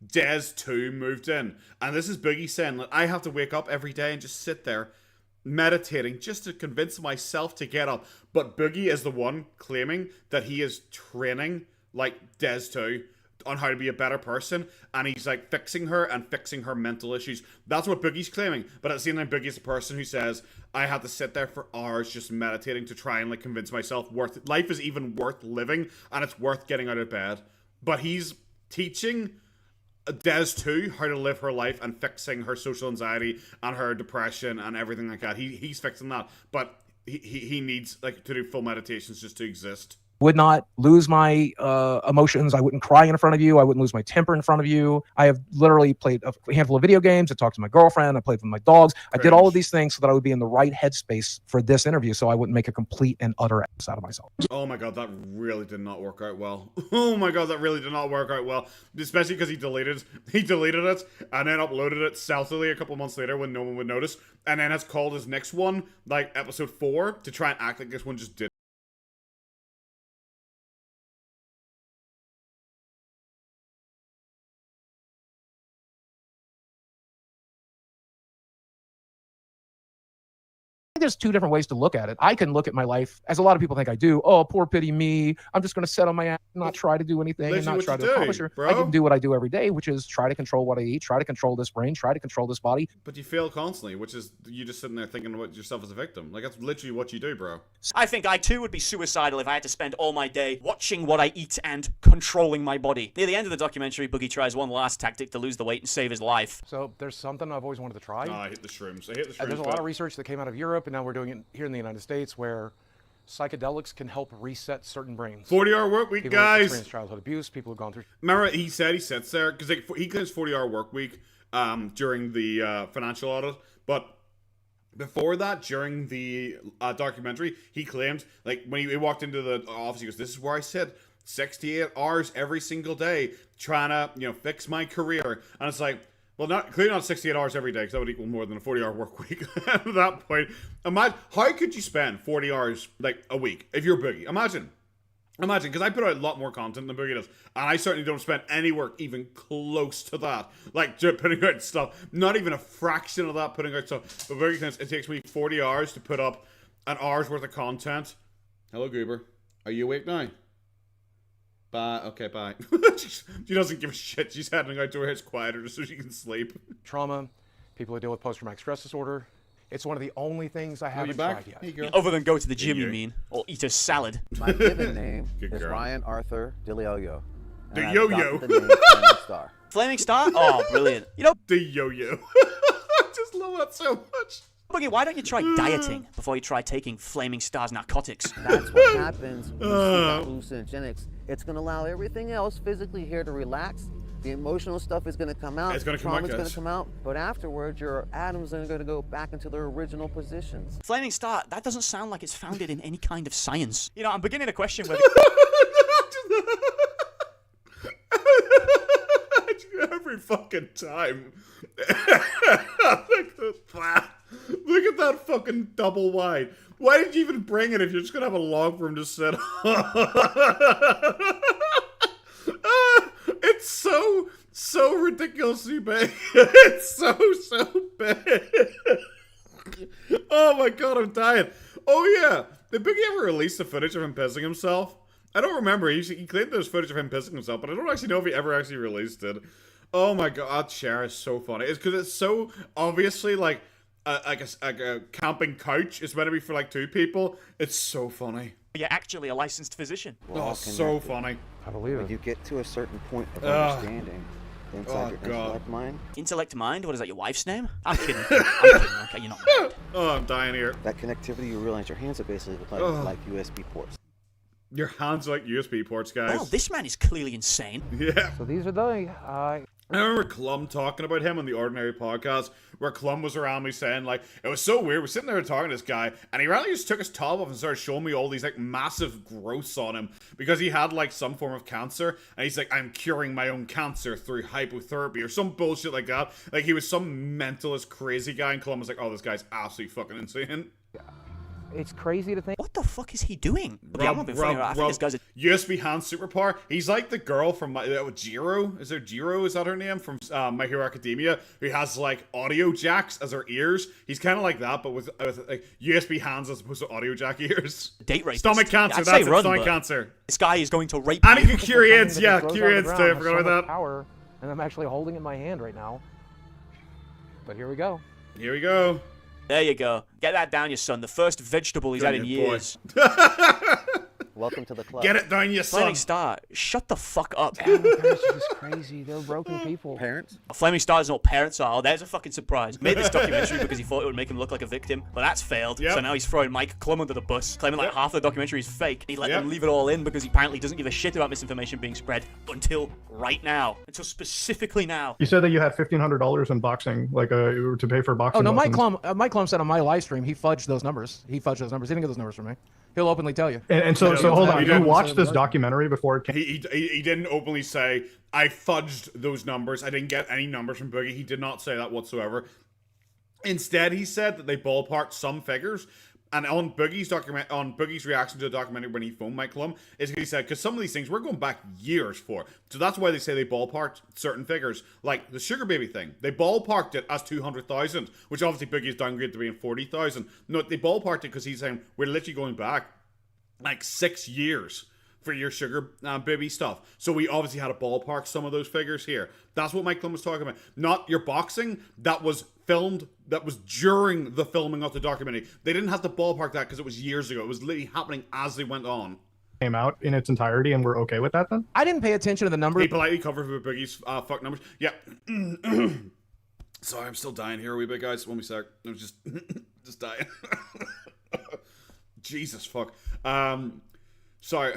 Des 2 moved in. And this is Boogie saying that I have to wake up every day and just sit there meditating just to convince myself to get up. But Boogie is the one claiming that he is training like Des 2 on how to be a better person, and he's like fixing her and fixing her mental issues. That's what Boogie's claiming. But at the same time, Boogie's the person who says, I have to sit there for hours just meditating to try and like convince myself life is even worth living and it's worth getting out of bed. But he's teaching Des 2 how to live her life and fixing her social anxiety and her depression and everything like that. He's fixing that, but he needs like to do full meditations just to exist. Would not lose my emotions. I wouldn't cry in front of you. I wouldn't lose my temper in front of you. I have literally played a handful of video games. I talked to my girlfriend. I played with my dogs. I did all of these things so that I would be in the right headspace for this interview so I wouldn't make a complete and utter ass out of myself. Oh my god, that really did not work out well. Oh my god, that really did not work out well. Especially because he deleted it and then uploaded it stealthily a couple months later when no one would notice. And then has called his next one, like episode 4, to try and act like this one just did. There's two different ways to look at it. I can look at my life, as a lot of people think I do. Oh, poor pity me. I'm just going to sit on my ass and not try to do anything and not try to accomplish it. I can do what I do every day, which is try to control what I eat, try to control this brain, try to control this body. But you fail constantly, which is you just sitting there thinking about yourself as a victim. Like, that's literally what you do, bro. I think I too would be suicidal if I had to spend all my day watching what I eat and controlling my body. Near the end of the documentary, Boogie tries one last tactic to lose the weight and save his life. So there's something I've always wanted to try. Oh, I hate the shrooms. There's a lot of research that came out of Europe, and now we're doing it here in the United States, where psychedelics can help reset certain brains. 40-hour work week, people guys. Who've experienced childhood abuse, people who've gone through. Remember, he sits there because he claims 40-hour work week during the financial audit, but before that, during the documentary, he claimed, like, when he walked into the office, he goes, "This is where I sit 68 hours every single day trying to, fix my career." And it's like, well, clearly not 68 hours every day, because that would equal more than a 40-hour work week at that point. Imagine, how could you spend 40 hours, like, a week if you're Boogie? Imagine, because I put out a lot more content than Boogie does, and I certainly don't spend any work even close to that. Like, putting out stuff, not even a fraction of that putting out stuff. But Boogie says it takes me 40 hours to put up an hour's worth of content. Hello, Goober. Are you awake now? Bye. Okay, bye. She doesn't give a shit. She's heading out to where it's quieter just so she can sleep. Trauma, people who deal with post-traumatic stress disorder. It's one of the only things I haven't tried yet. Other than go to the gym, you mean? Or eat a salad. My given name is Ryan Arthur DeLioyo. The yo-yo. Flaming Star. Flaming Star? Oh, brilliant. You know, the yo-yo. I just love that so much. Boogie, why don't you try dieting before you try taking Flaming Star's narcotics? That's what happens when you hallucinogenics. It's going to allow everything else physically here to relax. The emotional stuff is going to come out. It's going to come out, Trauma's going to come out. But afterwards, your atoms are going to go back into their original positions. Flaming Star, that doesn't sound like it's founded in any kind of science. You know, I'm beginning to question whether... Every fucking time. Look at that fucking double wide. Why did you even bring it if you're just gonna have a log for him to sit on? It's so ridiculously big. It's so big. Oh my god, I'm dying. Oh yeah, did Boogie ever release the footage of him pissing himself? I don't remember. He claimed there was footage of him pissing himself, but I don't actually know if he ever actually released it. Oh my god, Cher is so funny. It's because it's so obviously like a camping couch. It's meant to be for like two people. It's so funny. You're actually a licensed physician. Oh, so funny. I believe it. When you get to a certain point of understanding inside your intellect mind. Intellect mind? What is that, your wife's name? I'm kidding. Okay, you're not mad. Oh, I'm dying here. That connectivity, you realize your hands are basically like USB ports. Your hands are like USB ports, guys. Well, this man is clearly insane. Yeah. So these are they. I remember Clum talking about him on the Ordinary podcast, where Clum was around me saying, like, it was so weird. We're sitting there talking to this guy, and he randomly just took his top off and started showing me all these, like, massive growths on him, because he had, like, some form of cancer, and he's like, I'm curing my own cancer through hypotherapy, or some bullshit like that. Like, he was some mentalist crazy guy, and Clum was like, oh, this guy's absolutely fucking insane. It's crazy to think. What the fuck is he doing? I think this guy's a... USB hand superpower. He's like the girl from Jiro. Is there Jiro? Is that her name from My Hero Academia? Who has like audio jacks as her ears. He's kind of like that, but with like USB hands as opposed to audio jack ears. Date rapist. Stomach cancer. That's it. Stomach cancer. This guy is going to rape you. And he can cure AIDS. Yeah, cure AIDS too. I forgot about that. Power, and I'm actually holding it in my hand right now. But here we go. Here we go. There you go. Get that down, your son. The first vegetable he's had in years. Welcome to the club. Get it down, your son. Flaming Star, shut the fuck up. Damn, my parents are just crazy. They're broken people. Parents? Flaming Star is not parents are. Oh, there's a fucking surprise. Made this documentary because he thought it would make him look like a victim, but that's failed. Yep. So now he's throwing Mike Clum under the bus, claiming like half of the documentary is fake. He let them leave it all in because he apparently doesn't give a shit about misinformation being spread until right now. Until specifically now. You said that you had $1,500 in boxing, like to pay for boxing. Oh no, lessons. Mike Clum said on my live stream he fudged those numbers. He didn't get those numbers from me. He'll openly tell you. And so hold on. You watched this documentary before it came? He didn't openly say, I fudged those numbers. I didn't get any numbers from Boogie. He did not say that whatsoever. Instead, he said that they ballparked some figures. And on Boogie's reaction to the documentary when he phoned Mike Clum, is he said, because some of these things we're going back years for. So that's why they say they ballparked certain figures. Like the Sugar Baby thing. They ballparked it as 200,000, which obviously Boogie's downgraded to being 40,000. No, they ballparked it because he's saying, we're literally going back like 6 years for your Sugar Baby stuff. So we obviously had to ballpark some of those figures here. That's what Mike Clum was talking about. Not your boxing. That was filmed. That was during the filming of the documentary. They didn't have to ballpark that because it was years ago. It was literally happening as they went on. Came out in its entirety and we're okay with that then? I didn't pay attention to the numbers. He politely covered for Boogie's fuck numbers. Yeah. Sorry, I'm still dying here a wee bit, guys. One sec. I'm just dying. Jesus fuck. Sorry.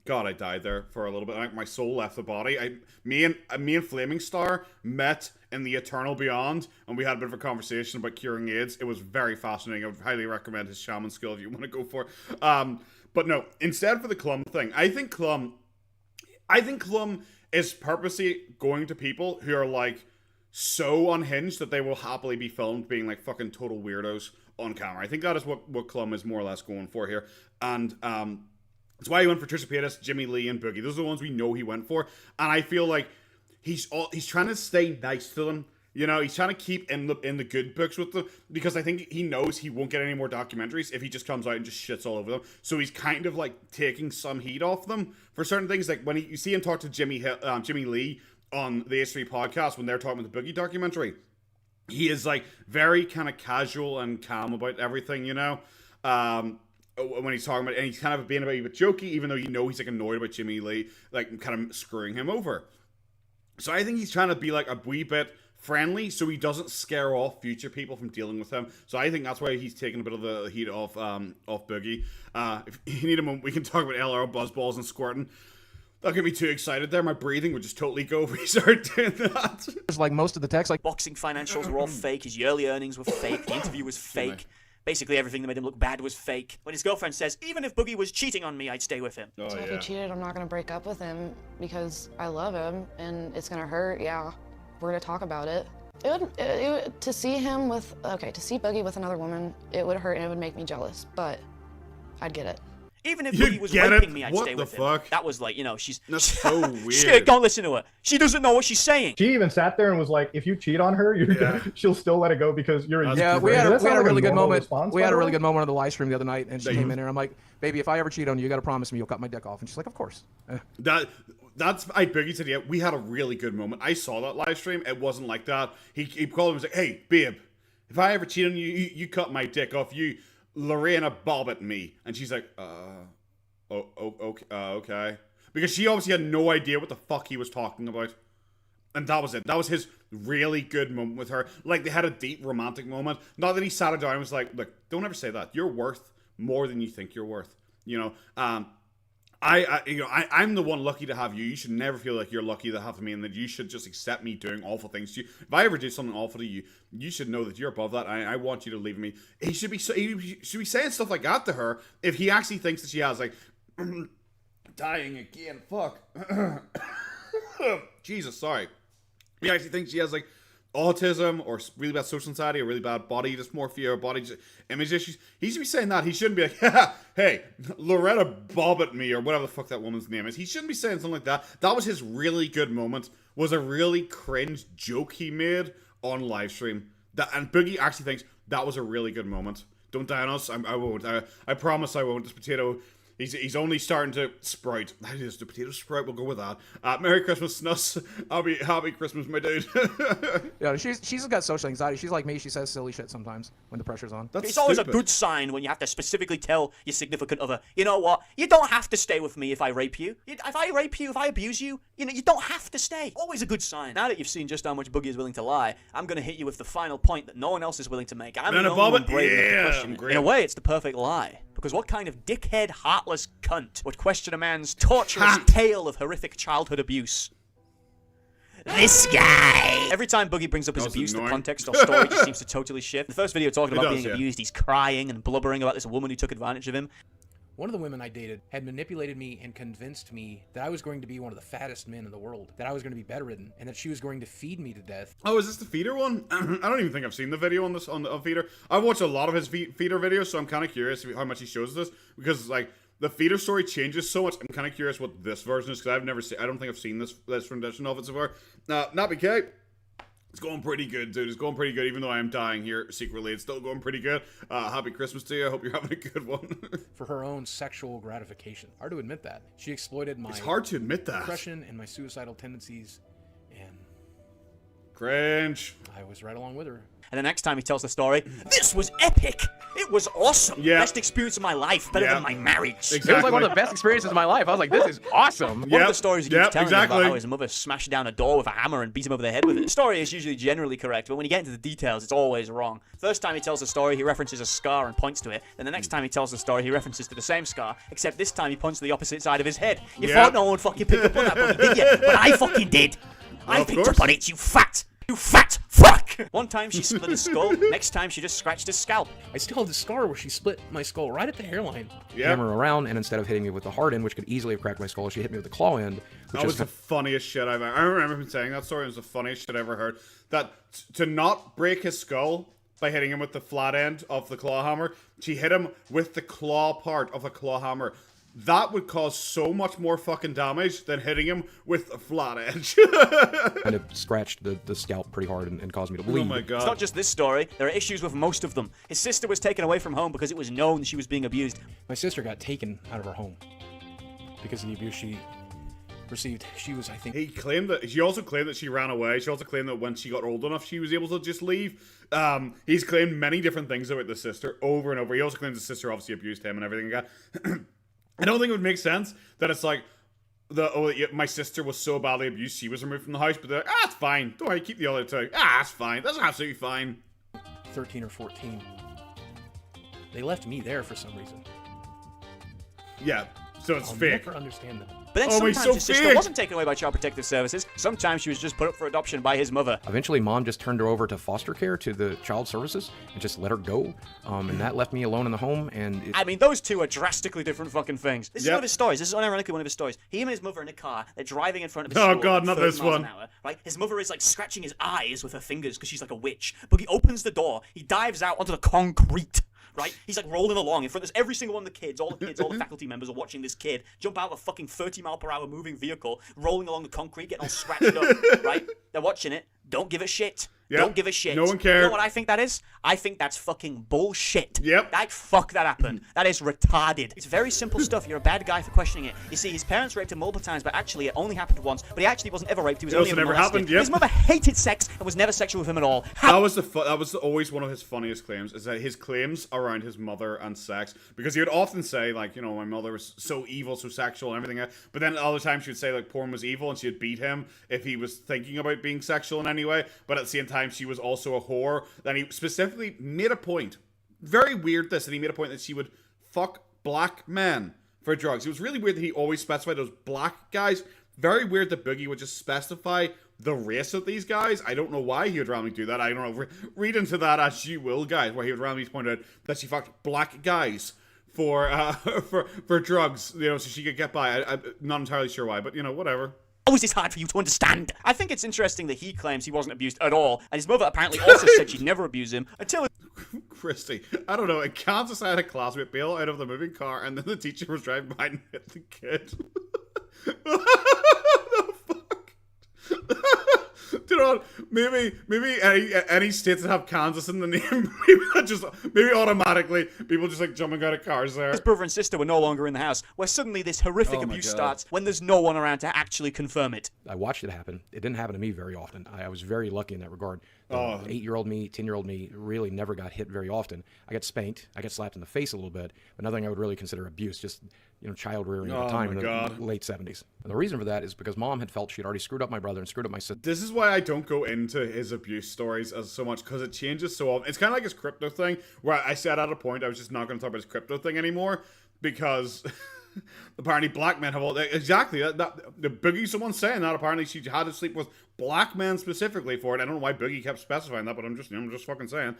God, I died there for a little bit. I think my soul left the body. Me and Flaming Star met in the Eternal Beyond, and we had a bit of a conversation about curing AIDS. It was very fascinating. I would highly recommend his shaman skill if you want to go for it. But no, instead for the Clum thing, I think Clum is purposely going to people who are like so unhinged that they will happily be filmed being like fucking total weirdos on camera. I think that is what Clum is more or less going for here. And that's why he went for Trisha Paytas, Jimmy Lee, and Boogie. Those are the ones we know he went for. And I feel like he's trying to stay nice to them. You know, he's trying to keep in the good books with them, because I think he knows he won't get any more documentaries if he just comes out and just shits all over them. So he's kind of like taking some heat off them for certain things. Like when you see him talk to Jimmy Lee on the H3 podcast when they're talking about the Boogie documentary, he is like very kind of casual and calm about everything, you know. When he's talking about, and he's kind of being a bit jokey, even though you know he's like annoyed about Jimmy Lee, like kind of screwing him over. So I think he's trying to be like a wee bit friendly, so he doesn't scare off future people from dealing with him. So I think that's why he's taking a bit of the heat off Boogie. If you need a moment, we can talk about LR buzzballs and squirting. Don't get me too excited there. My breathing would just totally go if we started doing that. It's like most of the text, like boxing financials were all fake. His yearly earnings were fake. The interview was fake. Basically, everything that made him look bad was fake. When his girlfriend says, even if Boogie was cheating on me, I'd stay with him. So if he cheated, I'm not going to break up with him because I love him and it's going to hurt. Yeah, we're going to talk about it. To see him with, to see Boogie with another woman, it would hurt and it would make me jealous, but I'd get it. Even if Boogie was raping me, I'd stay with him. That was like, you know, That's so weird. Don't listen to her. She doesn't know what she's saying. She even sat there and was like, if you cheat on her, she'll still let it go because you're a yeah, YouTuber. we had a really good moment. Response, we had a really good moment on the live stream the other night, and she came in there. I'm like, baby, if I ever cheat on you, you got to promise me you'll cut my dick off. And she's like, of course. Boogie said, yeah, we had a really good moment. I saw that live stream. It wasn't like that. He called him and was like, hey, babe, if I ever cheat on you, you cut my dick off. You, Lorena Bobbitt me. And she's like, okay. Because she obviously had no idea what the fuck he was talking about. And that was it. That was his really good moment with her. Like, they had a deep romantic moment. Not that he sat her down and was like, look, don't ever say that. You're worth more than you think you're worth. You know, I'm the one lucky to have you. You should never feel like you're lucky to have me, and that you should just accept me doing awful things to you. If I ever do something awful to you, you should know that you're above that. I want you to leave me. He should be saying stuff like that to her if he actually thinks that she has like dying again. Fuck. Jesus, sorry. He actually thinks she has like autism or really bad social anxiety or really bad body dysmorphia or body image issues. He should be saying that. He shouldn't be like, hey, Loretta Bobbitt me or whatever the fuck that woman's name is. He shouldn't be saying something like that. That was his really good moment. Was a really cringe joke he made on live stream. And Boogie actually thinks that was a really good moment. Don't die on us. I won't. I promise I won't. This potato... He's only starting to sprout. That is, the potato sprout. We'll go with that. Merry Christmas, Snus. Happy Christmas, my dude. Yeah, she's got social anxiety. She's like me. She says silly shit sometimes when the pressure's on. It's always a good sign when you have to specifically tell your significant other, you know what? You don't have to stay with me if I rape you. If I rape you, if I abuse you, you know, you don't have to stay. Always a good sign. Now that you've seen just how much Boogie is willing to lie, I'm going to hit you with the final point that no one else is willing to make. I'm the only one brave enough to question it. In a way, it's the perfect lie. Because what kind of dickhead, heartless cunt would question a man's torturous tale of horrific childhood abuse? This guy! Every time Boogie brings up his abuse, the context or story just seems to totally shift. The first video talking about being abused, he's crying and blubbering about this woman who took advantage of him. One of the women I dated had manipulated me and convinced me that I was going to be one of the fattest men in the world, that I was going to be bedridden, and that she was going to feed me to death. Oh, is this the feeder one? I don't even think I've seen the video on the feeder. I watched a lot of his feeder videos, so I'm kind of curious how much he shows this, because like the feeder story changes so much. I'm kind of curious what this version is, because I've never seen. I don't think I've seen this rendition of it so far. Not BK. It's going pretty good, dude. It's going pretty good, even though I am dying here secretly. It's still going pretty good. Happy Christmas to you. I hope you're having a good one. For her own sexual gratification. Hard to admit that. She exploited my... It's hard to admit that. ...depression and my suicidal tendencies, and... Cringe. I was right along with her. And the next time he tells the story, this was epic! It was awesome! Yeah. Best experience of my life, better than my marriage. Exactly. It was like one of the best experiences of my life. I was like, this is awesome. One of the stories he keeps telling me about how his mother smashed down a door with a hammer and beat him over the head with it. The story is usually generally correct, but when you get into the details, it's always wrong. First time he tells the story, he references a scar and points to it. Then the next time he tells the story, he references to the same scar, except this time he points to the opposite side of his head. You thought no one would fucking pick up on that, Boogie, did you? But I fucking did. I picked up on it, you fat fuck! One time she split his skull, next time she just scratched his scalp. I still have the scar where she split my skull right at the hairline. Hammer around, and instead of hitting me with the hard end, which could easily have cracked my skull, she hit me with the claw end. That was the funniest shit I've ever... I remember him saying that story. It was the funniest shit I ever heard. That to not break his skull by hitting him with the flat end of the claw hammer, she hit him with the claw part of a claw hammer. That would cause so much more fucking damage than hitting him with a flat edge. Kind of scratched the scalp pretty hard and caused me to bleed. Oh my god. It's not just this story. There are issues with most of them. His sister was taken away from home because it was known she was being abused. My sister got taken out of her home because of the abuse she perceived. She was, I think... She also claimed that she ran away. She also claimed that when she got old enough, she was able to just leave. He's claimed many different things about the sister over and over. He also claims the sister obviously abused him and everything like that. I don't think it would make sense that it's like, my sister was so badly abused, she was removed from the house, but they're like, it's fine. Don't worry, keep the other two. It's fine. That's absolutely fine. 13 or 14. They left me there for some reason. Yeah, so it's I'll fake. Never understand that. But then sometimes his sister wasn't taken away by Child Protective Services. Sometimes she was just put up for adoption by his mother. Eventually, Mom just turned her over to foster care, to the child services, and just let her go. And that left me alone in the home. And I mean, those two are drastically different fucking things. This is one of his stories. This is unironically one of his stories. He and his mother in a car. They're driving in front of his store. Oh God, not this one. Hour, right? His mother is like scratching his eyes with her fingers because she's like a witch. Boogie opens the door. He dives out onto the concrete. Right? He's like rolling along in front of this. Every single one of the kids, all the faculty members are watching this kid jump out of a fucking 30-mile-per-hour moving vehicle, rolling along the concrete, getting all scratched up, right? They're watching it. Don't give a shit. Yep. Don't give a shit. No one cared. You know what I think that is? I think that's fucking bullshit. Yep. Fuck that happened. That is retarded. It's very simple stuff. You're a bad guy for questioning it. You see, his parents raped him multiple times, but actually it only happened once. But he actually wasn't ever raped. He was only ever never molested. happened. Yep. His mother hated sex and was never sexual with him at all. That was always one of his funniest claims, is that his claims around his mother and sex, because he would often say, like, you know, my mother was so evil, so sexual and everything, but then all the time she would say, like, porn was evil and she would beat him if he was thinking about being sexual in any way, but at the same time she was also a whore. Then he specifically made a point, very weird this, that he made a point that she would fuck black men for drugs. It was really weird that he always specified those black guys. Very weird that Boogie would just specify the race of these guys. I don't know why he would randomly do that. I don't know. Read into that as you will, guys, where he would randomly point out that she fucked black guys for drugs, you know, so she could get by. I'm not entirely sure why, but, you know, whatever. How is this hard for you to understand? I think it's interesting that he claims he wasn't abused at all, and his mother apparently also said she'd never abuse him until... Christy, I don't know, in Kansas I had a classmate bail out of the moving car, and then the teacher was driving by and hit the kid. The fuck? Do you know what? Maybe any states that have Kansas in the name, maybe automatically people just like jumping out of cars there. His brother and sister were no longer in the house, where suddenly this horrific abuse starts when there's no one around to actually confirm it. I watched it happen. It didn't happen to me very often. I was very lucky in that regard. 8-year-old me, 10-year-old me really never got hit very often. I got spanked. I got slapped in the face a little bit, but nothing I would really consider abuse, just, you know, child rearing at the time in the late 70s. And the reason for that is because Mom had felt she'd already screwed up my brother and screwed up my sister. This is why I don't go into his abuse stories as so much, because it changes so often. It's kind of like his crypto thing, where I said at a point I was just not going to talk about his crypto thing anymore, because... apparently black men have all exactly that the Boogie, someone's saying that apparently she had to sleep with black men specifically for it. I don't know why Boogie kept specifying that, but I'm just fucking saying.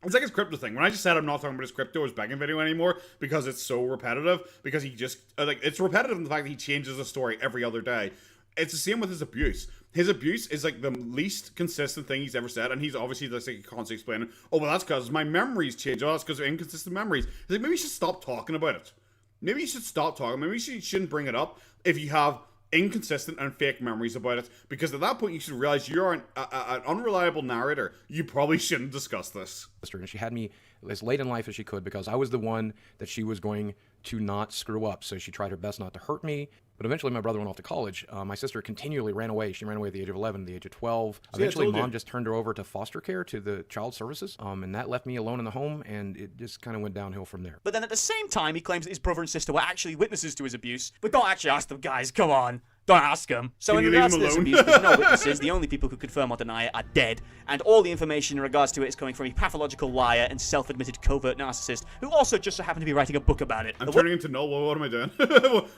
It's like his crypto thing. When I just said I'm not talking about his crypto or his begging video anymore because it's so repetitive, because he just like, it's repetitive in the fact that he changes the story every other day. It's the same with his abuse. His abuse is like the least consistent thing he's ever said, and he's obviously just like constantly explaining, oh well, that's because my memories change. Oh, that's because of inconsistent memories. He's like, maybe you should stop talking about it. Maybe you should stop talking. Maybe you shouldn't bring it up if you have inconsistent and fake memories about it. Because at that point, you should realize you're an unreliable narrator. You probably shouldn't discuss this. And she had me as late in life as she could because I was the one that she was going to not screw up. So she tried her best not to hurt me. But eventually my brother went off to college. My sister continually ran away. She ran away at the age of 11, the age of 12. Eventually Mom just turned her over to foster care, to the child services. And that left me alone in the home, and it just kind of went downhill from there. But then at the same time, he claims that his brother and sister were actually witnesses to his abuse. But don't actually ask them, guys. Come on. Don't ask them. So in regards to this abuse, there's no witnesses. The only people who confirm or deny it are dead. And all the information in regards to it is coming from a pathological liar and self-admitted covert narcissist who also just so happened to be writing a book about it. I'm turning into null. What am I doing?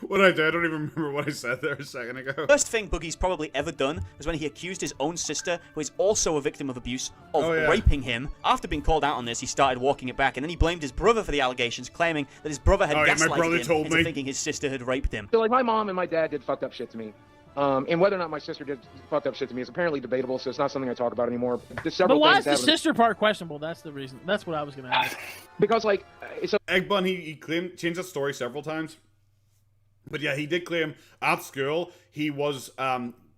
What did I do? I don't even remember what I said there a second ago. First thing Boogie's probably ever done was when he accused his own sister, who is also a victim of abuse, of raping him. After being called out on this, he started walking it back, and then he blamed his brother for the allegations, claiming that his brother had gaslighted him into thinking his sister had raped him. So like my mom and my dad did fucked up shit to me. And whether or not my sister did fucked up shit to me is apparently debatable, so it's not something I talk about anymore. But why is the sister part questionable? That's the reason. That's what I was going to ask. Because, like, it's a... Egg Bun, he claimed, changed that story several times. But yeah, he did claim at school he was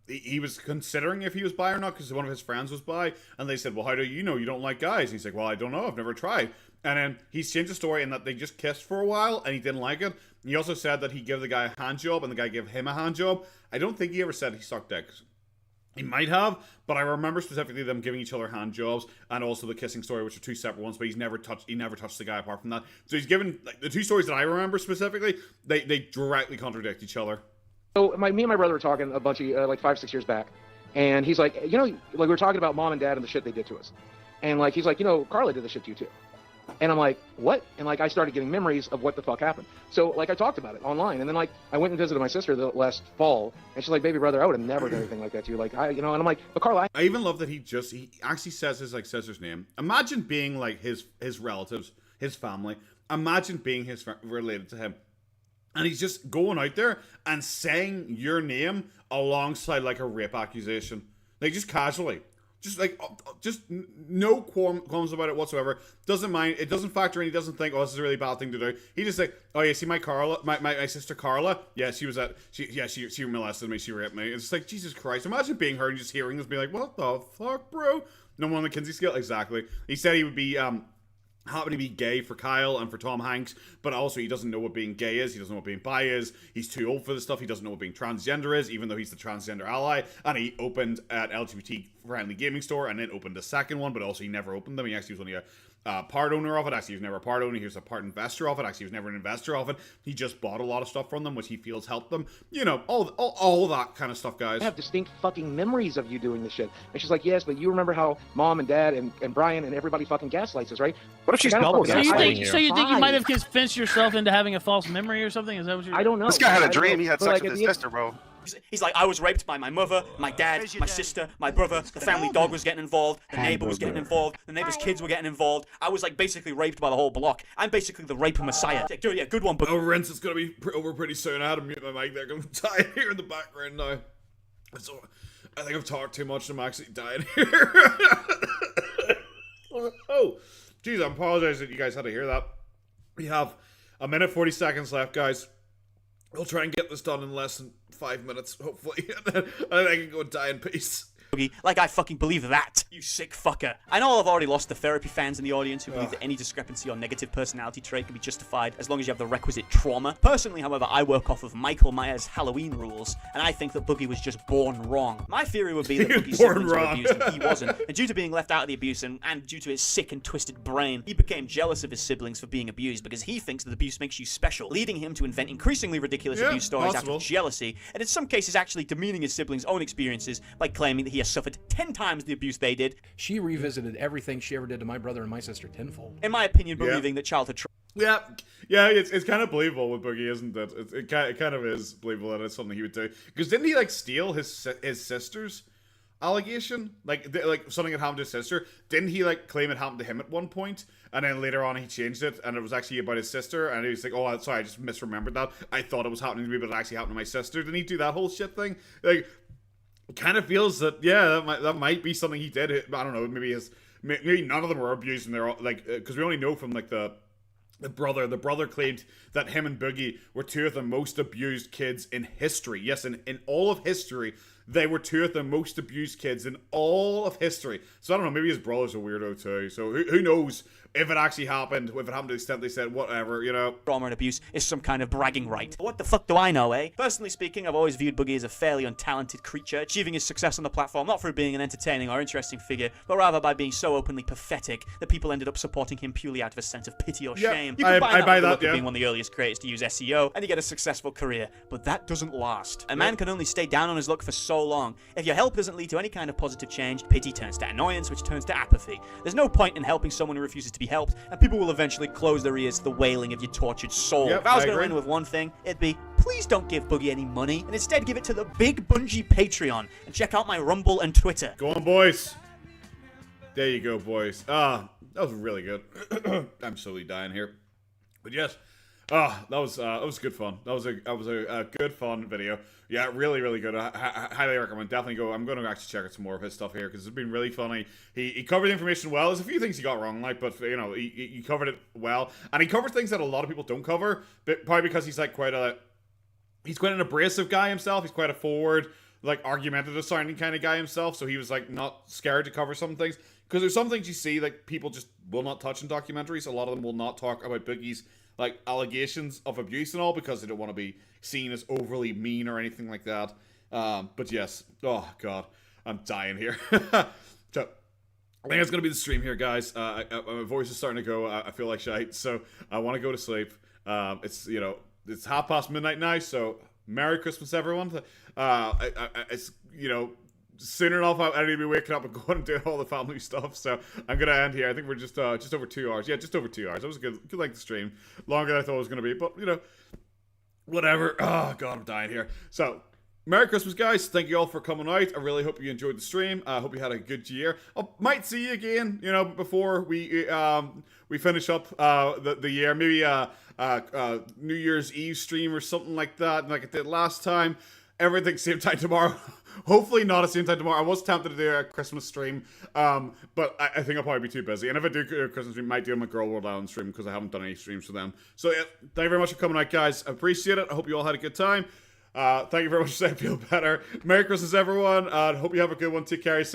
he was considering if he was bi or not because one of his friends was bi, and they said, well, how do you know you don't like guys? And he's like, well, I don't know, I've never tried. And then he's changed the story in that they just kissed for a while and he didn't like it. And he also said that he gave the guy a hand job and the guy gave him a hand job. I don't think he ever said he sucked dick. He might have, but I remember specifically them giving each other hand jobs and also the kissing story, which are two separate ones, but he never touched the guy apart from that. So he's given, like, the two stories that I remember specifically, they directly contradict each other. So me and my brother were talking a bunch of, like 5-6 years back, and he's like, you know, like we were talking about mom and dad and the shit they did to us. And like, he's like, you know, Carla did the shit to you too. And I'm like, what? And like, I started getting memories of what the fuck happened. So like, I talked about it online, and then like, I went and visited my sister the last fall, and she's like, baby brother, I would have never done anything like that to you. Like, you know, and I'm like, but Carla, I even love that he actually says his like sister's name. Imagine being like his relatives, his family. Imagine being related to him. And he's just going out there and saying your name alongside like a rape accusation. Like just casually. Just like, just no qualms about it whatsoever. Doesn't mind. It doesn't factor in. He doesn't think, oh, this is a really bad thing to do. He just like, oh yeah, see my sister Carla? Yeah, she molested me. She raped me. It's like, Jesus Christ. Imagine being her and just hearing this, being like, what the fuck, bro? No one on the Kinsey scale? Exactly. He said he would be, happen to be gay for Kyle and for Tom Hanks, but also he doesn't know what being gay is, he doesn't know what being bi is, he's too old for this stuff, he doesn't know what being transgender is, even though he's the transgender ally, and he opened an LGBT-friendly gaming store, and then opened a second one, but also he never opened them. He actually was only a part owner of it. Actually, he was never a part owner, he was a part investor of it. Actually, he was never an investor of it. He just bought a lot of stuff from them, which he feels helped them. You know, all that kind of stuff, guys. I have distinct fucking memories of you doing this shit. And she's like, yes, but you remember how mom and dad and Brian and everybody fucking gaslights us, right? What if she's double gaslighting? So you think you might have convinced yourself into having a false memory or something? Is that what you're... I don't know. This guy had a dream. He had sex with his sister, bro. He's like, I was raped by my mother, my dad, my sister, my brother, the family dog was getting involved, the neighbor was getting involved, the neighbor's kids were getting involved. I was like basically raped by the whole block. I'm basically the rape messiah. Yeah, good one, but... Oh, Rinse, it's gonna be over pretty soon. I had to mute my mic there. I'm dying here in the background now. So, I think I've talked too much and I'm actually dying here. Oh, geez, I apologize that you guys had to hear that. We have a minute 40 seconds left, guys. We'll try and get this done in less than 5 minutes, hopefully, and then I can go and die in peace. Like I fucking believe that, you sick fucker. I know I've already lost the therapy fans in the audience who believe that any discrepancy or negative personality trait can be justified as long as you have the requisite trauma. Personally, however, I work off of Michael Myers' Halloween rules, and I think that Boogie was just born wrong. My theory would be that Boogie's siblings were abused and he wasn't, and due to being left out of the abuse and due to his sick and twisted brain, he became jealous of his siblings for being abused because he thinks that abuse makes you special, leading him to invent increasingly ridiculous abuse stories out of jealousy, and in some cases actually demeaning his siblings' own experiences by claiming that he has suffered 10 times the abuse they did. She revisited everything she ever did to my brother and my sister tenfold. In my opinion, believing that childhood Yeah, it's kind of believable with Boogie, isn't it? It kind of is believable that it's something he would do. Because didn't he, like, steal his sister's allegation? Like something had happened to his sister? Didn't he, like, claim it happened to him at one point? And then later on he changed it, and it was actually about his sister, and he was like, oh, sorry, I just misremembered that. I thought it was happening to me, but it actually happened to my sister. Didn't he do that whole shit thing? Like... kind of feels that that might be something he did. I don't know, maybe none of them were abused, and they're all like, because we only know from like the brother claimed that him and Boogie were two of the most abused kids in history. Yes, in all of history, they were two of the most abused kids in all of history. So I don't know, maybe his brother's a weirdo too. So who knows if it actually happened, if it happened to the extent they said, whatever, you know. Trauma and abuse is some kind of bragging right. What the fuck do I know, eh? Personally speaking, I've always viewed Boogie as a fairly untalented creature, achieving his success on the platform not through being an entertaining or interesting figure, but rather by being so openly pathetic that people ended up supporting him purely out of a sense of pity or shame. You can buy that being one of the earliest creators to use SEO, and you get a successful career, but that doesn't last. A man can only stay down on his luck for so long. If your help doesn't lead to any kind of positive change, pity turns to annoyance, which turns to apathy. There's no point in helping someone who refuses to be helped, and people will eventually close their ears to the wailing of your tortured soul. If I was going to end with one thing, it'd be, please don't give Boogie any money, and instead give it to the Big Bunjee Patreon, and check out my Rumble and Twitter. Go on, boys. There you go, boys. That was really good. I'm slowly dying here. But yes, that was good fun. That was a good fun video. Yeah, really, really good. I highly recommend. Definitely go. I'm going to actually check out some more of his stuff here because it's been really funny. He covered the information well. There's a few things he got wrong, like, but you know, he covered it well, and he covered things that a lot of people don't cover. But probably because he's like he's quite an abrasive guy himself. He's quite a forward, like argumentative sounding kind of guy himself, so he was like not scared to cover some things. Because there's some things you see like people just will not touch in documentaries. A lot of them will not talk about Boogie's like allegations of abuse and all because they don't want to be seen as overly mean or anything like that. But yes, oh god, I'm dying here. So I think it's gonna be the stream here, guys. My voice is starting to go. I feel like shite, so I want to go to sleep. It's it's midnight now, so Merry Christmas, everyone. It's soon enough I need to be waking up and going and doing all the family stuff, so I'm gonna end here. I think we're just over 2 hours. Yeah, just over 2 hours. That was good like the stream. Longer than I thought it was gonna be, but whatever. Oh god, I'm dying here. So Merry Christmas, guys. Thank you all for coming out. I really hope you enjoyed the stream. I hope you had a good year. I might see you again, before we finish up the year. Maybe New Year's Eve stream or something like that, like I did last time. Everything same time tomorrow. Hopefully not at the same time tomorrow. I was tempted to do a Christmas stream, but I think I'll probably be too busy. And if I do a Christmas stream, I might do my Girl World Island stream because I haven't done any streams for them. So yeah, thank you very much for coming out, guys. I appreciate it. I hope you all had a good time. Thank you very much for saying I feel better. Merry Christmas, everyone. Hope you have a good one. Take care.